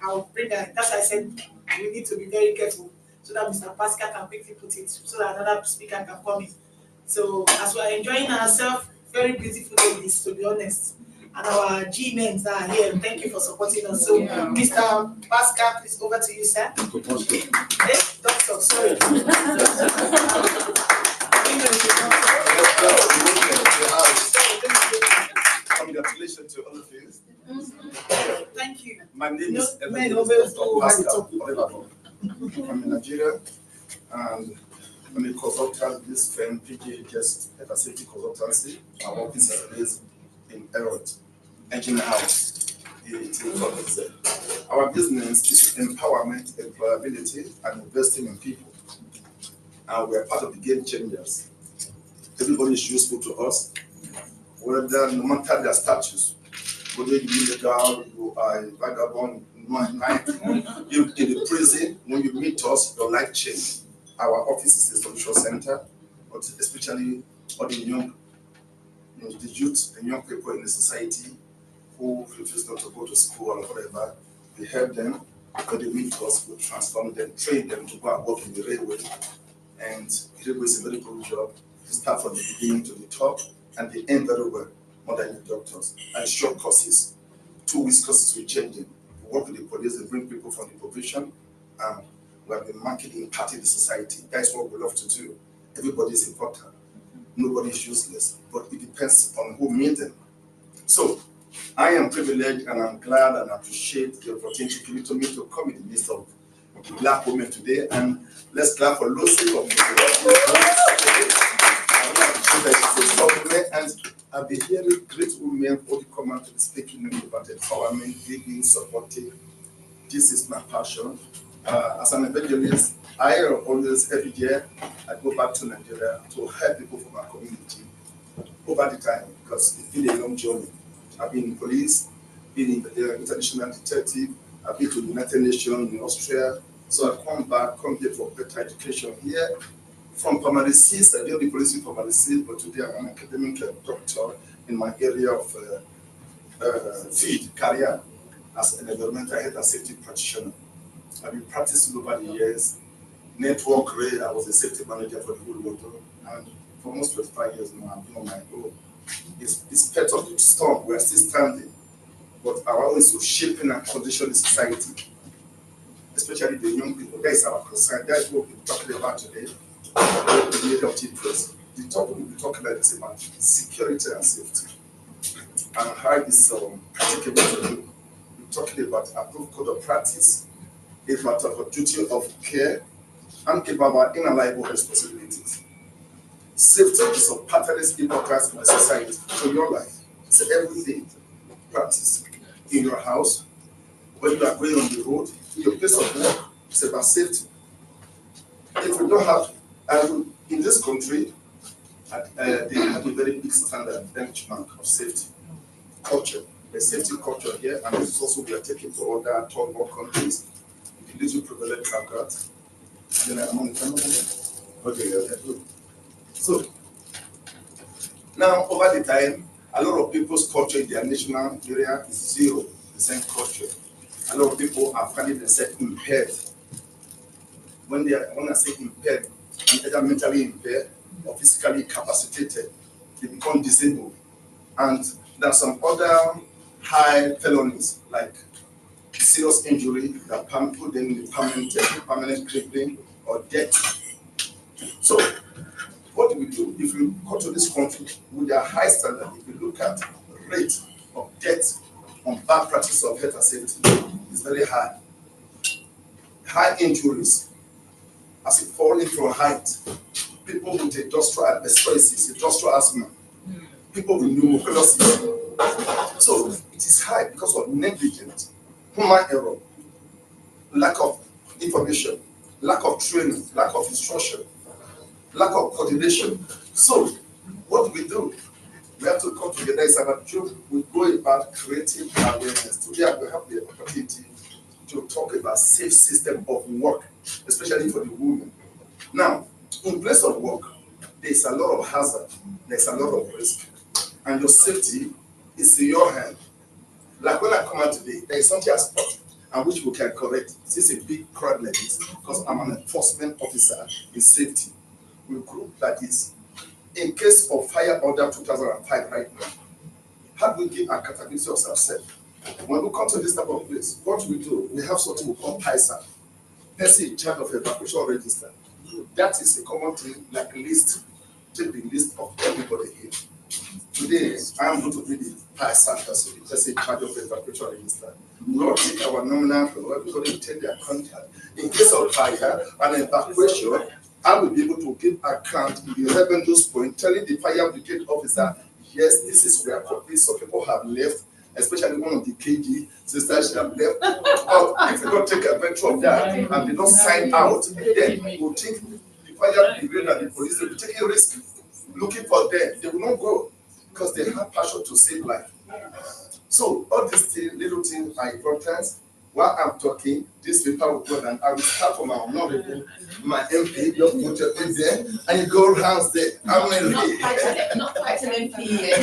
I'll bring her. That's why I said we need to be very careful, so that Mr. Pascal can quickly put it, so that another speaker can come in. So as we're enjoying ourselves, very beautiful ladies, to be honest. and our G-men are here. Thank you for supporting us. So, Mr. Pascal, please over to you, sir. Hey, doctor, sorry. Congratulations to all of you. Thank you. My name is Pascal. I'm in Nigeria, and I'm a consultant. This firm, PGHS, Health and Safety Consultancy. Our office is based in Erot, Engine House. Our business is empowerment, employability, and investing in people. And we are part of the game changers. Everybody is useful to us, whether no matter their status, whether you be illegal, you are a vagabond, you in the prison, when you meet us, your life change. Our office is a solution center, but especially all the young, the youth and young people in the society who refuse not to go to school or whatever. We help them, when they meet us, we transform them, train them to go and work in the railway. And the railway is a very good job. You start from the beginning to the top, and they end very well, more than the doctors. And short courses, 2 weeks courses we're changing. We work with the police, they bring people from the profession, and we have been marketing, imparting the society. That's what we love to do. Everybody is important. Nobody is useless, but it depends on who made them. So, I am privileged and I'm glad and appreciate the opportunity given to me to come in the midst of Black women today. And let's clap for Lucy for and I've been hearing great women all come out to be speaking about empowerment, giving, supporting. This is my passion. As an evangelist, I always, every year, I go back to Nigeria to help people from our community over the time, because it's been a long journey. I've been in police, been in the international detective, I've been to the United Nations in Austria. So I come here for better education here. From primary 6, I did the police in primary 6, but today I'm an academic doctor in my area of field career as an environmental health and safety practitioner. I've been practicing over the years. Network Ray, I was a safety manager for the whole world, and for almost 25 years now, I've been on my own. It's part of the storm, we're still standing, but our own is to shaping and conditioning society, especially the young people. That is our concern. That's what we're talking about today. The area of interest. The topic we'll be talking about is about security and safety, and how it's practicable to do. We're talking about approved code of practice, a matter of duty of care, and about our inalienable responsibilities. Safety is of paternalist importance in the society, to your life. It's everything practice in your house, when you are going on the road, in your place of work. It's about safety. If we don't have, and in this country, they have a very big standard benchmark of safety culture. The safety culture here, and this is also we are taking to other third world countries. The little privilege I've got. Then I'm on the okay, good. So now over the time, a lot of people's culture in their national area is zero, the same culture. A lot of people are finding themselves impaired. When I say impaired, either mentally impaired or physically incapacitated, they become disabled. And there are some other high felonies like serious injury that put them in permanent crippling or death. So what do we do? If you go to this country with a high standard, if you look at the rate of death on bad practice of health and safety, it's very high. High injuries, as it falls into height, people with industrial asbestosis, industrial asthma, people with pneumoconiosis. So it is high because of negligence, human error, lack of information, lack of training, lack of instruction, lack of coordination. So what we do, we have to come together as a group. We go about creating awareness. Today we have the opportunity to talk about safe system of work, especially for the women. Now, in place of work, there's a lot of hazard, there's a lot of risk, and your safety is in your hand. Like when I come out today, there is something I spot and which we can correct. This is a big crowd like this because I'm an enforcement officer in safety. We group like this. In case of fire order 2005 right now, how do we give accountability of ourselves? When we come to this type of place, what we do, we have something we call PISA, person in charge of evacuation register. That is a common thing, like a list. Take the list of everybody here. Today, I am going to be the PISA person, person in charge of evacuation register. We all take our nominal, everybody will take their contact. In case of fire and evacuation, I will be able to give account in the relevant those points, telling the fire brigade officer, yes, this is where copies some people have left, especially one of the KG sisters have left. But if you don't take advantage of that and they don't sign out, then we'll take the fire brigade and the police, they will take a risk looking for them. They will not go because they have passion to save life. So all these things, little things are important. While I'm talking, this paper will go and I will start from our honorable, my MP, just put your thing there, and you go round there. Not quite an MP yet.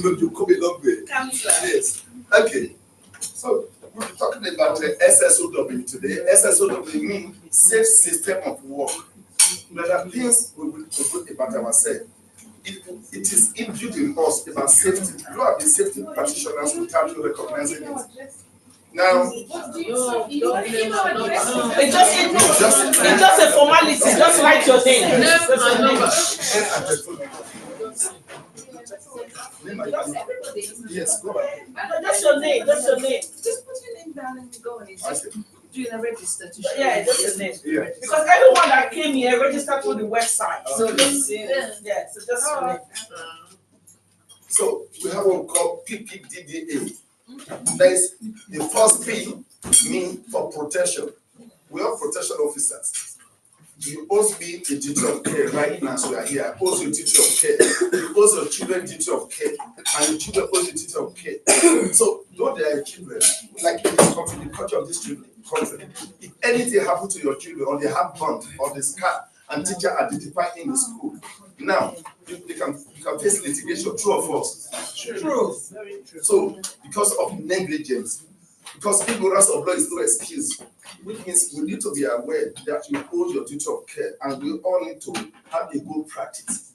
Look, you could be lovely. Yes. Okay. So we're talking about SSOW today. SSOW means safe system of work. There are things we will talk about ourselves. It is inbuilt in us about safety. You are the safety practitioners without you recognizing it. Now, it's just a formality. Just write your name. Yes, go ahead. Just your name. Just your name. Just put your name down and go on. It's just doing a register to show. Yeah, just your name. Yeah. Because everyone that came here registered through the website. So just yeah, so just your name. So we have what we call PPDDA. That is the first P mean for protection. We are protection officers. You owe me a duty of care right now, so we are here. I owe you a duty of care. You owe your children a duty of care, and your children owe you a duty of care. So, though they are children, like in this country, the culture of this children, country, if anything happens to your children, or they have burnt, or they scar, and teacher identify in the school, now you can face litigation. True or false? True. So, because of negligence, because ignorance of law is no excuse, which means we need to be aware that you owe your duty of care, and we all need to have a good practice.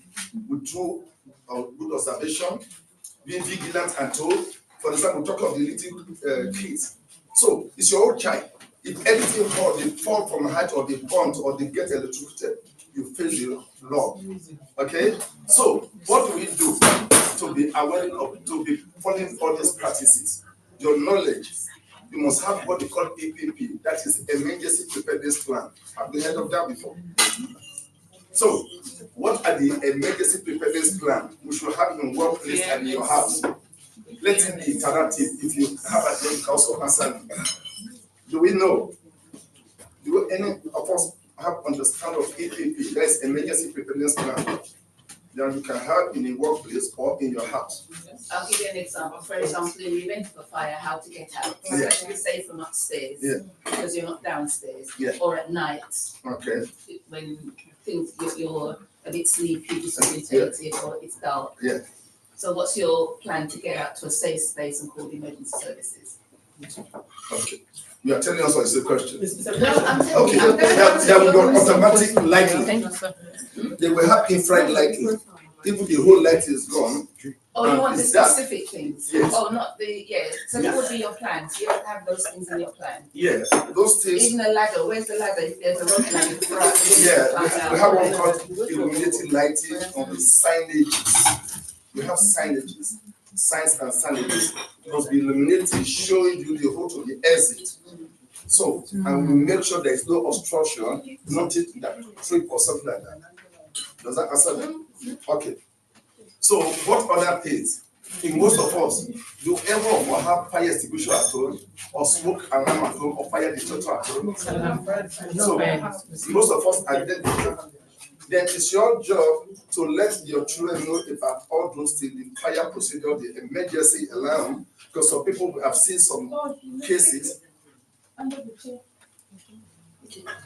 We do good observation, being vigilant and told. For example, talk of the little kids. So it's your own child. If anything falls, they fall from height or they burnt or they get electrocuted, you face the law. Okay? So what do we do to be aware of, to be following all these practices? Your knowledge. You must have what they call APP, that is Emergency Preparedness Plan. Have you heard of that before? So, what are the emergency preparedness plan we should have in workplace and in your house? Let it be interactive. If you have a then you can also answer me. Do we know? Do any of us have understanding of APP, that is Emergency Preparedness Plan, that you can have in a workplace or in your house? I'll give you an example. For example, in the event of a fire, how to get out, Yeah. especially say from upstairs, Yeah. because you're not downstairs, Yeah. or at night Okay. when things you're a bit sleepy, disorientated, or it's dark. Yeah. So, what's your plan to get out to a safe space and call the emergency services? Okay. You are telling us what is the question. No, I'm telling Okay. you. There will be automatic Thank lighting. you, sir. They will have infrared lighting. Even the whole light is gone. Oh, you want the It's dark. specific things? Yes. Oh, not the, yeah. So that would be your plans. You don't have those things in your plan. Yes, those things. Even a ladder, where's the ladder? If there's a rope ladder, you throw it. Yeah, we have one called illuminating lighting on the signages. We have signages, signs and signages. It must be illuminating, showing you the road to the exit. So, and we make sure there is no obstruction, nothing that trip or something like that. Does that answer that? Okay. So, what other things? In most of us, do ever of us have fire extinguisher at home, or smoke alarm at home, or fire detector at home? So, most of us identify. Then it's your job to let your children know about all those things, the fire procedure, the emergency alarm, because some people have seen some cases.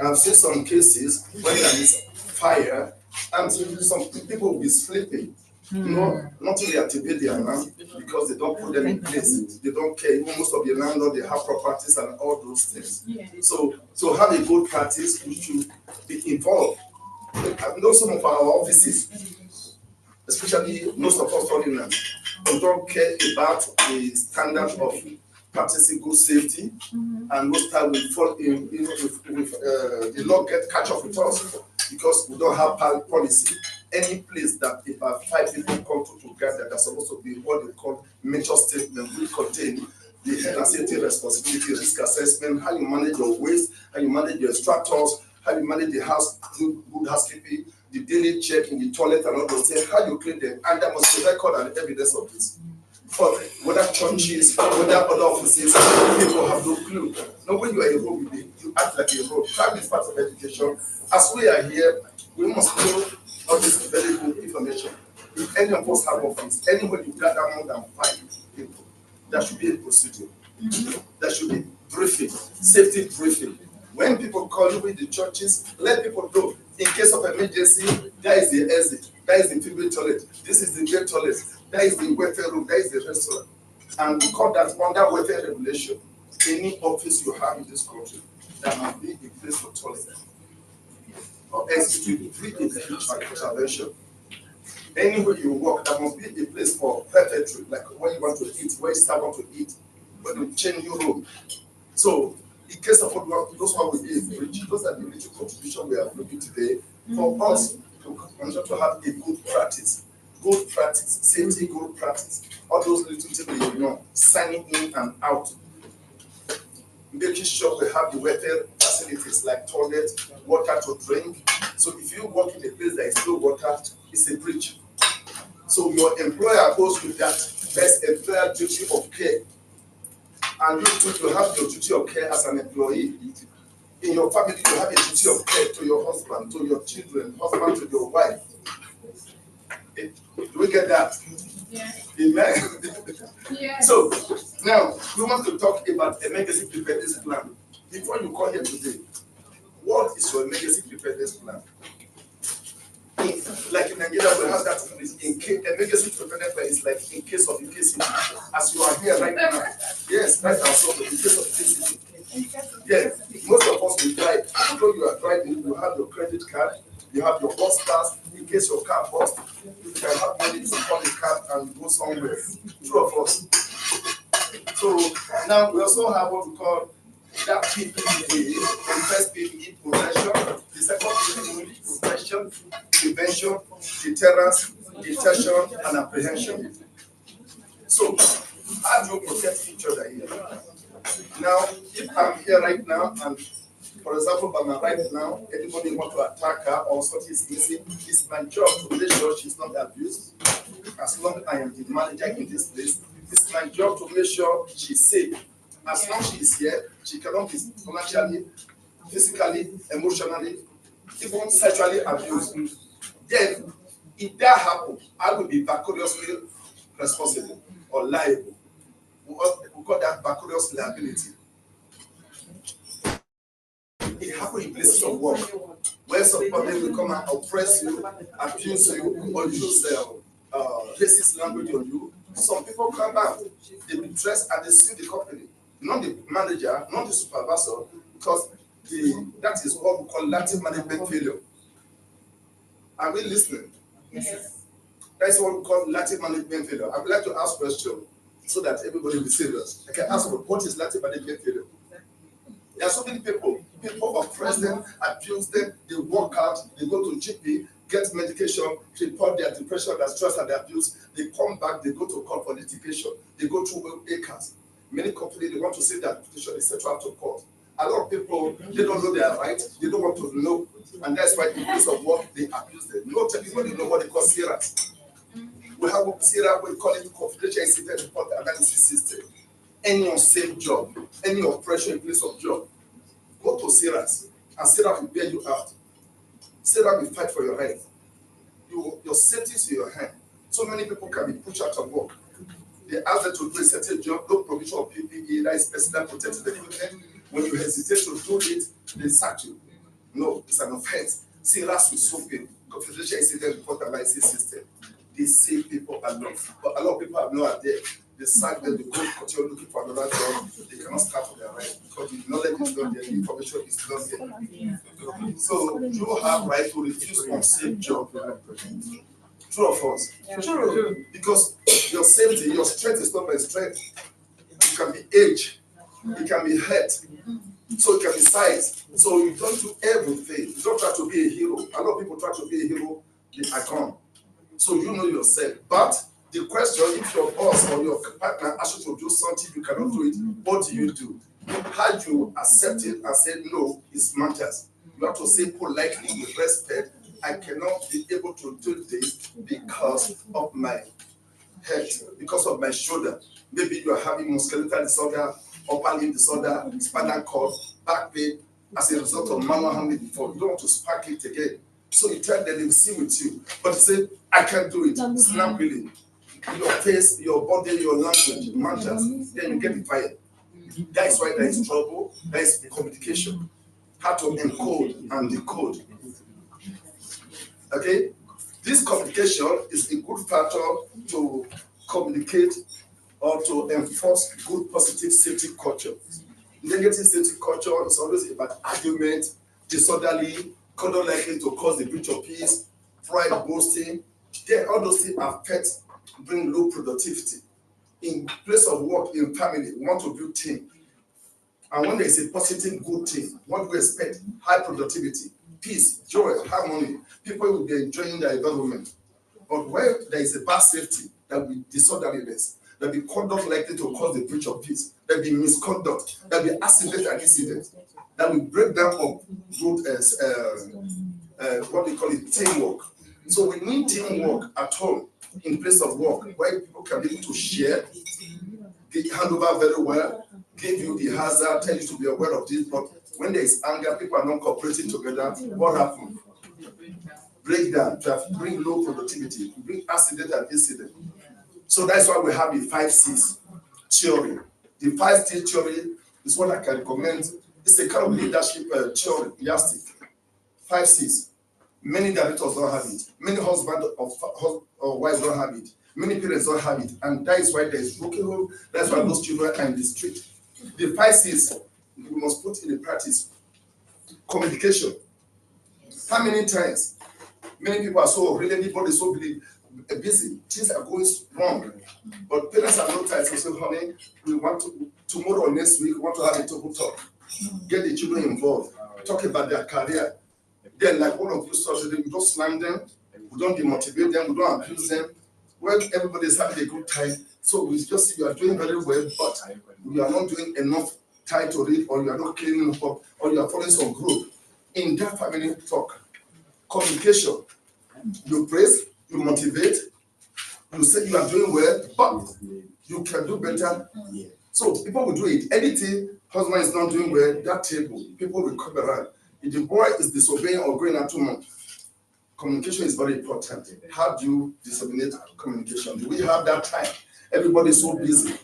I've seen some cases when there is fire, and some people will be sleeping. Not to reactivate the alarm because they don't put them in place. They don't care. Even most of the landlords, they have properties and all those things. So have a good practice. We should be involved. I know some of our offices, especially most of us foreigners, we don't care about the standard of practicing good safety, and most time we fall in, the law catch up with us because we don't have policy. Any place that about 5 people come together, that's supposed to be what they call major statement, will contain the health and safety responsibility, risk assessment, how you manage your waste, how you manage your extractors, how you manage the house, good housekeeping, the daily check in the toilet and all those things, how you clean them, and there must be record and evidence of this. But whether churches, whether other offices, people have no clue. Now, when you are a home, you act like a home. Time is part of education. As we are here, we must know all this very good information. If any of us have office, anywhere you gather more than 5 people, there should be a procedure. There should be briefing, safety briefing. When people call you in the churches, let people know. In case of emergency, there is the exit, there is the female toilet, this is the gay toilet, there is the welfare room, there is the restaurant. And we call that under welfare regulation. Any office you have in this country, there must be a place for toilet. Or else it will be intervention. Anywhere you walk, there must be a place for perpetuity, like where you want to eat, where you start want to eat, when you change your room. So, in case of what those one will be a bridge, those are the little contribution we are looking today for us to have a good practice, safety, good practice. All those little things, signing in and out, making sure we have the welfare facilities like toilet, water to drink. So if you work in a place that is no water, it's a breach. So your employer goes with that. There's employer duty of care. And you too, you have your duty of care as an employee. In your family, you have a duty of care to your husband, to your children, husband to your wife. Do we get that? Yeah. Amen. Yeah. So now we want to talk about emergency preparedness plan. Before you come here today, what is your emergency preparedness plan? Like in Nigeria, we have that in case emergency preparedness plan is like in case of the case as you are here right now. Yes, that's also in case of the yes, most of us will drive. Although you are driving, you have your credit card, you have your bus pass. In case your car busts, you can have money to call a cab and go somewhere. Two of us. So now we also have what we call that PPE. The first PPE, prevention. The second PPE, protection, prevention, deterrence, detection, and apprehension. So how do you protect each other here? Now, if I'm here right now, and for example, by my right now, anybody want to attack her or something is missing, it's my job to make sure she's not abused. As long as I am the manager in this place, it's my job to make sure she's safe. As long as she is here, she cannot be financially, physically, emotionally, even sexually abused. Then, if that happens, I will be vicariously responsible or liable. We call that vicarious liability. It happens in places of work, where somebody will come and oppress you, abuse you, or use racist language on you. Some people come back, they be dressed and they sue the company, not the manager, not the supervisor, because that is what we call lateral management failure. Are we listening? Yes. That's what we call lateral management failure. I would like to ask a question so that everybody will be serious. I can ask what is lateral management failure? There are so many people oppress them, abuse them, they work out, they go to GP, get medication, report their depression, their stress, and their abuse. They come back, they go to court for litigation, they go through acres. Many companies, they want to say that petition is set out to court. A lot of people, they don't know their rights, they don't want to know, and that's why in place of work, they abuse them. Not everybody know what they call CRAS. We have CRAS, we call it confidential incident report analysis system. Any unsafe job, any oppression in place of job, go to CRAS, and CRAS will bail you out. CRAS will fight for your right. Your safety is in your hand. So many people can be pushed out of work. They ask them to do a certain job, no provision of PPE, that is personal protective equipment. When you hesitate to do it, they sack you. No, it's an offense. CRAS will sue you. Confidential incident report analysis system. They save people a lot. But a lot of people have no idea. They sack them, they go continue looking for another job. They cannot start for their right because the knowledge is not there, the information is not there. So you have right to refuse unsafe job. True or false? True. Because your safety, your strength is not my strength. It can be age, it can be health, so it can be size. So you don't do everything. You don't try to be a hero. A lot of people try to be a hero, they icon. So you know yourself. But the question, if your boss or your partner asks you to do something, you cannot do it, what do? How you accept it and say no, it matters. You have to say politely with respect, I cannot be able to do this because of my head, because of my shoulder. Maybe you are having musculoskeletal disorder, upper limb disorder, spinal cord, back pain, as a result of manual handling before. You don't want to spark it again. So you tell them, they will see with you. But you say, I can't do it. It's not really. Your face, your body, your language matters. Then you get it fired. That is why there is trouble. There is communication. How to encode and decode. Okay? This communication is a good factor to communicate or to enforce good positive safety culture. Negative safety culture is always about argument, disorderly, conduct likely to cause the breach of peace, pride, boasting. Then all those things affect, bring low productivity. In place of work, in family, we want to build team. And when there is a positive, good thing, what we expect, high productivity, peace, joy, harmony, people will be enjoying their environment. But where there is a bad safety, there will be disorderliness, there will be conduct likely to cause the breach of peace, there will be misconduct, there will be accident and incident, that will break down of good, what we call it, teamwork. So we need teamwork at home, in place of work, where people can be able to share, they hand over very well, give you the hazard, tell you to be aware of this, but when there is anger, people are not cooperating together, what happens? Breakdown, bring low productivity, bring accident and incident. So that's why we have the 5 C's theory. The 5 C theory is what I can recommend. It's a kind of leadership theory, yardstick. 5 C's. Many directors don't have it. Many husbands or wives don't have it. Many parents don't have it. And that is why there is broken home. That's why those children are in the street. The 5 C's we must put in the practice. Communication. How many times? Many people are so really, everybody is so busy. Things are going wrong. But parents are not tired. So say, honey, we want to, tomorrow or next week, we want to have a table talk. Get the children involved. Talk about their career. Then, like one of you said, we don't slam them. We don't demotivate them. We don't abuse them. When everybody is having a good time, so we just see you are doing very well, but you are not doing enough time to read, or you are not cleaning up, or you are following some group. In that family talk, communication, you praise, you motivate, you say you are doing well, but you can do better. So people will do it. Anything husband is not doing well, that table, people will come around. If the boy is disobeying or going out too much, communication is very important. How do you disseminate communication? Do we have that time? Everybody is so busy.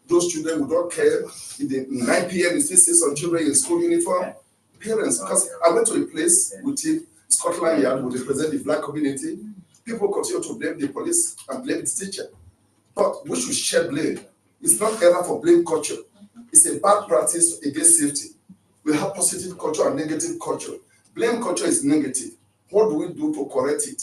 Those children who don't care. If the 9 p.m. you still see some children in school uniform. Parents, because I went to a place with it, Scotland Yard, would represent the black community. People continue to blame the police and blame the teacher. But we should share blame. It's not era for blame culture. It's a bad practice against safety. We have positive culture and negative culture. Blame culture is negative. What do we do to correct it?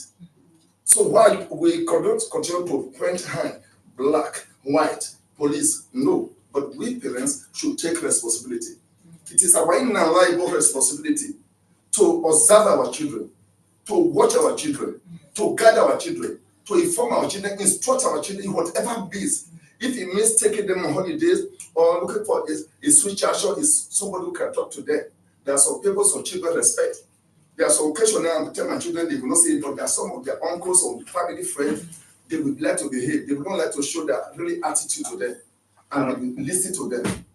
So while we continue to point hand, black, white, police, no. But we parents should take responsibility. It is our inalienable responsibility to observe our children, to watch our children, to guide our children, to inform our children, instruct our children in whatever means. If it means taking them on holidays or looking for a switch action, is somebody who can talk to them. There are some people some children respect. There are some occasions I tell my children they will not say it, but there are some of their uncles or family friends, they would like to behave. They would not like to show their really attitude to them and they will listen to them.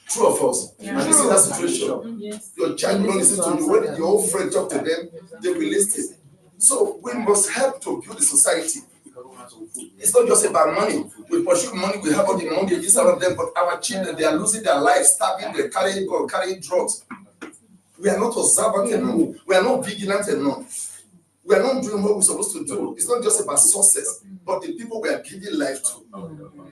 True or false? Yeah. And you see that situation. Yes. Your child will not listen to you. When your old friend talk to them, they will listen. So we must help to build the society. It's not just about money. We pursue money, we have all the mortgages out of them, but our children, they are losing their lives, starving, they're carrying gun, carrying drugs. We are not observant enough. We are not vigilant enough. We are not doing what we're supposed to do. It's not just about success, but the people we are giving life to.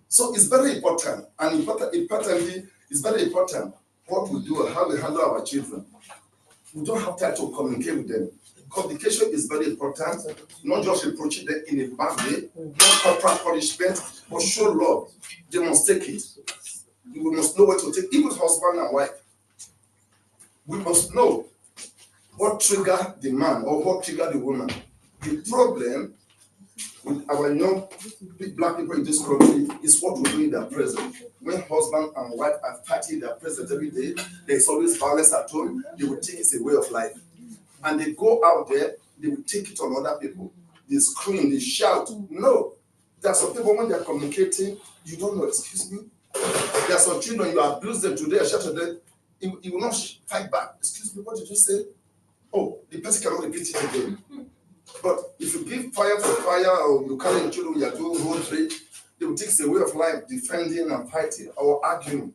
So it's very important, and importantly, it's very important what we do, how we handle our children. We don't have time to communicate with them. Communication is very important, not just reproaching them in a bad way, not corporal punishment, but show love. They must take it. We must know what to take, even husband and wife. We must know what triggered the man or what triggered the woman. The problem with our young black people in this country is what we do in their present. When husband and wife are fighting their present every day, there is always violence at home. They will think it's a way of life. And they go out there, they will take it on other people. They scream, they shout. No. There are some people when they are communicating, you don't know, excuse me. There are some children, you abuse them today, I shout at them, you will not fight back. Excuse me, what did you say? Oh, the person cannot repeat it again. But if you give fire for fire, or you carry children, you are doing road trade, they will think it's a way of life, defending and fighting or arguing.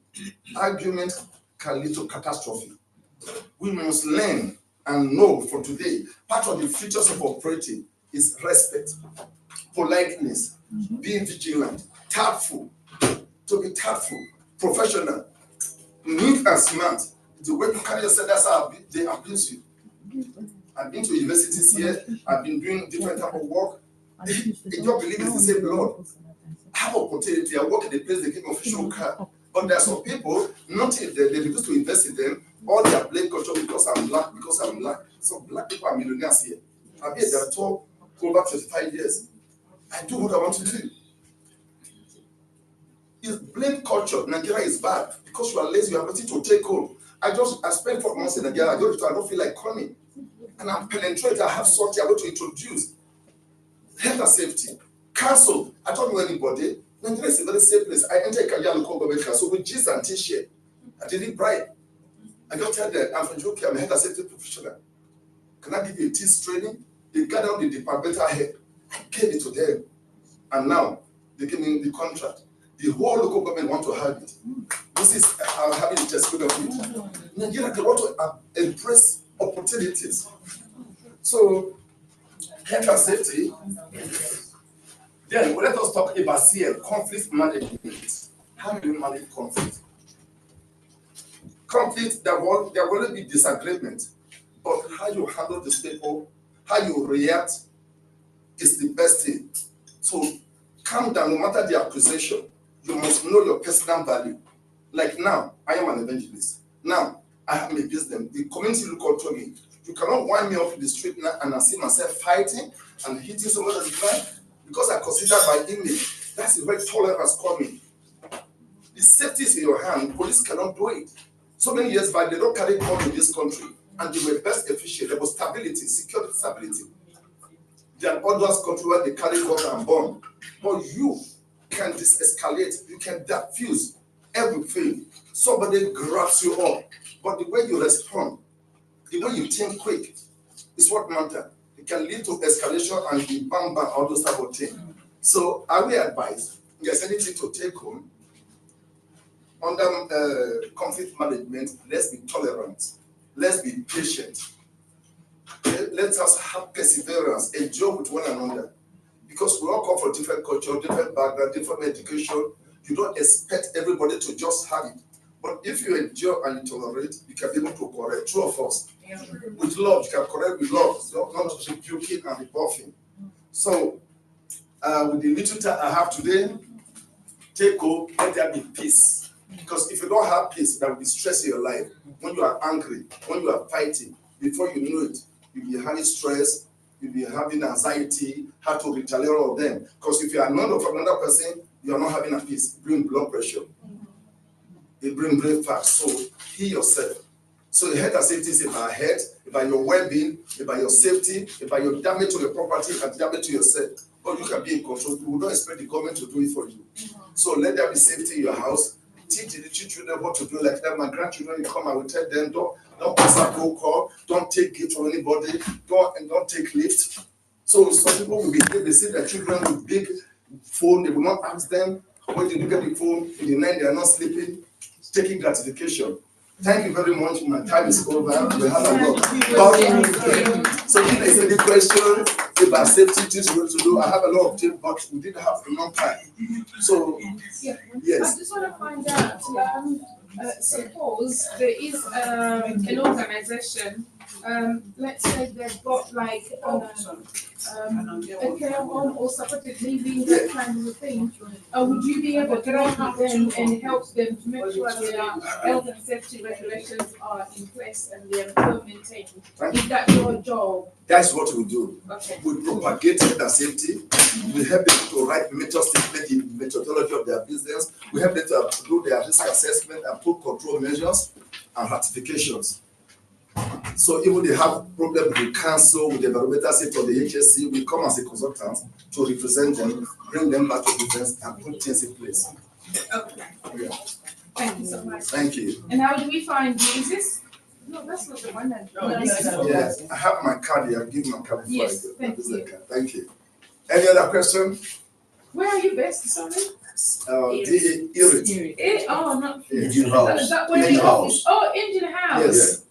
Argument can lead to catastrophe. We must learn and know from today, part of the features of operating is respect, politeness, being vigilant, tactful, to be tactful, professional, neat and smart. The way you carry yourself, that's how they abuse you. I've been to universities here, I've been doing different type of work. They don't believe it's the same blood. I have opportunity, I work in a place they give me official card. But there are some people, nothing, they refuse to invest in them, all their blame culture because I'm black, So black people are millionaires here. I've been there for over 25 years. I do what I want to do. It's blame culture. Nigeria is bad because you are lazy, you have nothing to take home. I spent 4 months in Nigeria, I don't feel like coming. And I'm penetrated, I have something I want to introduce. Health and safety. Council, I don't know anybody. Nigeria is a very safe place. I entered Kajia local government council with jeans and t-shirt. I didn't bribe. I just tell them, I'm from UK, I'm a health and safety professional. Can I give you a TIS training? They gathered the departmental head. I gave it to them. And now, they gave me the contract. The whole local government want to have it. This is having a testimony of it. Nigeria, they want to embrace opportunities. So, health and safety. Then let us talk about CL, conflict management. How do you manage conflict? Conflict, there will only be disagreement, but how you handle these people, how you react is the best thing. So calm down, no matter the accusation, you must know your personal value. Like now, I am an evangelist. Now, I have my business. The community look out to me. You cannot wind me up in the street now and I see myself fighting and hitting someone on the ground because I consider my image. That's where tolerance coming. The safety is in your hand. Police cannot do it. So many years back, they don't carry gun in this country, and they were best efficient. There was stability, security stability. There are others countries where they carry guns and bomb. But you can escalate, you can diffuse everything. Somebody grabs you up, but the way you respond, the way you think quick, is what matters. It can lead to escalation and the bam bam, all those type of things. So I will advise, if there's anything to take home, under conflict management, let's be tolerant, let's be patient, let us have perseverance, endure with one another, because we all come from different culture, different background, different education. You don't expect everybody to just have it, but if you endure and you tolerate, you can be able to correct. True of us, with love, you can correct with love, not just rebuking and rebuffing. So, with the little time I have today, take hope, let there be peace. Because if you don't have peace, there will be stress in your life. When you are angry, when you are fighting, before you know it, you'll be having stress, you'll be having anxiety, how to retaliate all of them. Because if you are not of another person, you are not having a peace. It brings blood pressure. It brings brain fat. So heal yourself. So the health and safety is about health, about your well-being, about your safety, about your damage to your property and damage to yourself. But you can be in control. You will not expect the government to do it for you. So let there be safety in your house. Teach the little children what to do. Like that, my grandchildren, you come, I will tell them, don't pass a roll call, don't take gift from anybody, don't take lift. So some people will be here, they see their children with big phone, they will not ask them, when did you get the phone? In the night, they are not sleeping, taking gratification. Thank you very much. My time is over. We have a lot. So if there's any question about safety things we want to do, I have a lot of things, but we didn't have enough time. So yes. I just want to find out. Suppose there is an organization let's say they've got like a care home or supported living, that kind of thing, would you be able to work with them and help them to make sure their health and safety regulations are in place and they are well maintained? Is that your job? That's what we do. Okay. We propagate health and safety. We help them to write method statement in methodology of their business. We help them to do their risk assessment and put control measures and ratifications. So even they have problems with the council, with the environmental safety of the HSC, we come as a consultant to represent them, bring them back to business and put things in place. Okay. Yeah. Thank you so much. Thank you. And how do we find you? Is this? No, that's not the one that. Yes, I have my card here. I'll give my card before Yes, I go. thank This is the you. card. Thank you. Any other question? Where are you based, sorry? The Irit. Oh, not. Engine house. Is that where Engine the house. office? Oh, Engine House. Yes,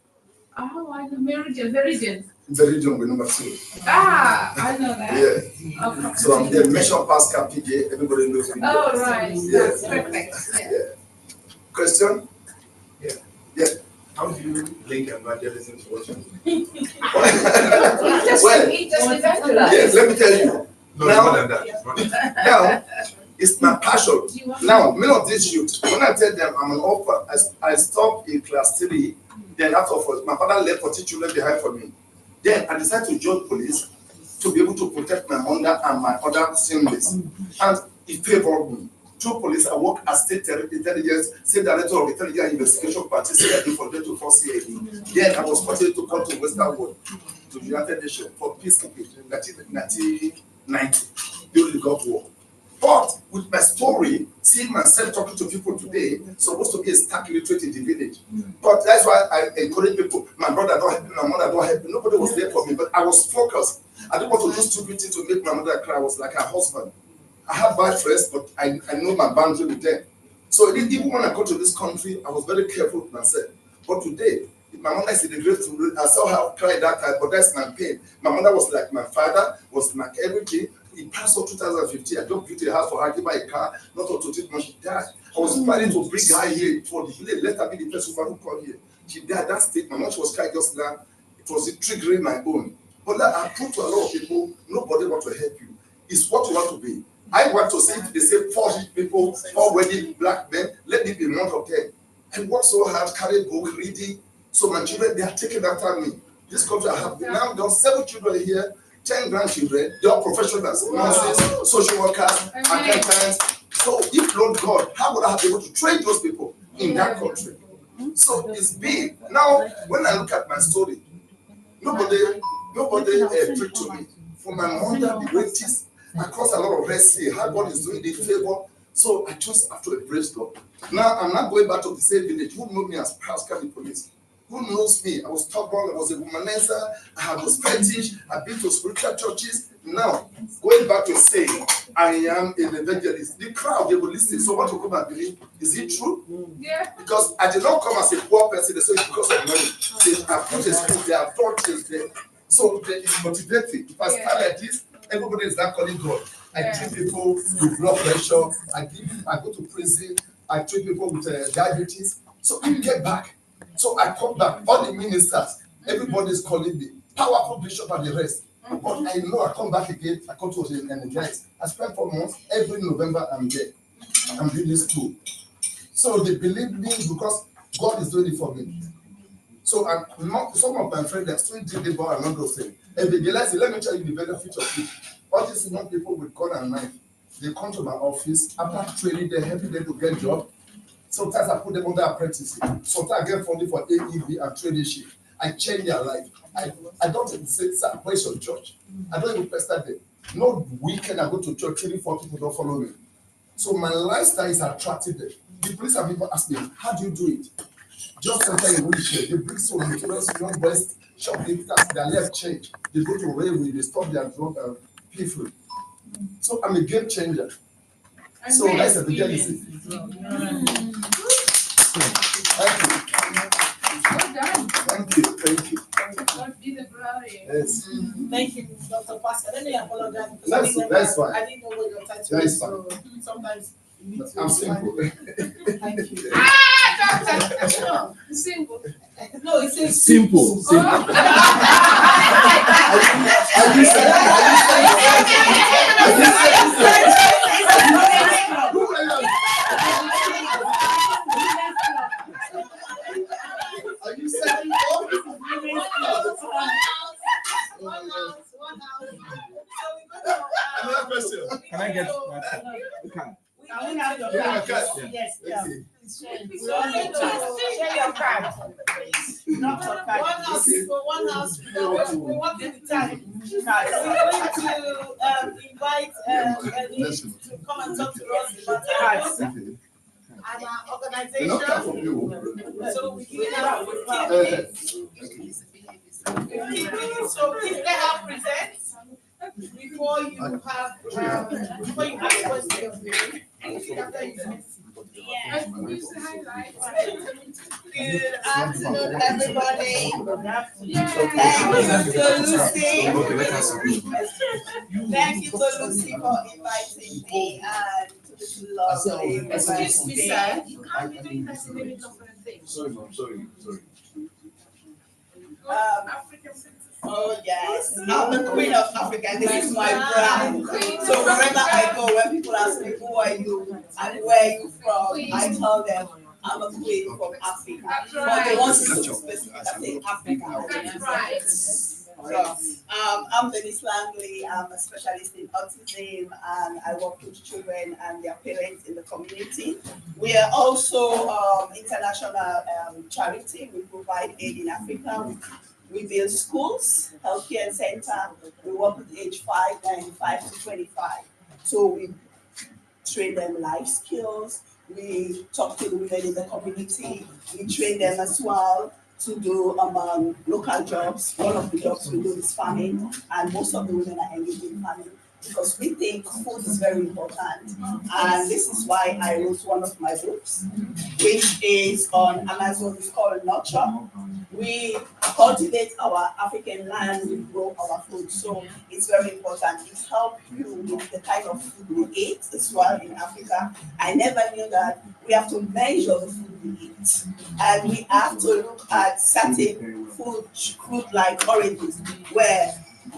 Oh, I know Meridian, Meridian. the region with number 2. Ah, I know that. Yeah. Okay. So I'm the Mission Pascal PJ. Everybody knows me. Oh, right. Yeah. That's perfect. Yeah. Yeah. Question? Yeah. Yeah. How do you link evangelism to worship? He Well, just evangelized. yes, let me tell you. No, Now- more than that. It's more than that. Now, it's my passion. Now, many of these youth, when I tell them I'm an orphan, I stopped in class 3, then after my father left 40 children behind for me. Then I decided to join police to be able to protect my mother and my other siblings. And it favored me. Through police, I work as state intelligence, state director of intelligence investigation party, for them to force CID. Then I was fortunate to come to Western World, to the United Nations for peacekeeping in 1990, during the Gulf War. But with my story, seeing myself talking to people today, supposed to be a stark illiterate in the village. But that's why I encourage people. My brother don't help me, my mother don't help me. Nobody was there for me, but I was focused. I didn't want to do stupid things to make my mother cry. I was like her husband. I have bad friends, but I know my boundary with them. So even when I go to this country, I was very careful with myself. But today, my mother is in the grave. I saw her cry that time, but that's my pain. My mother was like my father, was like everything. In passed out 2015, I just built a house for her, give her a car, not to treat when she died. I was planning to bring her here for the village, let her be the person who come here. She died that state. My mom was crying just now. It was triggering my own. But like I proved to a lot of people, nobody wants to help you. It's what you want to be. I want to see they say 4 rich people, 4 wedding black men, let me be one of them. I work so hard, carry book, reading. So my children, they are taking after me. This country, I have now done 7 children here, 10 grandchildren. They are professionals, nurses, social workers, accountants. So if Lord God, how would I have been able to train those people in that country? So it's big. Now, when I look at my story, nobody preached to me. For my mother, the greatest, across a lot of Red Sea, how God is doing the favor. So I just have to embrace God. Now I'm not going back to the same village. Who knows me as Pascal the police? Who knows me? I was stubborn, I was a womanizer, I had a fetish, I've been to spiritual churches. Now, going back to saying I am an evangelist, the crowd, they will listen. So what you come and believe? Is it true? Yeah. Because I did not come as a poor person, they say it's because of money. They have put a school, they have taught things there. So it's motivating. If I start like this, everybody is not calling God. I treat people with blood pressure, I go to prison, I treat people with diabetes. So I get back. So I come back. All the ministers, everybody is calling me. Powerful bishop and the rest. But I know I come back again. I come to energize. I spend 4 months. Every November I'm there. I'm doing this school. So they believe me because God is doing it for me. So I'm not, some of my friends are still doing the ball and not those things. And they realize, let me tell you the benefit of it. All these young people with gun and knife, they come to my office. After training, they're helping them to get job. Sometimes I put them under apprenticeship. Sometimes I get funding for AEV and traineeship. I change their life. I don't even say, sir, where's your church? I don't even pester them. No weekend I go to church, 3-4 people don't follow me. So my lifestyle is attractive them. The police have even asked me, how do you do it? Just sometimes in wheelchair, they bring some notorious young boys, shoplifters, their life change. They go to railway, they stop their drug and pay free. So I'm a game changer. So that's evangelism. Thank you. Well done. Thank you. Thank you. God be the glory. Yes. Thank you, Dr. Pascal. Let me apologize. That's fine. I didn't know what your title That was, is so sometimes I'm simple. Thank you. Simple. No, it says Simple. Simple. Are you saying? Are you saying? Another question. Can I get my card? Okay. I will have your Yeah, card. card. Yes, yeah. Okay. We all need to share your card. Not your card. One house people, one house people, we're working with time. So we're going to invite Ellie to come and talk to us about cards and our organization. So we give her 15 minutes. So please let her present before you have questions. Good afternoon, everybody. Thank you to Lucy. Thank you to Lucy for inviting me and to this lovely. Excuse me, sir. You can't be doing that in the middle of a thing. Sorry, ma'am. Sorry. Oh yes, I'm the queen of Africa. This is my brand. So wherever I go, when people ask me who are you and where are you from, I tell them I'm a queen from Africa. That's But right. they want to be specific, I say Africa. That's right. So, I'm Denise Langley. I'm a specialist in autism, and I work with children and their parents in the community. We are also international charity. We provide aid in Africa. We build schools, healthcare center. We work with age 5 and 5 to 25. So we train them life skills. We talk to the women in the community. We train them as well to do local jobs. One of the jobs we do is farming, and most of the women are engaged in farming because we think food is very important. And this is why I wrote one of my books, which is on Amazon. It's called Nurture. We cultivate our African land, we grow our food. So it's very important. It helps you with the kind of food we eat as well in Africa. I never knew that we have to measure the food we eat. And we have to look at certain fruit like oranges, where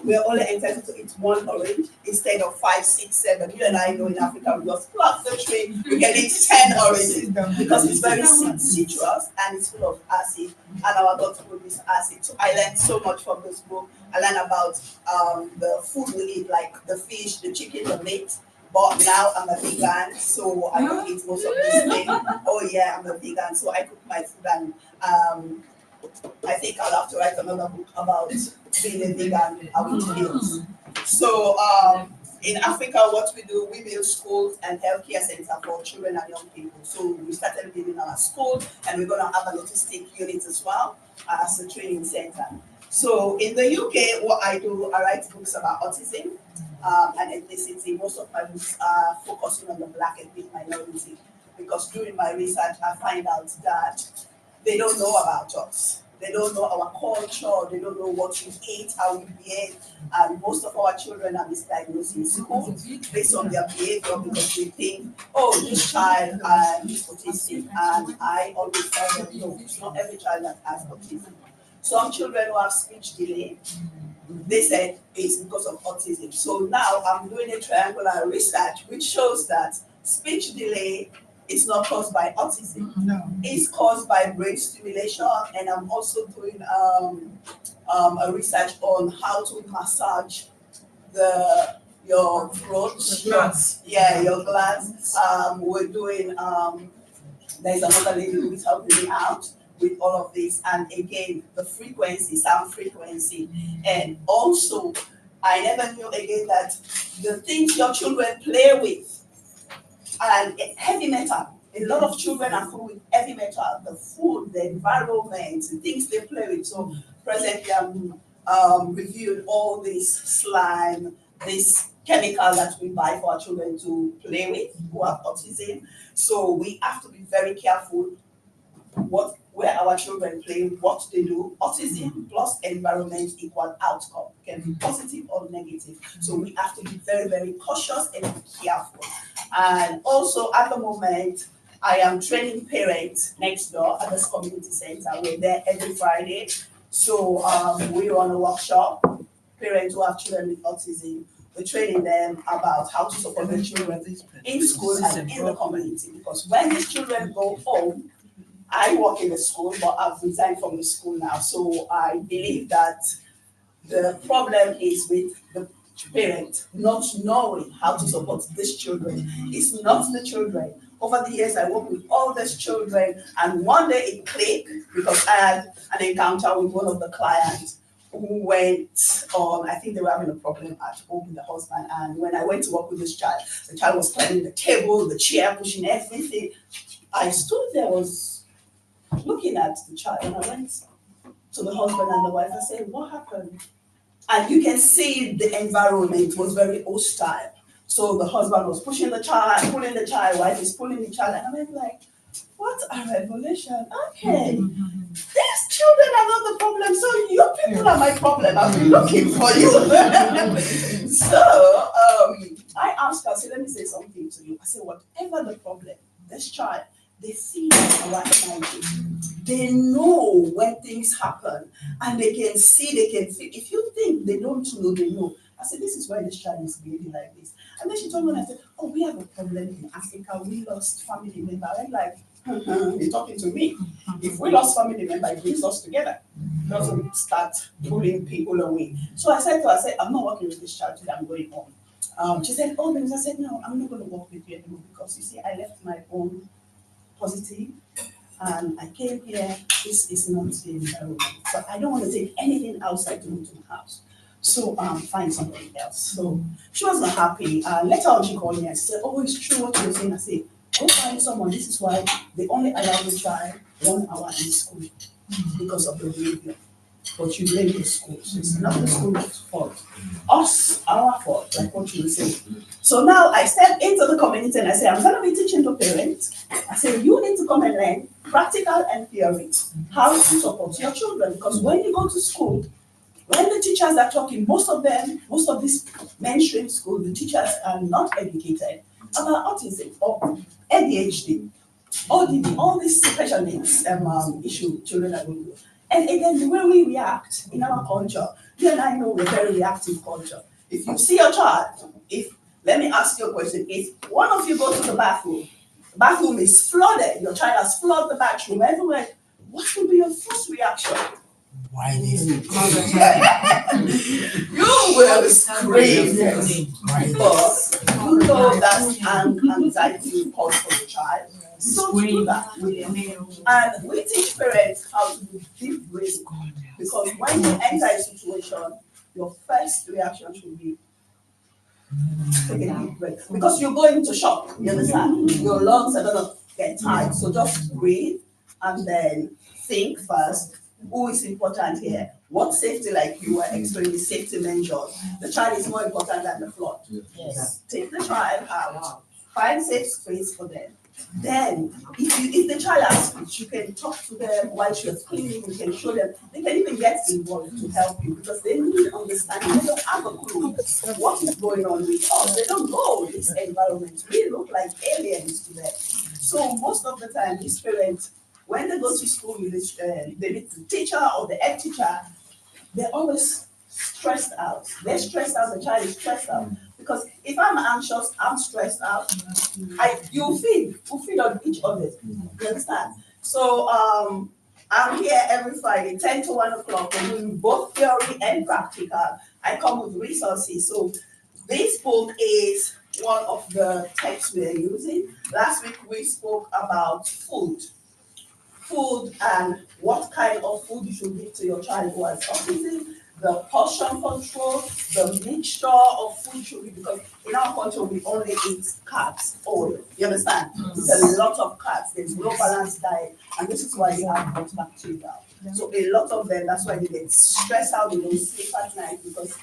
we're only entitled to eat one orange instead of 5, 6, 7. You and I know in Africa, we just pluck the tree, we can eat 10 oranges because it's very citrus and it's full of acid, and our gut food is acid. So I learned so much from this book. I learned about the food we eat, like the fish, the chicken, the meat. But now I'm a vegan, so I don't eat most of these things. Oh yeah, I'm a vegan, so I cook my food, and I think I'll have to write another book about being a vegan and with meals. So in Africa, what we do, we build schools and healthcare centers for children and young people. So we started building our school, and we're going to have an autistic unit as well as a training center. So in the UK, what I do, I write books about autism and ethnicity. Most of my books are focusing on the Black ethnic minority, because during my research, I find out that they don't know about us. They don't know our culture. They don't know what we eat, how we behave. And most of our children are misdiagnosed in school based on their behavior, because they think, oh, this child is autistic. And I always tell them, no, it's not every child that has autism. Some children who have speech delay, they said it's because of autism. So now I'm doing a triangular research which shows that speech delay is not caused by autism. No. It's caused by brain stimulation, and I'm also doing a research on how to massage your throat. Your glands. We're doing there's another lady who is helping me out with all of this, and again the frequency, sound frequency, and also I never knew again that the things your children play with. And heavy metal. A lot of children are full with heavy metal, the food, the environment, the things they play with. So presently I'm reviewing all this slime, this chemical that we buy for our children to play with who have autism. So we have to be very careful where our children play, what they do. Autism plus environment equal outcome. It can be positive or negative. So we have to be very, very cautious and be careful. And also at the moment, I am training parents next door at this community center. We're there every Friday. So we run a workshop, parents who have children with autism. We're training them about how to support their children in school and in the community. Because when these children go home, I work in the school, but I've resigned from the school now. So I believe that the problem is with the parent not knowing how to support these children. It's not the children. Over the years, I work with all these children, and one day it clicked because I had an encounter with one of the clients who went on, I think they were having a problem at home with the husband. And when I went to work with this child, the child was climbing the table, the chair, pushing everything. I stood there, was looking at the child, and I went to the husband and the wife. I said, what happened? And you can see the environment was very hostile. So the husband was pushing the child, pulling the child, wife is pulling the child. And I was like, what a revelation. Okay. These children are not the problem. So you people are my problem. I've been looking for you. So I asked her, I said, let me say something to you. I said, whatever the problem, this child, they see our energy. They know when things happen, and they can see, they can feel. If you think they don't know, they know. I said, this is why this child is behaving like this. And then she told me, and I said, oh, we have a problem in Africa. We lost family member. I'm like, you're talking to me. If we lost family member, it brings us together. It doesn't start pulling people away. So I said to her, I'm not working with this child today, I'm going home. She said, oh, then I said, no, I'm not going to work with you anymore because you see, I left my own positive, and I came here. This is not the environment, but I don't want to take anything outside to into my house. So find something else. So she was not happy. Later on, she called me and said, "Oh, it's true what you're saying." I said, "Go find someone. This is why they only allow the child 1 hour in school because of the behavior. But you blame the schools. It's not the school's fault. Us, our fault, like what you were saying." So now I step into the community and I say, I'm going to be teaching the parents. I say, you need to come and learn practical and theory, how to support your children. Because when you go to school, when the teachers are talking, most of this mainstream school, the teachers are not educated about autism or ADHD, ODD, all these special needs issue children are going through. And again, the way we react in our culture, you and I know we're a very reactive culture. If you see a child, let me ask you a question. If one of you go to the bathroom is flooded, your child has flooded the bathroom everywhere, what will be your first reaction? Why this? You will scream because you know that's anxiety cause for the child. So do that. And we teach parents how to do deep breathing because when you enter a situation, your first reaction should be take a deep breath because you're going into shock. You understand? Your lungs are gonna get tight, so just breathe and then think first. Who is important here? What safety, like you were explaining, safety measures. The child is more important than the flood. Yes. Take the child out, find safe space for them. Then, if the child asks you, you can talk to them while you're cleaning, you can show them, they can even get involved to help you because they need understanding. They don't have a clue what is going on with us. They don't know this environment. We look like aliens to them. So most of the time, these parents, when they go to school with the teacher or the head teacher, they're always stressed out. They're stressed out, the child is stressed out. Because if I'm anxious, I'm stressed out, you feed on each other. You understand? So I'm here every Friday, 10 to 1 o'clock. We're doing both theory and practical. I come with resources. So this book is one of the texts we're using. Last week we spoke about food and what kind of food you should give to your child who has autism, the portion control, the mixture of food should be, because in our culture we only eat carbs, oil. You understand? There's a lot of carbs, there's no balanced diet, and this is why you have gut bacteria. So a lot of them, that's why they get stressed out, they don't sleep at night because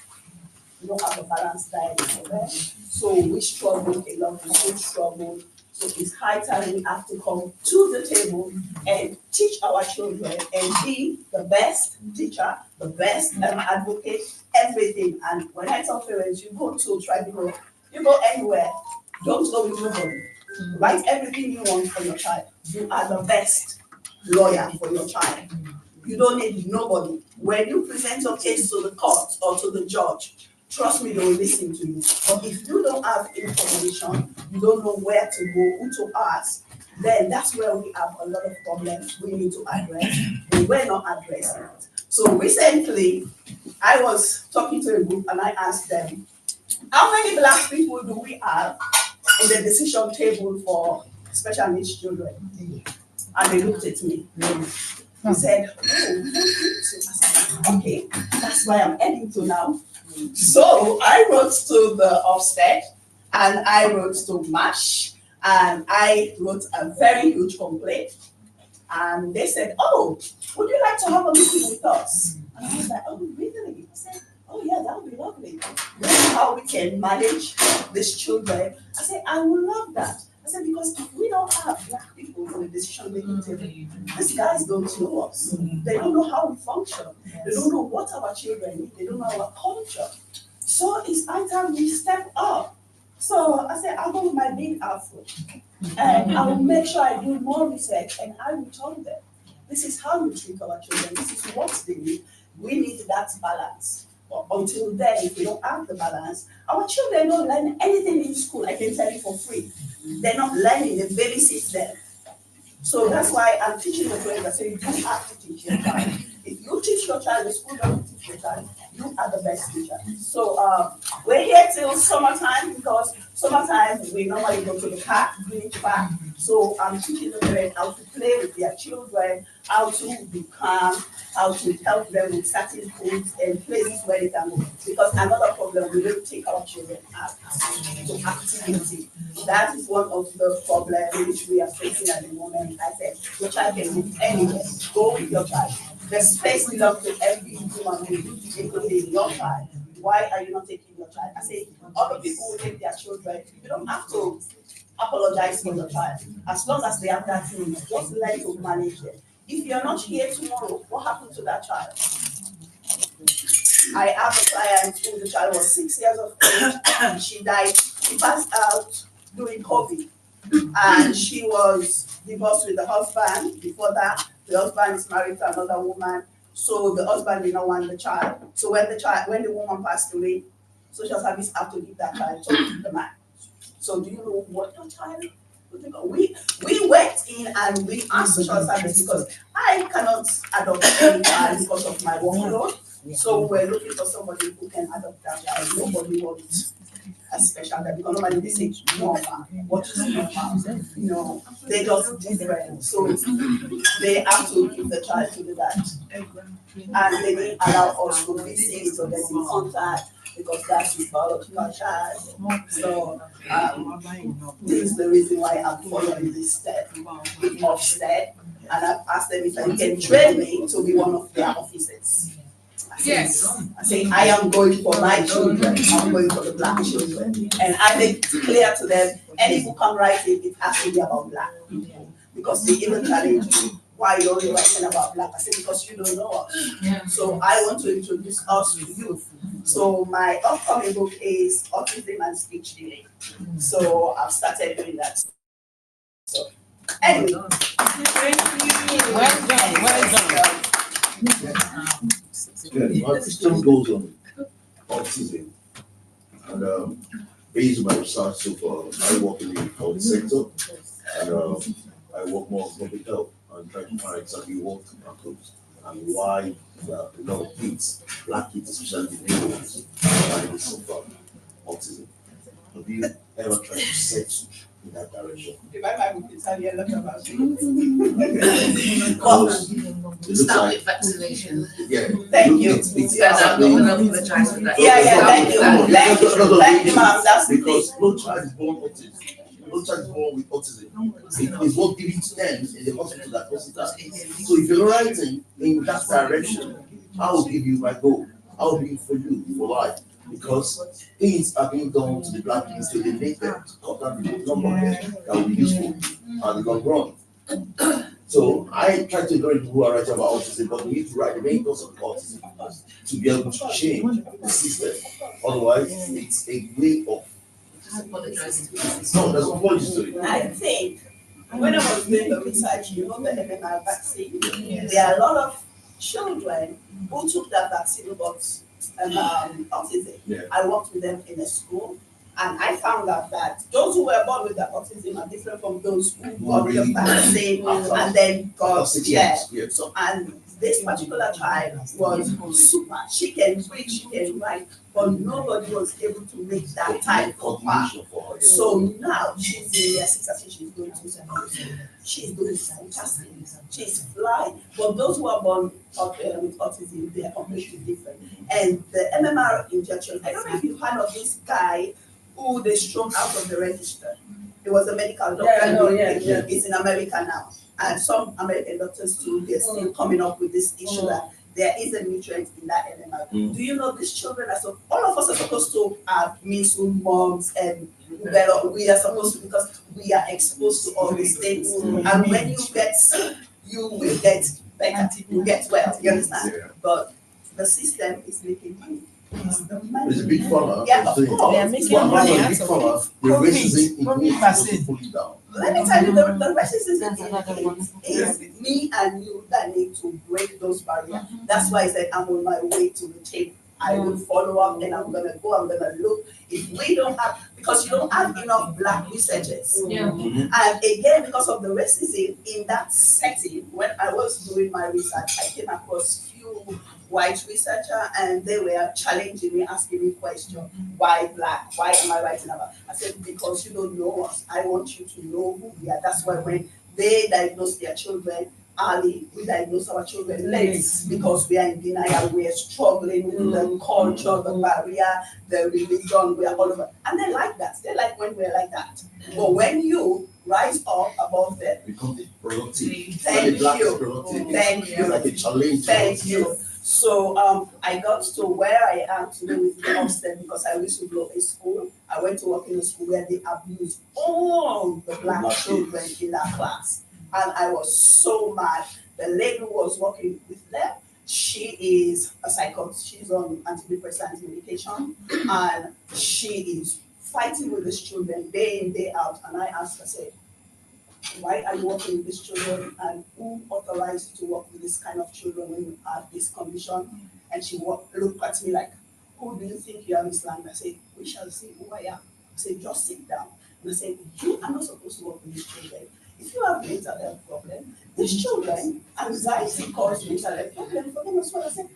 you don't have a balanced diet for them. So we struggle a lot, we still struggle So it's high time we have to come to the table and teach our children and be the best teacher, the best advocate, everything. And when I tell parents, you go to tribunal, you go anywhere, don't go with nobody. Write everything you want for your child. You are the best lawyer for your child. You don't need nobody. When you present your case to the court or to the judge, trust me, they will listen to you. But if you don't have information, you don't know where to go, who to ask, then that's where we have a lot of problems we need to address. We were not addressing it. So recently, I was talking to a group and I asked them, how many Black people do we have in the decision table for special needs children? And they looked at me. He said, oh, we don't think so. I said, okay, that's why I'm heading to now. So I wrote to the Ofsted and I wrote to MASH and I wrote a very huge complaint. And they said, oh, would you like to have a meeting with us? And I was like, oh, really? I said, oh yeah, that would be lovely. This is how we can manage these children. I said, I would love that. I said, because if we don't have Black people on the decision-making table, these guys don't know us. They don't know how we function. They don't know what our children need. They don't know our culture. So it's high time we step up. So I said, I'll go with my big outfit. And I will make sure I do more research and I will tell them, this is how we treat our children. This is what they need. We need that balance. But until then, if we don't have the balance, our children don't learn anything in school. I can tell you for free. They're not learning, they babysit them. So that's why I'm teaching the parents. I say you don't have to teach your child. If you teach your child, the school doesn't teach your child, you are the best teacher. So we're here till summertime because summertime we normally go to the park, beach park. So I'm teaching the parents how to play with their children, how to be calm, how to help them with certain foods and places where they can go. Because another problem, we don't take our children out to activity. That is one of the problems which we are facing at the moment. I said, your child can move anywhere. Go with your child. The space belongs to every human being, including your child. Why are you not taking your child? I say, other people will take their children. You don't have to apologize for your child. As long as they have that need, just learn to manage them. If you're not here tomorrow, what happened to that child? I have a client who the child was 6 years of age and she died. She passed out during COVID. And she was divorced with the husband. Before that, the husband is married to another woman. So the husband did not want the child. So when the woman passed away, social service had to give that child to the man. So do you know what the child? We went in and we asked social service because I cannot adopt any child because of my workload. So we're looking for somebody who can adopt that child. Nobody wants a special child because normally they say normal. What is normal? You know, they just different. So they have to give the child to the dad. And they didn't allow us to visit or get in contact because that's his biological child. So this is the reason why I'm following this step with Ofsted. And I've asked them if they can train me to be one of their officers. I say, I am going for my children, I'm going for the Black children. And I make it clear to them, any book I'm writing, it has to be about Black people. Because they even challenge me, why you're only writing about Black? I say, because you don't know us. So I want to introduce us to you. So my upcoming book is Autism and Speech Delay. So I've started doing that. So anyway. Well done, well done. Yeah, my question goes on autism. And based on my research so far, I work in the health sector and I work more on public health and try to find exactly what happens and why a lot of kids, Black kids, especially the new ones, why they suffer autism. Have you ever tried to set in that direction? Start with vaccination. Yeah. Thank you. I'm going to apologize for that. Thank you. Thank you, ma'am. That's because no child is born autistic. No child is born with autism. It is what given to them in the hospital that causes that. So if you're writing in that direction, I will give you my goal. I will be for you for life. because things are being done to the black kids till they make them to cut down the number that will be useful at the long run. So I try to encourage people who are writing about autism, but we need to write the main cause of autism to be able to change the system. Otherwise, it's a way of no, there's no apology to it. I think when I was doing the research, you know, the MMR vaccine, there are a lot of children who took that vaccine who got autism. Yeah. I worked with them in a school, and I found out that those who were born with the autism are different from those who got the vaccine and then got So and this particular child was super. She can read, she can write, but nobody was able to make that type of her. So now she's in year 6, I think she's going to 7. She's doing fantastic. She's flying. But those who are born with autism, they are completely different. And the MMR injection, I don't know if you've heard of this guy who they struck out of the register. He was a medical doctor. He's in America now. And some American doctors too, they're still coming up with this issue that there is a nutrient in that MMR. Do you know these children are so, all of us are supposed to have measles, mumps, and we are supposed to, because we are exposed to all these things. And when you get sick, you will get better, you get well, you understand? But the system is making money. It's a big pharma. Yeah, of course. They are making money out of it. The racism is pull it down. Let me tell you, the racism is me and you that need to break those barriers. That's why I said I'm on my way to the table. I will follow up and I'm gonna look. If we don't have, because you don't have enough black researchers. And again, because of the racism in that setting, when I was doing my research, I came across few white researcher and they were challenging me, asking me questions. Why black? Why am I writing about? I said, because you don't know us. I want you to know who we are. That's why when they diagnose their children early, we diagnose our children late, because we are in denial, we are struggling with the culture, the barrier, the religion, we are all over. And they like that. They like when we're like that. But when you rise up above them, become productive. Thank you. Thank you. Like a challenge. Thank you. So I got to where I am today with the upstairs because I used to go to school. I went to work in a school where they abused all the black children in that class. And I was so mad. The lady who was working with them, she is a psychologist. She's on antidepressant medication. And she is fighting with these children day in, day out. And I asked her, I said, why are you working with these children, and who authorized you to work with this kind of children when you have this condition? And she looked at me like, who do you think you are, Miss Lang? I said, we shall see who I am. I said, just sit down. And I said, you are not supposed to work with these children. If you have mental health problem, these children, anxiety causes mental health problem for them as well. I said,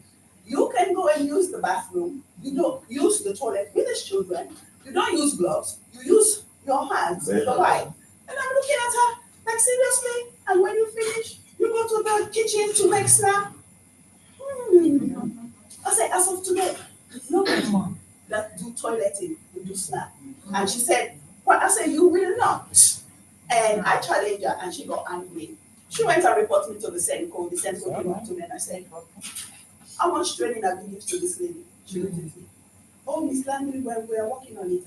you can go and use the bathroom. You don't use the toilet with these children. You don't use gloves. You use your hands. Why? And I'm looking at her, like, seriously? And when you finish, you go to the kitchen to make snack? I said, as of today, nobody that do toileting will do snack. And she said, well, I said, you will not. And I challenged her and she got angry. She went and reported me to the Senko. The Senko came up to me and I said, how much training have you given to this lady? She looked at me. Oh, Miss Landry, we are working on it.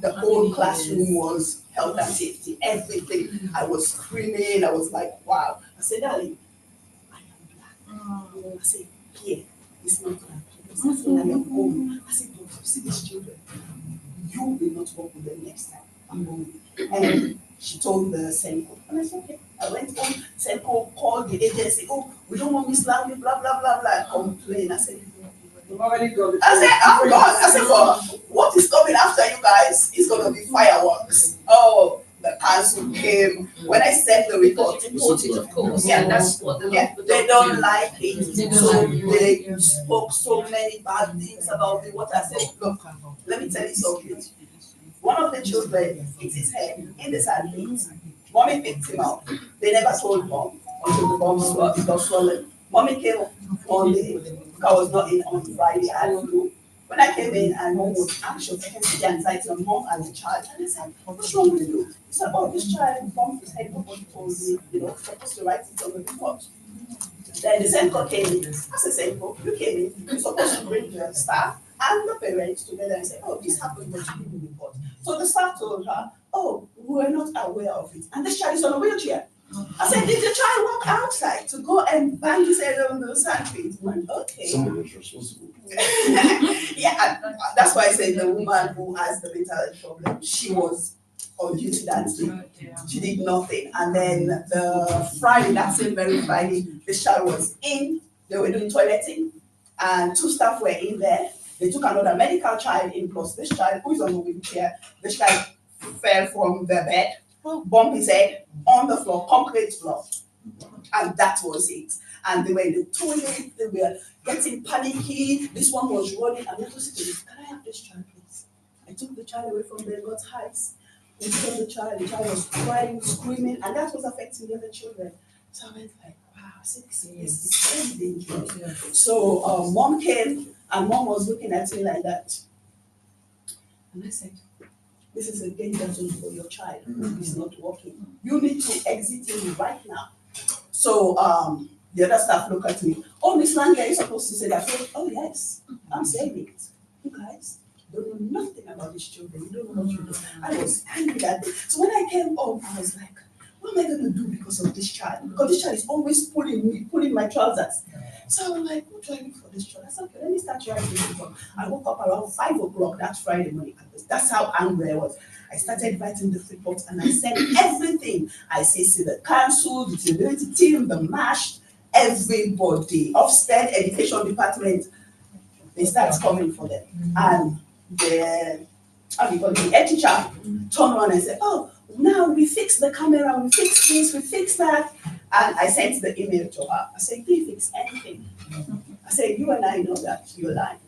The whole classroom was health and safety, everything. I was screaming. I was like, wow. I said, darling, I am black. I said, here, it's not black. I said, I am home. I said, don't you see these children? You will not work with them next time. I'm home. And she told the Senko. And I said, okay. I went home. Senko called the agency. Oh, we don't want Miss Langley, blah, blah, blah, blah. Complain. I said, I'm gone. I said, well, what is coming after you guys is going to be fireworks. Oh, the council came. When I sent the report, Of course, yeah, that's what they don't like it. So they spoke so many bad things about me. What I said, look, let me tell you something. One of the children hit his head in the sandpit. Mommy picked him up. They never told mom until the bomb got swollen. Mommy came on I was not in on Friday. I had flu. When I came in and mom was anxious, I can see the anxiety on mom and the child. And I said, what's wrong with you? He said, oh, this child bumped his head. Nobody told me, supposed to write it on the report. Then the Senko came in. I said, Senko, you came in, you're supposed to bring the staff and the parents together and say, oh, this happened, but you didn't report. So the staff told her, oh, we were not aware of it. And this child is on a wheelchair. I said, did the child walk outside to go and bang his head on the sandpit? Okay. Somebody was responsible. Yeah, and that's why I say the woman who has the mental health problem, she was on duty that day. She did nothing. And then the Friday, that same very Friday, the child was in, they were doing toileting, and 2 staff were in there. They took another medical child in, plus this child who is on a wheelchair. This child fell from the bed, bumped his head on the floor, concrete floor. And that was it. And they were in the toilet, they were getting panicky. This one was running, and I just said, can I have this child, please? I took the child away from there, got ice. We took the child was crying, screaming, and that was affecting the other children. So I went like, wow, 6 years is very dangerous. So mom came, and mom was looking at me like that. And I said, this is a danger zone for your child. It's not working. You need to exit him right now. So the other staff look at me. Oh, Miss Langley, you're supposed to say that. Oh, yes, I'm saying it. You guys don't know nothing about these children. You don't know what you do. I was angry that day. So when I came home, I was like, what am I going to do because of this child? Because this child is always pulling me, pulling my trousers. So I'm like, what do I do for this child? I said, okay, let me start writing this report. I woke up around 5 o'clock that Friday morning. That's how angry I was. I started writing the report and I said everything. I see the council, the disability team, the MASH, everybody, Ofsted, education department, they start coming for them. And the head teacher turned around and said, oh, now we fix the camera, we fix this, we fix that. And I sent the email to her. I said, do you fix anything? I said, you and I know that you're lying.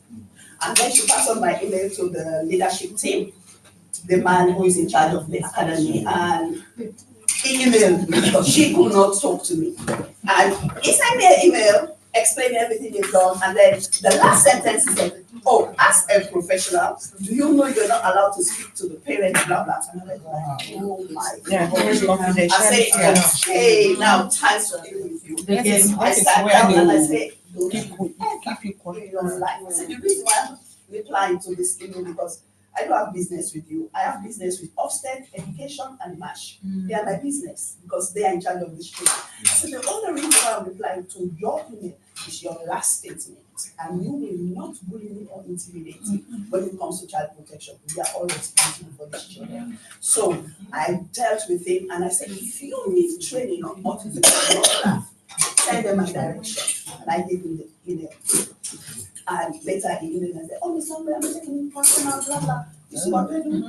And then she passed on my email to the leadership team, the man who is in charge of the academy, and he emailed me because she could not talk to me. And he sent me an email explaining everything they've done, and then the last sentence is like, oh, as a professional, do you know you're not allowed to speak to the parents, blah, blah. And I went like, oh my God. I said, okay, now time to deal with you. I sat down and I said, don't keep in your life. I said, the reason why I'm replying to this email because I don't have business with you. I have business with Ofsted, Education, and MASH. They are my business because they are in charge of this children. So the only reason why I'm replying to your email is your last statement. And you will not bully me or intimidate me when it comes to child protection. We are all responsible for this children. So I dealt with him and I said, if you need training on autism for your staff, send them my direction. And I gave him the email. And later he emailed and said, oh, Miss Lambert, I'm taking personal, blah, blah. You see what they're doing?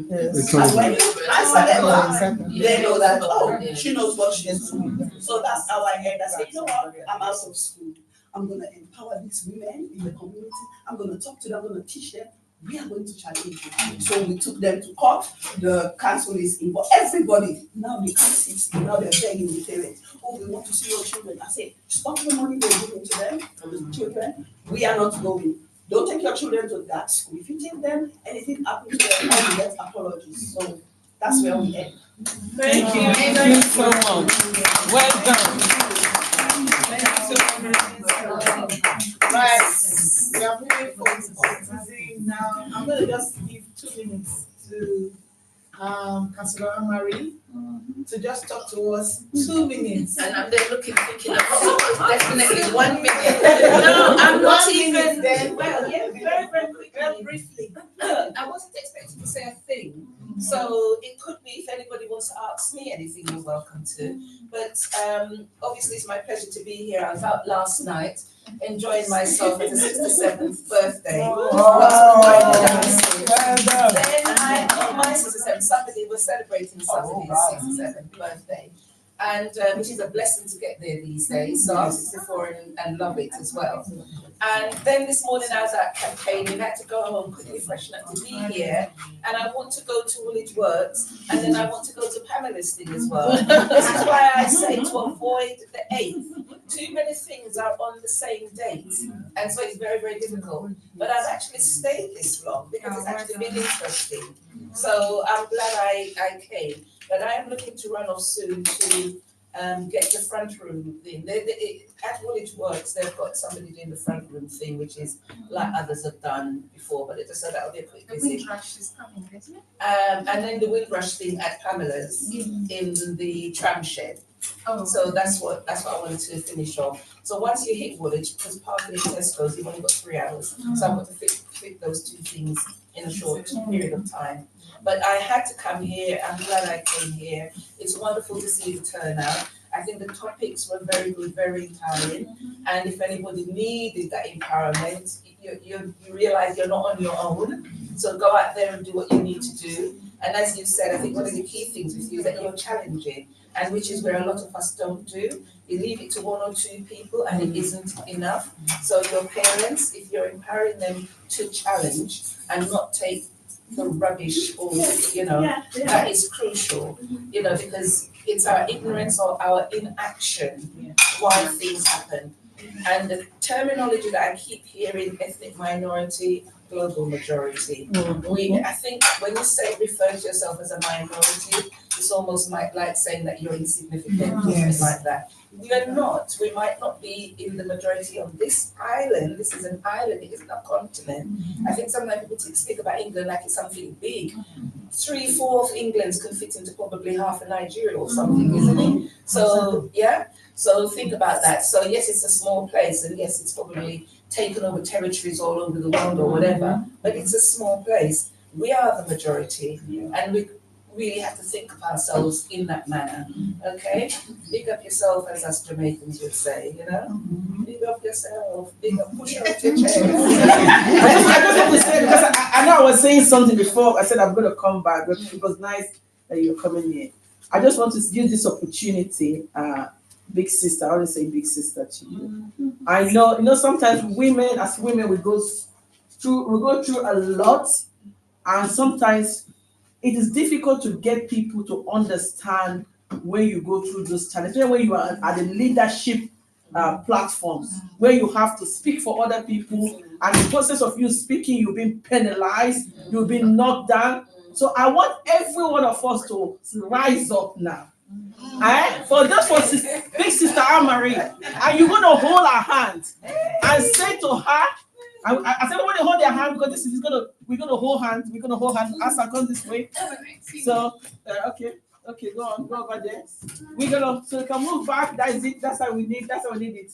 Yes. And when you answer them back, they know that, oh, she knows what she's doing. So that's how I heard. I said, you know what? I'm out of school. I'm going to empower these women in the community. I'm going to talk to them. I'm going to teach them. We are going to challenge you. So we took them to court. The council is involved. Everybody, now they can't sit. Now they're begging the parents. Oh, we want to see your children. I say, stop the money we're giving to them, for the children. We are not going. Don't take your children to that school. If you take them, anything happens to them, you get apologies. So that's where we end. Thank you. Thank you so much. Well done. Right, we are moving for autism now. I'm going to just give 2 minutes to Councillor Marie to just talk to us. 2 minutes. And I'm there looking, thinking, definitely 1 minute. No, I'm not even. Then. Well, yeah, very quickly, very briefly. I wasn't expecting to say a thing, so it could be if anybody wants to ask me anything, you're welcome to. But obviously, it's my pleasure to be here. I was out last night enjoying myself at the 67th birthday. Then on my 67th, somebody was celebrating somebody's 67th birthday. And which is a blessing to get there these days. So I'm 64 and love it as well. And then this morning I was out campaigning, had to go home, quickly freshen up to be here. And I want to go to Woolwich Works, and then I want to go to panelisting as well. This is why I say to avoid the 8th. Too many things are on the same date. And so it's very, very difficult. But I've actually stayed this long because it's actually been interesting. So I'm glad I came. But I am looking to run off soon to get the front room thing. At Woolwich Works, they've got somebody doing the front room thing, which is like others have done before, but so that'll be a quick The visit. Windrush is coming, isn't it? And then the Windrush thing at Pamela's in the tram shed. Oh. So that's what I wanted to finish off. So once you hit Woolwich, because parking in Tesco's, you've only got 3 hours. So I've got to fit those two things in a short period of time. But I had to come here. I'm glad I came here. It's wonderful to see the turnout. I think the topics were very good, very empowering. And if anybody needed that empowerment, you realize you're not on your own. So go out there and do what you need to do. And as you said, I think one of the key things with you is that you're challenging, and which is where a lot of us don't do. You leave it to 1 or 2 people and it isn't enough. So your parents, if you're empowering them to challenge and not take the rubbish or, that is crucial, because it's our ignorance or our inaction why things happen. And the terminology that I keep hearing, ethnic minority, global majority. I think when you refer to yourself as a minority, it's almost like saying that you're insignificant, something like that. We are not. We might not be in the majority on this island. This is an island, it isn't a continent. I think sometimes people speak about England like it's something big. 3/4 of England can fit into probably half of Nigeria or something, isn't it? So, so think about that. So yes, it's a small place, and yes, it's probably taken over territories all over the world or whatever, but it's a small place. We are the majority, and we really have to think of ourselves in that manner, okay? Big up yourself, as us Jamaicans would say, Big up yourself, big up, push out your chest. I just want to say, because I know I was saying something before, I said I'm going to come back, but it was nice that you're coming here. I just want to use this opportunity, big sister, I want to say big sister to you. I know, sometimes as women, we go through a lot, and sometimes it is difficult to get people to understand when you go through those challenges, when you are at the leadership platforms, where you have to speak for other people, and in the process of you speaking, you've been penalized, you've been knocked down. So I want every one of us to rise up now. For big sister Anne-Marie, and you're going to hold her hand and say to her, I said, when they hold their hand, because we're gonna hold hands. We're gonna hold hands as I come this way. So, okay, go over there. So you can move back. That's it. That's how we need it.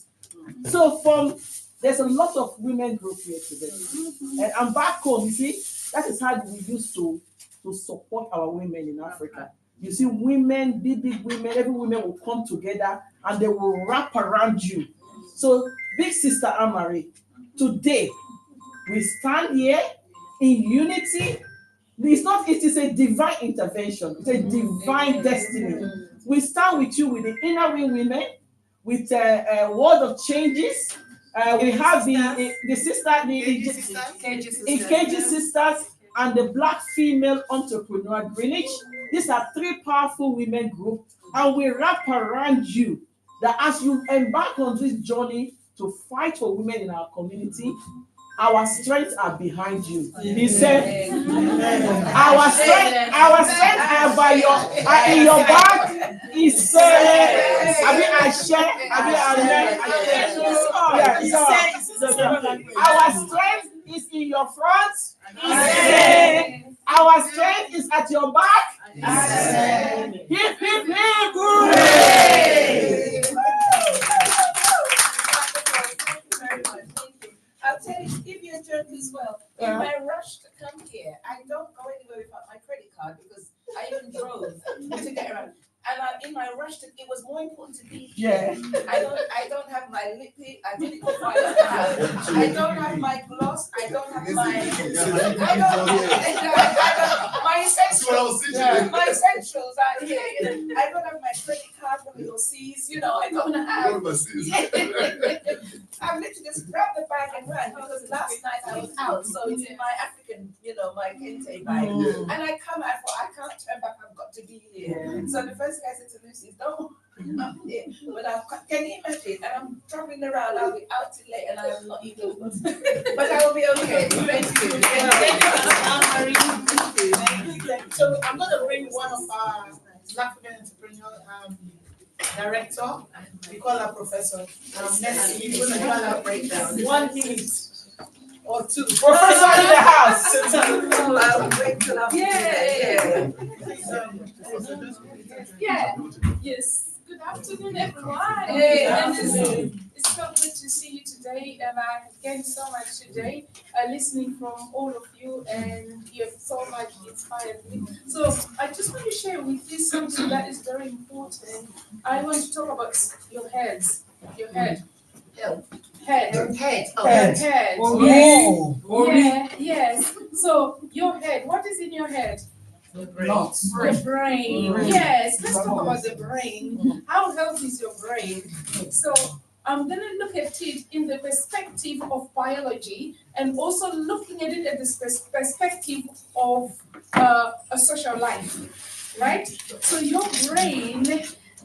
So there's a lot of women group here today, and back home, you see, that is how we used to support our women in Africa. You see, women, big women, every woman will come together and they will wrap around you. So, big sister Anne-Marie, today, we stand here in unity. It is a divine intervention. It's a divine destiny. We stand with you with the inner wing women, with a world of changes. We have the KG sisters, and the Black Female Entrepreneur Greenwich. These are 3 powerful women groups, and we wrap around you that as you embark on this journey to fight for women in our community, our strengths are behind you. He said, our strength are in your back. He said, our strength is in your front. He said, our strength is at your back. He said, hip, hip, hip, hooray! I'll tell you, to give you a joke as well. In my rush to come here, I don't go anywhere without my credit card because I even drove to get around. And in my rush it was more important to be here. I don't have my lippy. I didn't put my I don't have my gloss. I don't have my my essentials are here. I don't have my credit card for little C's. I don't have. I've literally just grabbed the bag and ran because last night I was out, so it's in my African, my kente bag. And I come out, I can't turn back. I've got to be here. So the first guy said to Lucy, "Don't come here." But can you imagine? And I'm traveling around. I'll be out till late, and I am not even. But I will be okay. Thank you. So I'm going to bring one of our Black women entrepreneurs director, we call her professor. Next, we're gonna call her breakdown. 1 minute or two. Professor in the house. Yeah, yes. Good afternoon, everyone. Hey, And afternoon. it's so good to see you today, and I have gained so much today, listening from all of you, and you have so much inspired me. So I just want to share with you something that is very important. I want to talk about your heads, your head. Head. Head. Oh, your head. Oh, Yes. oh, Yeah, yes. So your head, what is in your head? Lots. Your brain. Yes, let's talk about the brain. How healthy is your brain? So I'm going to look at it in the perspective of biology and also looking at it at the perspective of a social life, right? So your brain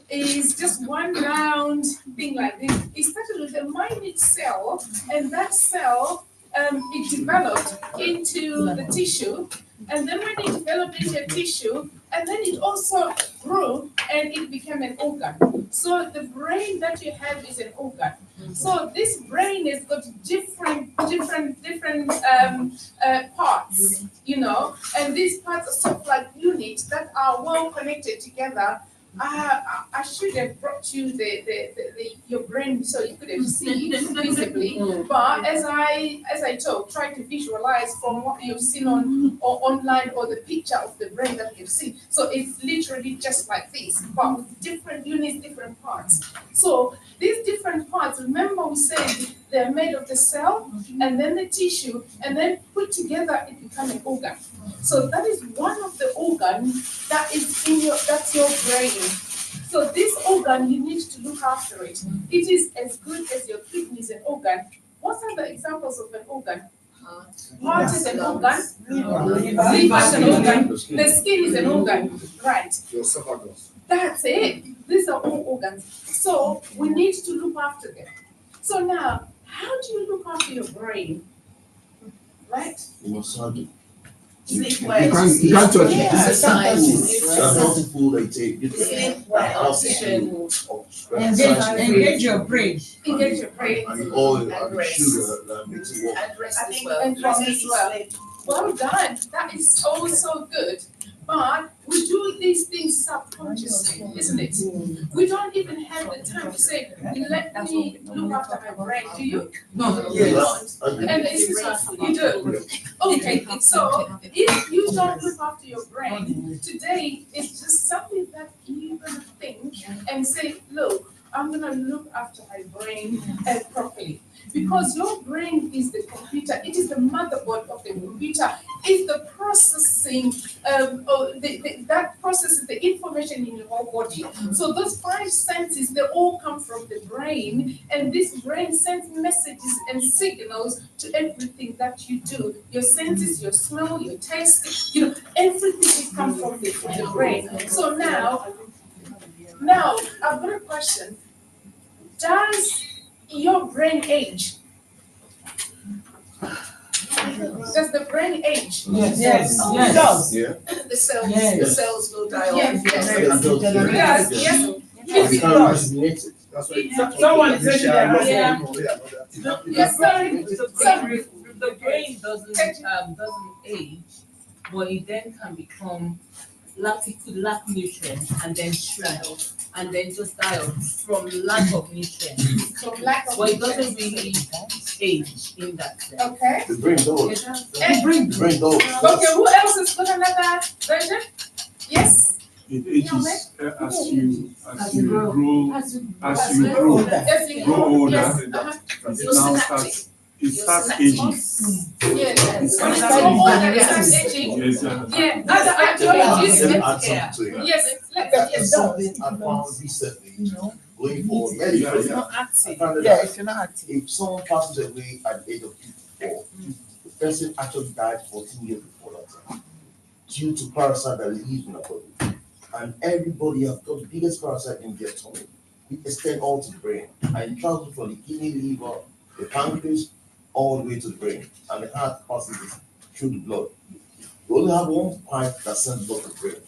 is just one round thing like this. It started with a minute cell, and that cell it developed into the tissue, and then when it developed into a tissue, and then it also grew and it became an organ. So the brain that you have is an organ. So this brain has got different parts, you know, and these parts are sort of like units that are well connected together. I should have brought you your brain so you could have seen it visibly. But as I talk, try to visualize from what you've seen on or online or the picture of the brain that you've seen. So it's literally just like this, but with different units, different parts. So these different parts, remember we said they're made of the cell and then the tissue, and then put together it becomes an organ. So that is one of the organs that is in that's your brain. So this organ, you need to look after it. It is as good as your kidney is an organ. What are the examples of an organ? Heart is an organ. Liver is an organ. The skin is an organ. Right. That's it. These are all organs. So we need to look after them. So now, how do you look after your brain? Right? Sleep well. You can't touch it. Exercise. That's not the food I take. Sleep well. Oxygen. Engage your brain. Engage your brain. And oil and rest. sugar that makes it work. And rest as well. And rest as well. Well done. That is also good. But we do these things subconsciously, isn't it? We don't even have the time to say, let me look after my brain. Do you? No. You don't. And it's you do. Okay, so if you don't look after your brain, today it's just something that you're gonna think and say, look, I'm gonna look after my brain properly. Because your brain is the computer, it is the motherboard of the computer, it's the processing, that processes the information in your whole body. So those 5 senses, they all come from the brain, and this brain sends messages and signals to everything that you do. Your senses, your smell, your taste, you know, everything comes from the brain. So now I've got a question. Does your brain age? Does the brain age? Yes. Oh, Yes. it does. Yeah. The cells, Yes. the cells will die off. Yes. Yes. Yes. Yes. Yes. Yes. That's why Someone is saying that. Yes, sorry. Sorry. The brain doesn't age, but it then can become it could lack nutrients and then shrink and then just die off from lack of nutrients. From lack of But it doesn't really age in that sense. Okay. The brain does. And The brain does. okay, who else has got another version? Yes. It ages as you grow As you grow older. Yes. It now starts. It starts aging. Yes. When it's so old that it starts aging. Yes. Yeah. Other activities. Let me add something to it. Yes. There's something I found recently, going forward, medically. If you're not active. If someone passes away at the age of 54, the person actually died 14 years before that time, due to parasite that lives in the body. And everybody has got the biggest parasite in their stomach. It extends all to the brain, and it travels from the kidney, liver, the pancreas, all the way to the brain, and the heart passes it through the blood. We only have one pipe that sends blood to the brain,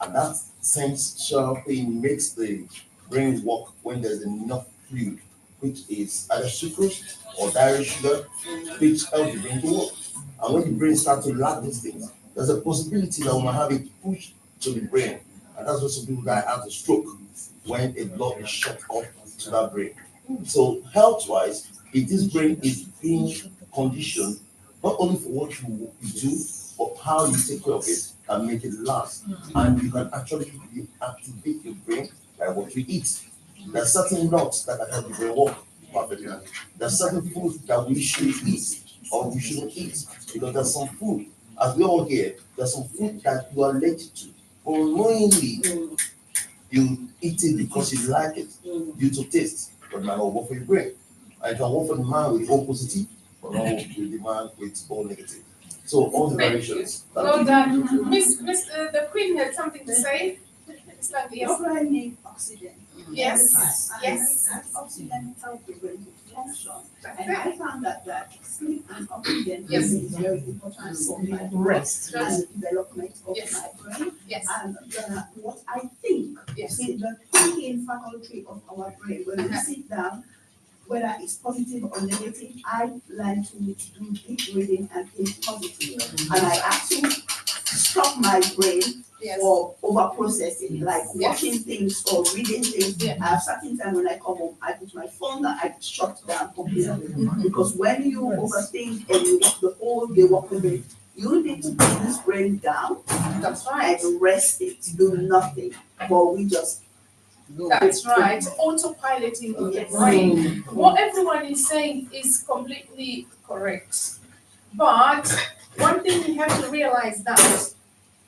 and that sends sharp pain makes the brain work when there's enough fluid, which is either sucrose or dietary sugar, which helps the brain to work. And when the brain starts to lack these things, there's a possibility that we might have a push to the brain. And that's why some people die out of stroke when a blood is shut off to that brain. So health-wise, if this brain is being conditioned, not only for what you do, but how you take care of it can make it last. And you can actually activate your brain by what you eat. There are certain nuts that can help the brain work perfectly. There are certain foods that we should eat or we shouldn't eat. Because there's some food, as we all hear, there's some food that you are allergic to. Unknowingly, you eat it because you like it due to taste, but it might not work for your brain. And it can work for the man with all positive, but not with the man with all negative. So all the variations. Well done. Miss, the Queen had something to say. Yes. Oxygen. Yes. Yes. Oxygen helps the brain to function. And I found that sleep and oxygen Yes. is very important for my Rest. and development of Yes. my brain. Yes. And what I think, Yes. see, the thinking faculty of our brain, when we sit down, whether it's positive or negative, I like to do deep reading and think positive. And I actually stop my brain for over processing, like watching things or reading things. I have certain time when I come home, I put my phone down, I shut down completely. Because when you overthink and you the whole day walk away, you need to put this brain down. That's right. And rest it, do nothing. But we just That's right. Autopiloting of the brain. What everyone is saying is completely correct. But one thing you have to realize that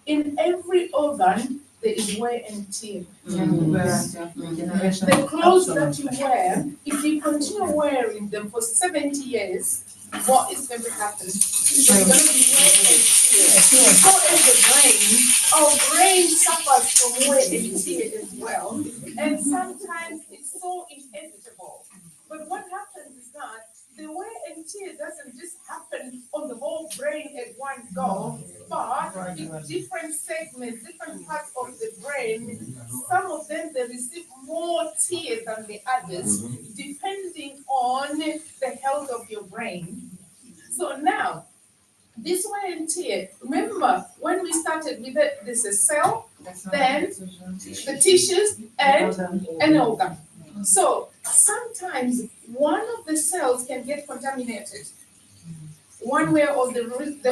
in every organ there is wear and tear. The clothes that you wear, if you continue wearing them for 70 years, what is going to happen? There's going to be wear and tear. So is the brain. Our brain suffers from wear and tear as well. And sometimes it's so inevitable. But what happens is that the wear and tear doesn't just happen on the whole brain at one go, but in different segments, different parts of the brain. Some of them they receive more tear than the others, depending on the health of your brain. So now, this wear and tear, remember when we started with it, there's a cell, then the tissues, and an organ. So sometimes one of the cells can get contaminated. One way or the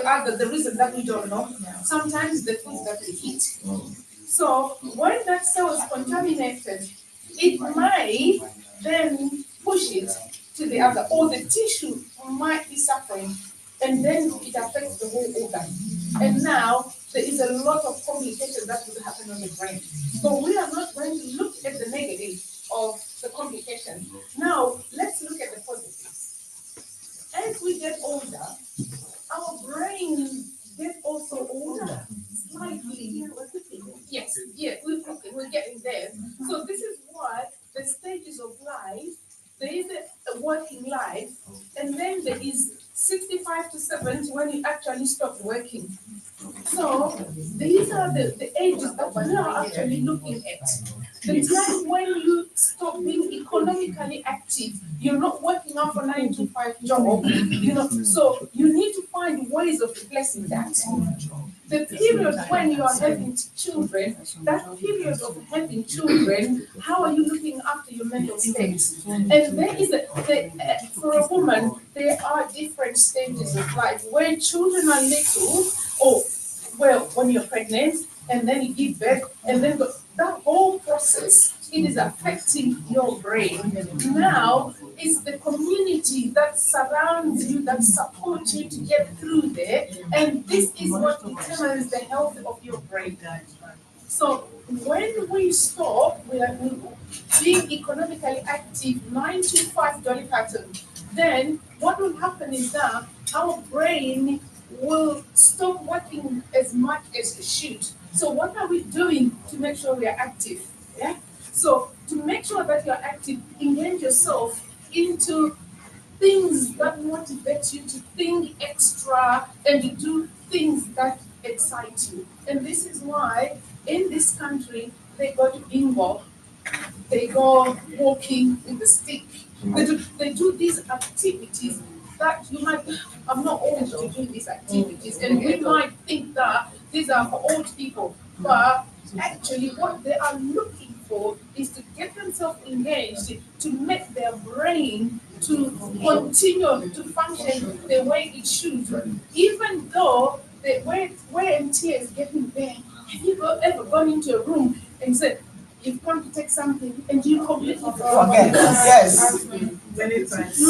other, the reason that we don't know. Sometimes the foods that we eat. So when that cell is contaminated, it might then push it to the other, or the tissue might be suffering, and then it affects the whole organ. And now there is a lot of complications that will happen on the brain. But we are not going to look at the negative of the complications. Now let's look at the positives. As we get older, our brain get also older, slightly. Yes, yeah, we're getting there. So this is why the stages of life, there is a working life, and then there is 65 to 70 when you actually stop working. So these are the ages that we are actually looking at. The time when you stop being economically active, you're not working out for 9 to 5 job, so you need to find ways of replacing that. The period when you are having children, that period of having children, how are you looking after your mental state? And there is for a woman, there are different stages of life. When children are little, when you're pregnant, and then you give birth, and then that whole process, it is affecting your brain. Now, it's the community that surrounds you, that supports you to get through there, and this is what determines the health of your brain. So when we stop, we are being economically active, 9 to 5 dollar pattern, then what will happen is that our brain will stop working as much as it should. So what are we doing to make sure we are active? Yeah. So to make sure that you are active, engage yourself into things that motivate you to think extra and to do things that excite you. And this is why in this country they go to bingo they go walking with the stick. They do these activities that you might, I'm not old to do these activities, and we might think that these are for old people, but actually what they are looking for is to get themselves engaged, to make their brain to continue to function the way it should, even though the wear and tear is getting there. Have you ever gone into a room and said, you've come to take something and you completely forget? Yes.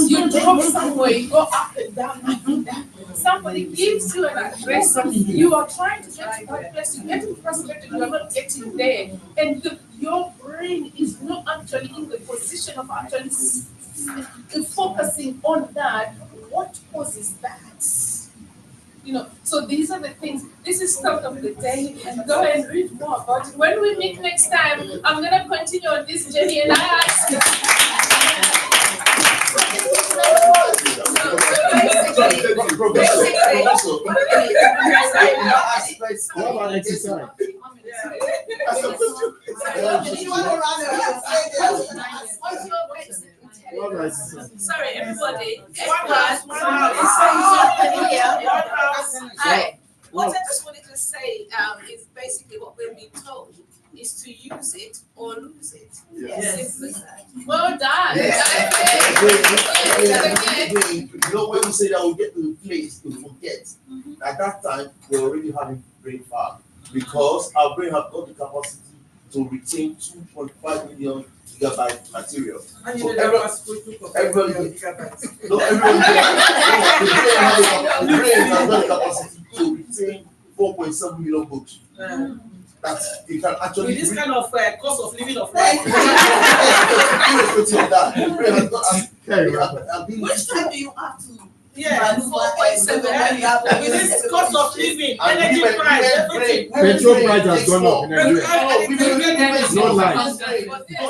You drop somewhere, you go up and down, up and down. Somebody gives you an address, you are trying to get to that place, you're getting frustrated, you are not getting there. And your brain is not actually in the position of actually focusing on that. What causes that? So these are the things. This is start of the day, and go and read more about it. When we meet next time, I'm gonna continue on this journey, and I ask you. Sorry, everybody. What I just wanted to say is basically what we've been told is to use it or lose it. Yes. Simple as that. Well done. You know, when we say that we'll get to the place to forget, at that time, we're already having brain fog because our brain has got the capacity to retain 2.5 million gigabyte material. And So you know that everybody, gigabytes. no, everybody, the brain has got the capacity to retain 4.7 million books. That you can actually With this kind of cost of living of life. Irrespective of that, the brain has got Which time do you have to? Yeah, with this cost of living, and energy women- price, women everything. brain- Petrol price has gone up in Nigeria. No light. No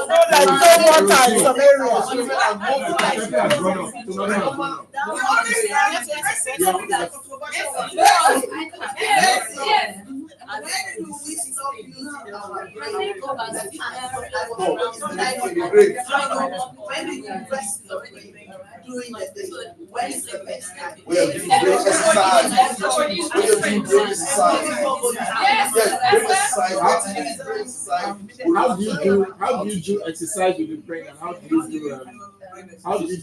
water in some areas. Petrol has gone up. Tomato has gone up. Where do we stop using our brain? When do you rest your brain during the day? When is the best time? We are doing brain exercise. We are doing brain exercise. Yes, brain exercise. We have to do brain exercise. How do you do exercise with the brain, and how do you do exercise with the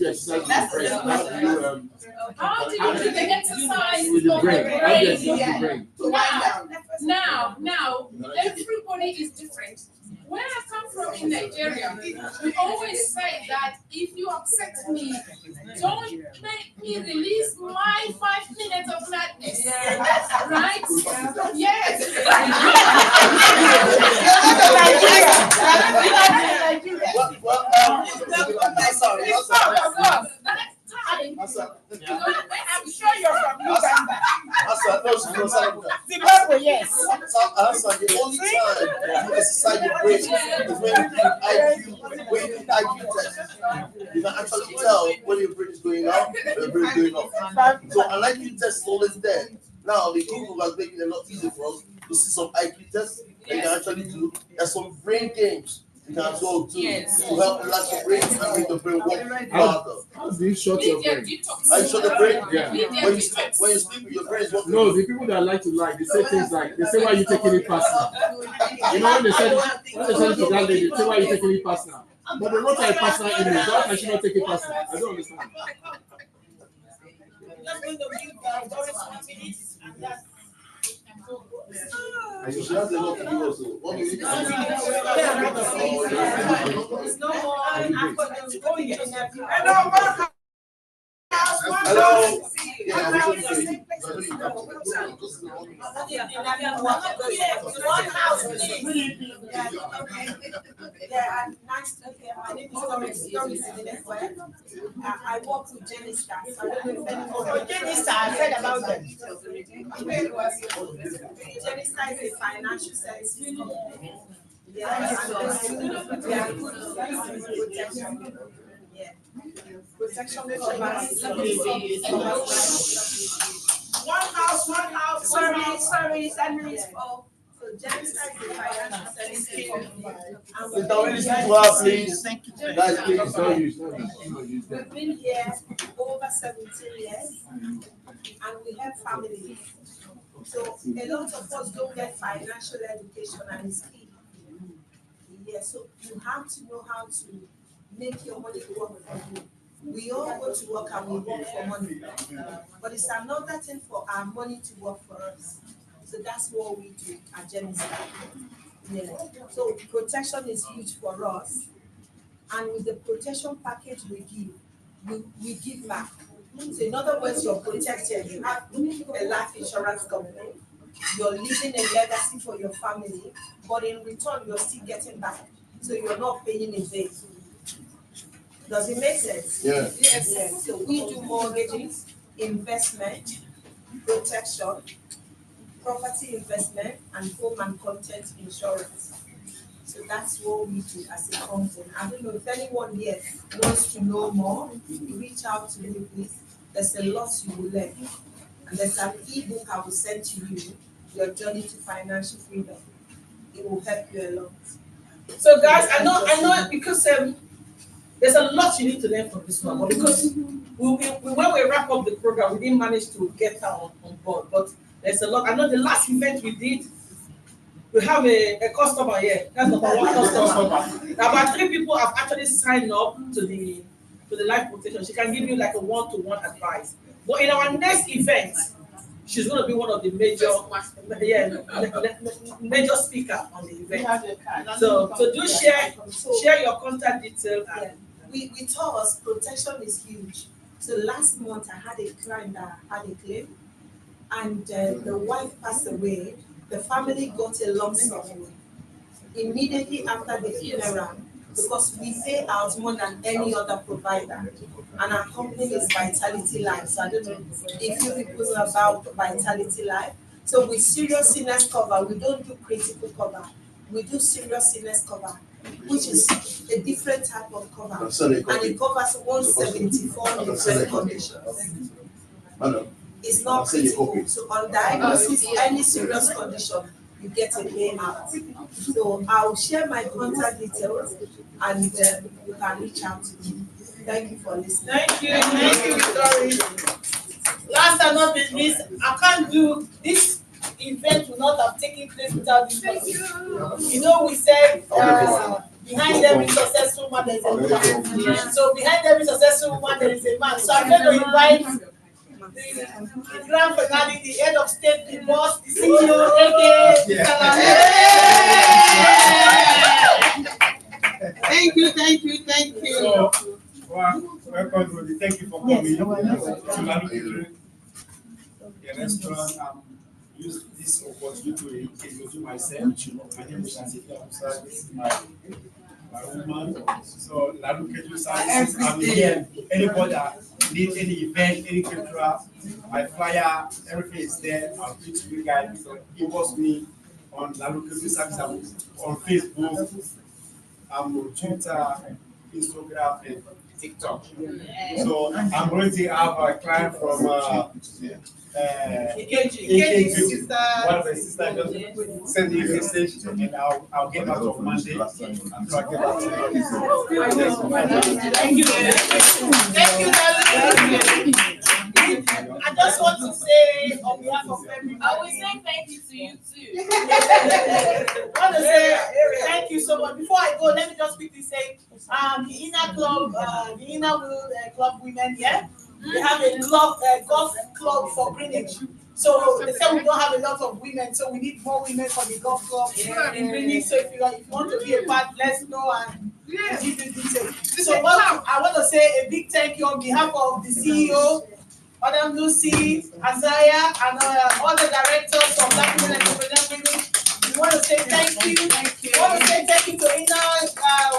brain, and How do you do the exercise with the of brain? the How do you exercise brain? with the brain? Now, everybody is different. Where I come from in Nigeria, we always say that if you upset me, don't make me release my 5 minutes of madness. Right? Yes. I'm sure you're from Uganda. Zimbabwe, yes. The only time you exercise your brain is when you do IQ test. You can actually tell when your brain is going up, when your brain is going off. So an IQ test is always there. Now the Google has making it a lot easier for us to see some IQ tests that you can actually do. There's some brain games you can as well do to help relax your brain and make the brain work harder. How do you shut your brain? How you shut the brain? Yeah. When you sleep, your brain is working. No, the people that like to lie, they say things like, they say, why are you taking it personal? You know, when they said to that lady, they say, why are you taking it personal? But they wrote her a personal email, so I should not take it personal. I don't understand. And you should have the lot to do also. 1 minute. It's no more. I'm going to go in. Hello. One house, please. Yeah, nice to meet you. My name is Doris Zinefwe. I work with Jenny Stars. Oh, Jenny Stars, I heard about them. Jenny Stars is a financial services company. Protection One house. Sorry, 10 minutes for So Gemstar is a financial services company. And Sit down, listen to her, please. Guys, please. we've been here over 17 years and we have families. So a lot of us don't get financial education and it's key. Yeah, so you have to know how to make your money work for you. We all go to work and we work for money. But it's another thing for our money to work for us. So that's what we do at Genesis. Yeah. So protection is huge for us. And with the protection package we give, we give back. So in other words, you're protected. You have a life insurance company. You're leaving a legacy for your family, but in return, you're still getting back. So you're not paying in vain. Does it make sense? Yeah. Yes. Yes. So we do mortgages, investment, protection, property investment, and home and content insurance. So that's what we do as a company. I don't know if anyone here wants to know more, reach out to me, please. There's a lot you will learn. And there's an ebook I will send to you, Your Journey to Financial Freedom. It will help you a lot. So guys, I know because there's a lot you need to learn from this one, but because when we wrap up the program, we didn't manage to get her on board. But there's a lot. I know the last event we did, we have a customer here. That's number one customer. About 3 people have actually signed up to the life protection. She can give you like a one-to-one advice. But in our next event, she's going to be one of the major speaker on the event. So do share your contact details. With us, protection is huge. So last month I had a client that had a claim, and the wife passed away. The family got a lump sum immediately after the funeral because we pay out more than any other provider. And our company is Vitality Life. So I don't know if you people know about Vitality Life. So with serious illness cover, we don't do critical cover. We do serious illness cover, which is a different type of cover. And it covers 174 different conditions. It's not critical. So on diagnosis, any serious condition, you get a payout. So I'll share my contact details and you can reach out to me. Thank you for listening. Thank you, Victoria. Last and not least, I can't do this event will not have taken place without this person. You know, we said behind every successful man there is a woman. So behind every successful woman there is a man. So I'm going to invite the grand finale, the head of state, the boss, the CEO, aka Thank you. So, welcome, Rudy. Thank you for coming to Lalu the restaurant. Use this opportunity to introduce myself. My name is Asita Musa. This is my woman. So Lalu Keju Services. I'm here. Anybody that need any event, any cultural, my flyer, everything is there. I'll reach you guys. So inbox me on Lalu Keju Services. On Facebook. I'm on Twitter, Instagram, and TikTok. So I'm going to have a client from EKG. One of the sisters just send me a message, and I'll get back on Monday. After I get back to you. Thank you. I just want to say on behalf of everybody. I will say thank you to you too. I want to say thank you so much. Before I go, let me just quickly say, the inner club, the inner club women here, they have a golf club for Greenwich. So they say we don't have a lot of women, so we need more women for the golf club in Greenwich. So if you want to be a part, let's know and give you details. So I want to say a big thank you on behalf of the CEO, Madam Lucy, Azaya, and all the directors of Black Women Entrepreneur Greenwich. We want to say thank you. We want to say thank you to Inner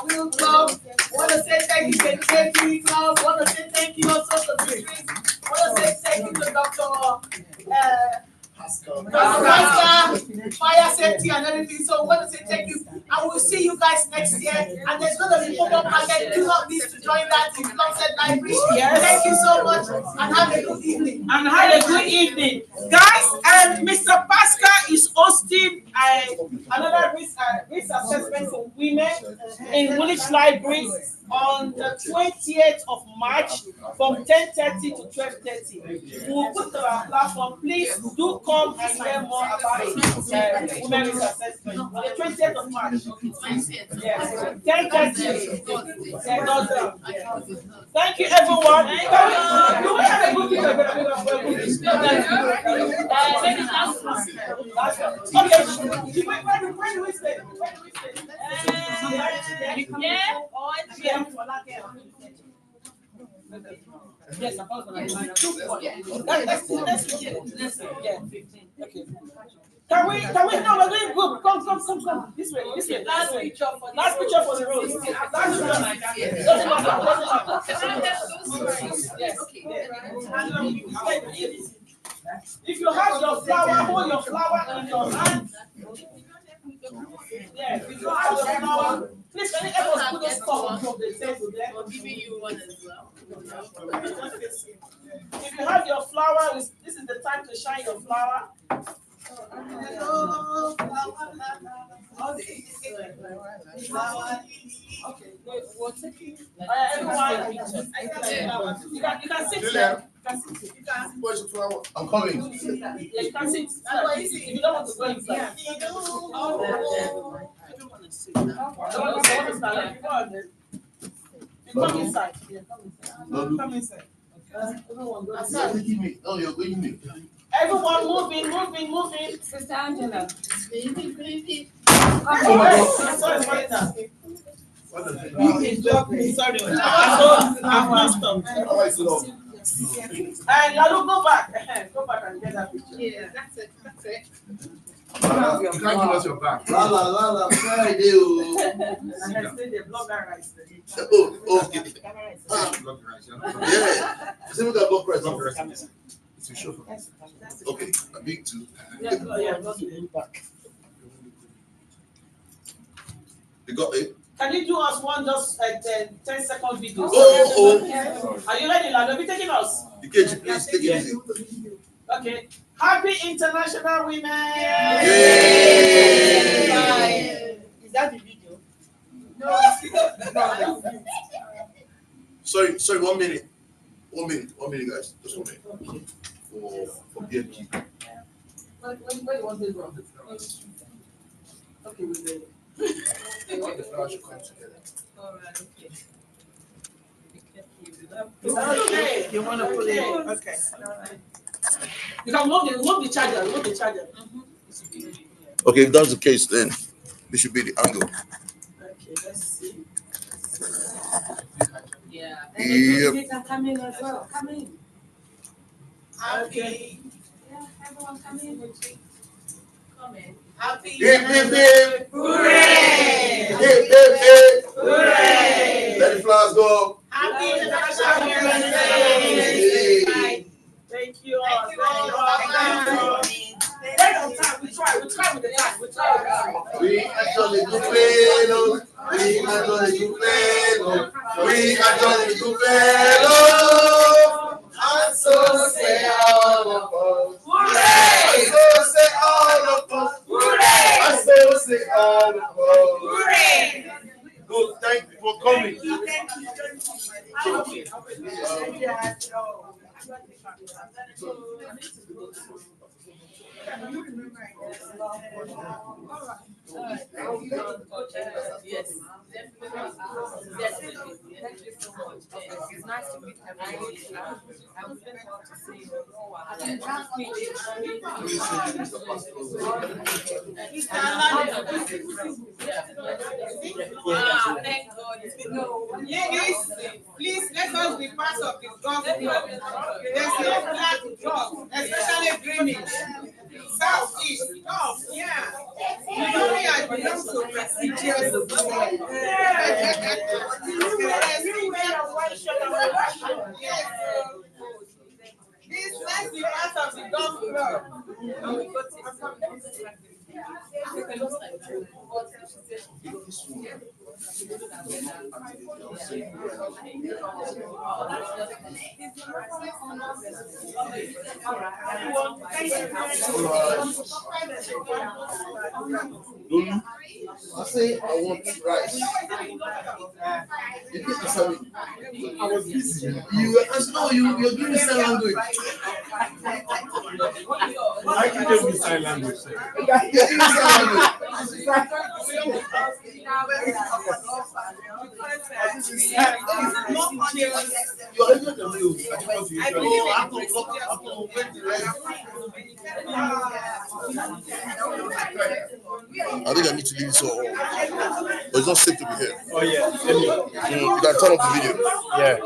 Wheel Club. We want to say thank you to KG Club. We want to say thank you also to Chris. We want to say thank you to Dr. Fire safety and everything. So we want to say thank you. And we'll see you guys next year. And there's going to be pop-up market. Do not miss to join that in Blomstead Library. Yes. Thank you so much and have a good evening. And have a good evening. Guys, Mr. Pascal is hosting another risk assessment for women in Woolwich Library on the 20th of March from 10:30 to 12:30. We'll put on our platform. Please do come and hear more about women risk assessment on the 20th of March. Yes, 10:30. Thank you, everyone. Do we have a good picture? Okay, where do we stay? Yes, I'm also let's okay. Can we no, we're doing good. Come. This way. Last picture for the road. Yes. If you have your flower, hold your flower in your hand. Yes, if you have your flower, please can you help us put those colors from the table there? I'm giving you one as well. If you have your flower, this is the time to shine your flower. Hello, okay, we're taking everyone. You can sit there. Where's the flower? I'm coming. Yeah, you can sit. If you don't want to go inside. You come inside. Come inside. You're going me. Everyone moving. Sister Angela. Oh my God. Sorry. I've lost them. And Lalu, go back. Go back and get that picture. Yeah, that's it. You can't give us your back. La, Friday. And then say the blogger rights. Oh, okay. Yeah. Say we got block rights. It's a show for us. Okay, a big two. Yeah, go back. You got it? Can you do us one just 10-second video? Oh. Are you ready, Lalo? Be taking us. You can't please take it easy. Okay. Happy International Women! Yay! Is that the video? No. Sorry, 1 minute. 1 minute, guys. Just 1 minute. Okay. For BFEG. Where do you want this from? Okay, we're ready. The flowers should come together. All right, okay. You want to put it? Okay. You can move the charger. Okay, if that's the case, then this should be the angle. Okay, let's see. Yeah. Yep. Come in as well. Come in. Okay. Yeah, everyone come in. Come in. Happy. Hip. Hooray! Hip. Hooray! Let the flowers go. Happy International Women's Day! Thank you all. Right on time. We try with the time. We are jolly good fellows. We are jolly good fellows. And so say all of us. Hooray! And so say all of us. Hooray! And so say all of us. Hooray! Good, thank you for coming. Yes. Definitely. Thank you so much. It's nice to meet everybody. I'm looking forward to seeing you. Thank God. Ladies, please let us be part of the golf club. There's no black club, especially Greenwich. Southeast, North, yeah. Normally I belong to prestigious. Please let's be part of the golf club. I say I want rice. You keep saying I was busy. You no, you're doing sign language. I can give you sign language. You're doing sign language. You're enjoying the meal. I think I need to leave this all, but it's not safe to be here. Oh yeah. You can turn off the video. Yeah.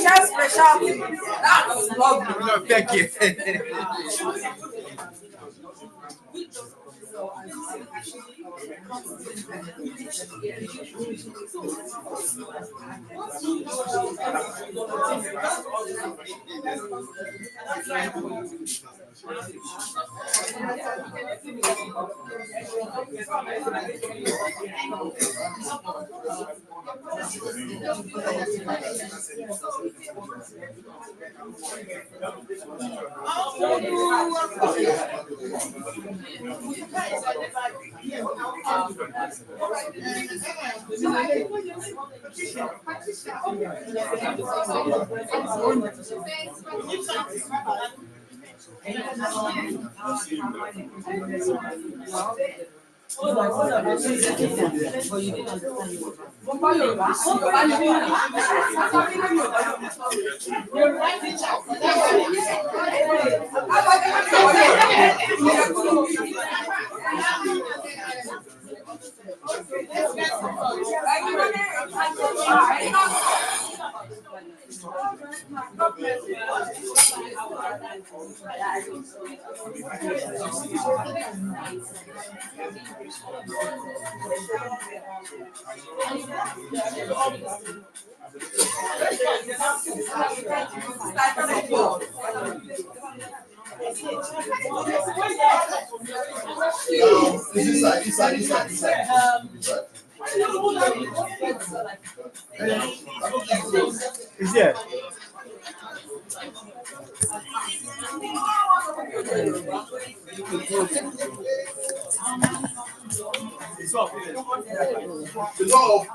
Chef special. That's lovely. No, thank you. Is there? It's off. It's off.